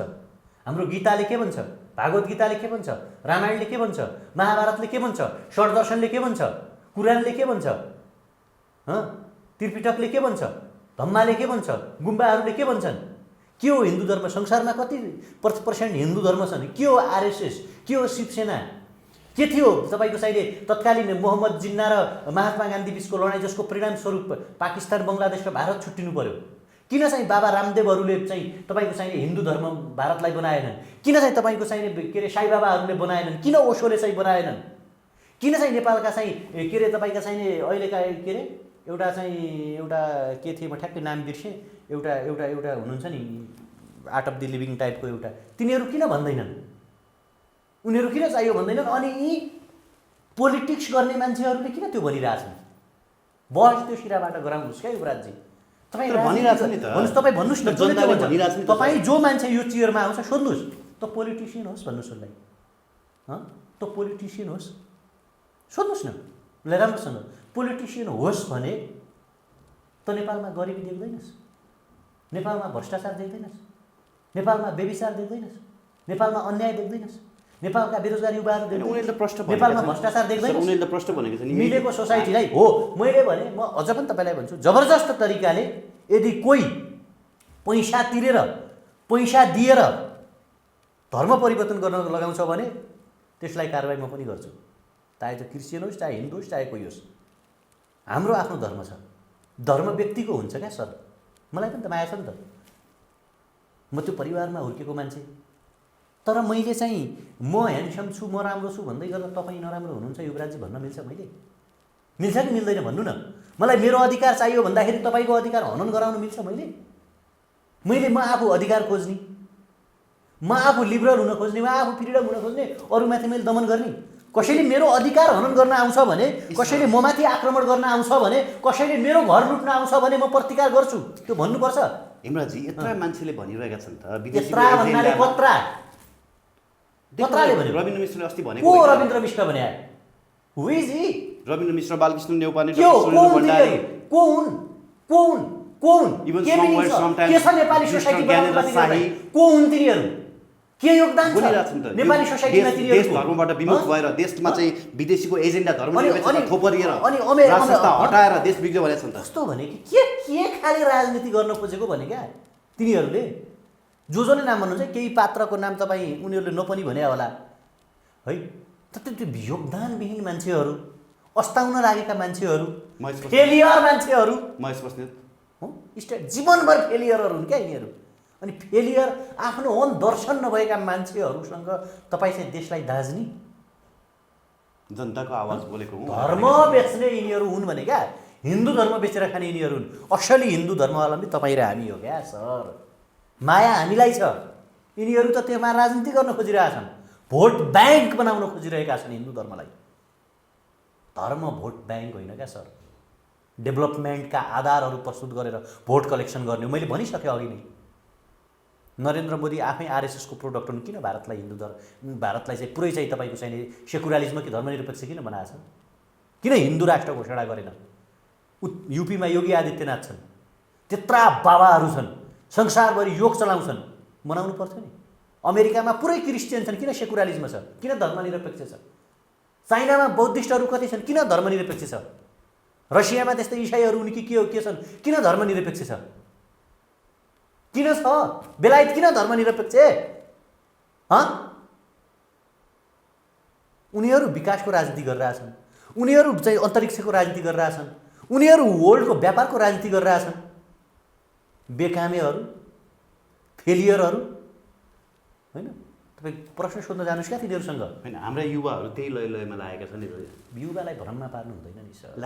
हाम्रो गीताले के भन्छ? भागवत गीताले के भन्छ? रामायणले के भन्छ? महाभारतले के भन्छ? षड्दर्शनले के भन्छ? कुरानले के भन्छ? त्रिपिटकले के भन्छ? धम्माले के भन्छ? गुम्बाहरूले के भन्छन्? के हो हिन्दू धर्म? संसारमा कति % हिन्दू धर्म छन्? के हो आरएसएस? के हो शिवसेना? के थियो तपाईँको चाहिने तत्कालीन मोहम्मद जिन्ना र महात्मा गान्धी बिचको लडाइँ, जसको परिणामस्वरूप पाकिस्तान बङ्गलादेश र भारत छुट्टिनु पर्यो? किन चाहिँ बाबा रामदेवहरूले चाहिँ तपाईँको चाहिने हिन्दू धर्म भारतलाई बनाएनन्? किन चाहिँ तपाईँको चाहिने के अरे साई बाबाहरूले बनाएनन्? किन ओशोले चाहिँ बनाएनन्? किन चाहिँ नेपालका चाहिँ के अरे तपाईँका चाहिने अहिलेका के अरे एउटा के थिए, म ठ्याक्कै नाम बिर्सेँ, एउटा हुनुहुन्छ नि आर्ट अफ द लिभिङ टाइपको एउटा, तिनीहरू किन भन्दैनन्? उनीहरू किन चाहियो भन्दैनन्? अनि यी पोलिटिक्स गर्ने मान्छेहरूले किन त्यो भनिरहेछन्? बहस त्यो सिराबाट गराउनुहोस् क्या युवराजजी। तपाईँ
भनिरहेछ नि त,
भन्नुहोस्, तपाईँ भन्नुहोस् न,
जनताले भनिरहेछ नि त।
तपाईँ जो मान्छे यो चेयरमा आउँछ सोध्नुहोस्, त पोलिटिसियन होस् भन्नुहोस् उसलाई, त पोलिटिसियन होस् सोध्नुहोस् न उसलाई राम्रोसँग। पोलिटिसियन होस् भने त नेपालमा गरिबी देख्दैनस्, नेपालमा भ्रष्टाचार देख्दैनस्, नेपालमा व्यभिचार देख्दैनस्, नेपालमा अन्याय देख्दैनस्, नेपालका बेरोजगार युवाहरू देख्दैनस्, नेपालमा भ्रष्टाचार देख्दैनस्।
उनीहरूले प्रश्न भनेको छ नि
मिलेको सोसाइटीलाई हो। मैले भने म अझ पनि तपाईँलाई भन्छु, जबरजस्त तरिकाले यदि कोही पैसा तिरेर पैसा दिएर धर्म परिवर्तन गर्न लगाउँछ भने त्यसलाई कारबाही म पनि गर्छु, चाहे त्यो क्रिस्चियन होस्, चाहे हिन्दू होस्, चाहे कोही होस्। हाम्रो आफ्नो धर्म छ, धर्म व्यक्तिको हुन्छ क्या सर। मलाई पनि त माया छ नि त, म त्यो परिवारमा हुर्केको मान्छे। तर मैले चाहिँ म ह्यान्डसम छु, म राम्रो छु भन्दै गर्दा तपाईँ नराम्रो हुनुहुन्छ युवराजजी भन्न मिल्छ? मैले मिल्छ कि मिल्दैन भन्नु न? मलाई मेरो अधिकार चाहियो भन्दाखेरि तपाईँको अधिकार हनन गराउनु मिल्छ? म आफू अधिकार खोज्ने, म आफू लिबरल हुन खोज्ने, म आफू फ्रिडम हुन खोज्ने, अरूमाथि मैले दमन गर्ने? कसैले मेरो अधिकार हनन गर्न आउँछ भने, कसैले ममाथि आक्रमण गर्न आउँछ भने, कसैले मेरो घर लुट्न आउँछ भने म प्रतिकार गर्छु, त्यो भन्नुपर्छ।
हेमराजी यत्रा मान्छेले भनिरहेका छन् त,
पत्राले भन्यो।
रविन्द्र मिश्रले अस्ति भनेको,
को रविन्द्र मिश्र भने? हु इज ही?
रविन्द्र मिश्र, बालकृष्ण नेउपाने,
को हुन्? के छ नेपाली सोसाइटीमा? को हुन् तिनीहरू? के योगदान छ नेपाली सोसाइटीमा तिनीहरूको?
देश धर्मबाट विमुख भएर देशमा चाहिँ विदेशीको एजेन्डा धर्मनिरपेक्षता थोपरिएर राजसंस्था हटाएर देश बिग्रियो भनेको छ नि त।
कस्तो भने के खाले राजनीति गर्न खोजेको भने क्या तिनीहरूले? जसले नाम भन्नुहुन्छ, केही पात्रको नाम तपाईँ उनीहरूले नपनि भने होला है। त्यो योगदानविहीन मान्छेहरू, अस्ताउन लागेका मान्छेहरू, फेलियर मान्छेहरू,
महेश बस्नेत
जीवनभर फेलियरहरू हुन् क्या यिनीहरू। अनि फेलियर आफ्नो ओन दर्शन नभएका मान्छेहरूसँग तपाईँ चाहिँ देशलाई दाज्ने?
जनताको आवाज बोलेको हुँ।
धर्म बेच्ने यिनीहरू हुन् भने क्या, हिन्दू धर्म बेचेर खाने यिनीहरू हुन्। असली हिन्दू धर्मावलम्बी तपाईँ र हामी हो क्या सर। माया हामीलाई छ, यिनीहरू त त्यसमा राजनीति गर्न खोजिरहेछन्, भोट ब्याङ्क बनाउन खोजिरहेका छन् हिन्दू धर्मलाई। धर्म भोट ब्याङ्क होइन क्या सर। डेभलपमेन्टका आधारहरू प्रस्तुत गरेर भोट कलेक्सन गर्ने। मैले भनिसकेँ अघि नै, नरेन्द्र मोदी आफै आरएसएसको प्रोडक्ट हुन्। किन भारतलाई भारतलाई चाहिँ पुरै चाहिँ तपाईँको चाहिँ सेकुलरिज्म कि धर्मनिरपेक्ष किन बनाएछ? किन हिन्दू राष्ट्र घोषणा गरेन? युपीमा योगी आदित्यनाथ छन्, त्यत्रा बाबाहरू छन्, संसारभरि योग चलाउँछन्, मनाउनु पर्थ्यो नि। अमेरिकामा पुरै क्रिस्चियन छन्, किन सेकुलरिज्म छ? किन धर्मनिरपेक्ष छ? चाइनामा बौद्धिस्टहरू कति छन्, किन धर्मनिरपेक्ष छ? रसियामा त्यस्तै इसाईहरू उनी के छन्, किन धर्मनिरपेक्ष छ? किन छ? बेलायत किन धर्मनिरपेक्ष? उनीहरू विकासको राजनीति गरिरहेछन्, उनीहरू चाहिँ अन्तरिक्षको राजनीति गरिरहेछन्, उनीहरू वर्ल्डको व्यापारको राजनीति गरिरहेछन्। बेकामेहरू, फेलियरहरू होइन? तपाईँ प्रश्न सोध्न जानुहोस् क्या तिनीहरूसँग।
होइन, हाम्रा युवाहरू त्यही लयमा लागेका छन् नि।
युवालाई भ्रममा पार्नु हुँदैन नि सर।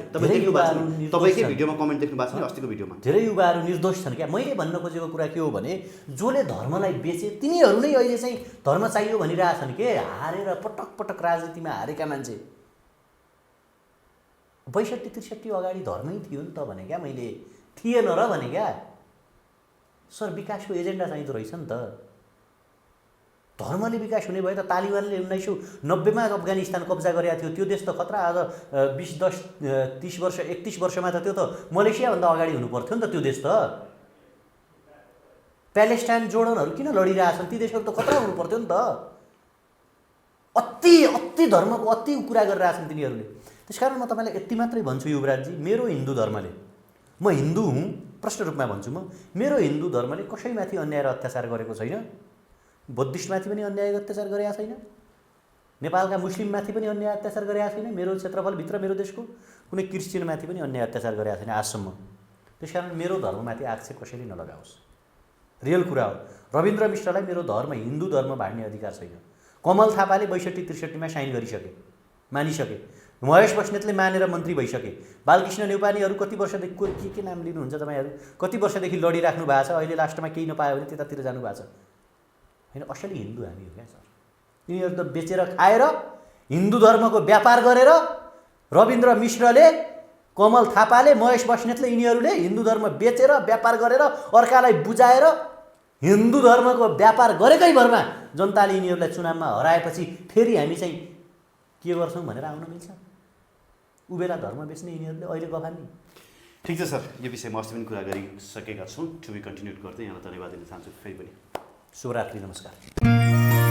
तपाईँकै भिडियोमा कमेन्ट देख्नु भएको छ नि, अस्तिको भिडियोमा।
धेरै युवाहरू निर्दोष छन् क्या। मैले भन्न खोजेको कुरा के हो भने, जसले धर्मलाई बेचे तिनीहरू नै अहिले चाहिँ धर्म चाहियो भनिरहेछन् के? हारेर पटक पटक राजनीतिमा हारेका मान्छे। 62-63 अगाडि धर्मै थियो नि त भने क्या मैले, थिएन र भने क्या सर। विकासको एजेन्डा चाहिँदो रहेछ नि त। धर्मले विकास हुने भयो त तालिबानले 1990मा अफगानिस्तान कब्जा गरेको थियो, त्यो देश त खतरा। आज 20-30 वर्ष 31 वर्षमा त त्यो त मलेसियाभन्दा अगाडि हुनु पर्थ्यो नि त त्यो देश त। प्यालेस्टाइन जोर्डनहरू किन लडिरहेछन्? ती देशहरू त खतरा हुनु पर्थ्यो नि त। अति धर्मको अति कुरा गरिरहेछन् तिनीहरूले। त्यसकारण म तपाईँलाई यति मात्रै भन्छु युवराजजी, मेरो हिन्दू धर्मले, म हिन्दू हुँ प्रष्ट रूपमा भन्छु, मेरो हिन्दू धर्मले कसैमाथि अन्याय र अत्याचार गरेको छैन। बुद्धिस्टमाथि पनि अन्याय अत्याचार गरेका छैन, नेपालका मुस्लिममाथि पनि अन्याय अत्याचार गरेका छैन, मेरो क्षेत्रफलभित्र मेरो देशको कुनै क्रिस्चियनमाथि पनि अन्याय अत्याचार गरेका छैन आजसम्म। त्यसकारण मेरो धर्ममाथि आक्षेप कसैले नलगाओस्। रियल कुरा हो। रविन्द्र मिश्रलाई मेरो धर्म हिन्दू धर्म भाड्ने अधिकार छैन। कमल थापाले 62-63मा साइन गरिसके, मानिसके। महेश बस्नेतले मानेर मन्त्री भइसके। बालकृष्ण नेउपानेहरू कति वर्षदेखि के नाम लिनुहुन्छ तपाईँहरू, कति वर्षदेखि लडिराख्नु भएको छ। अहिले लास्टमा केही नपायो भने त्यतातिर जानुभएको छ। होइन, असली हिन्दू हामी हो क्या सर। यिनीहरू त बेचेर खाएर हिन्दू धर्मको व्यापार गरेर रविन्द्र मिश्रले, कमल थापाले, महेश बस्नेतले यिनीहरूले हिन्दू धर्म बेचेर व्यापार गरेर अर्कालाई बुझाएर हिन्दू धर्मको व्यापार गरेकै भरमा जनताले यिनीहरूलाई चुनावमा हराएपछि फेरि हामी चाहिँ के गर्छौँ भनेर आउन मिल्छ? उबेला धर्म बेच्ने यिनीहरूले अहिले गफानी।
ठिक छ सर, यो विषयमा अस्ति पनि कुरा गरिसकेका छौँ। टु बी कन्टिन्युड गर्दै यहाँलाई धन्यवाद दिन चाहन्छु फेरि पनि।
शुभरात्रि, नमस्कार।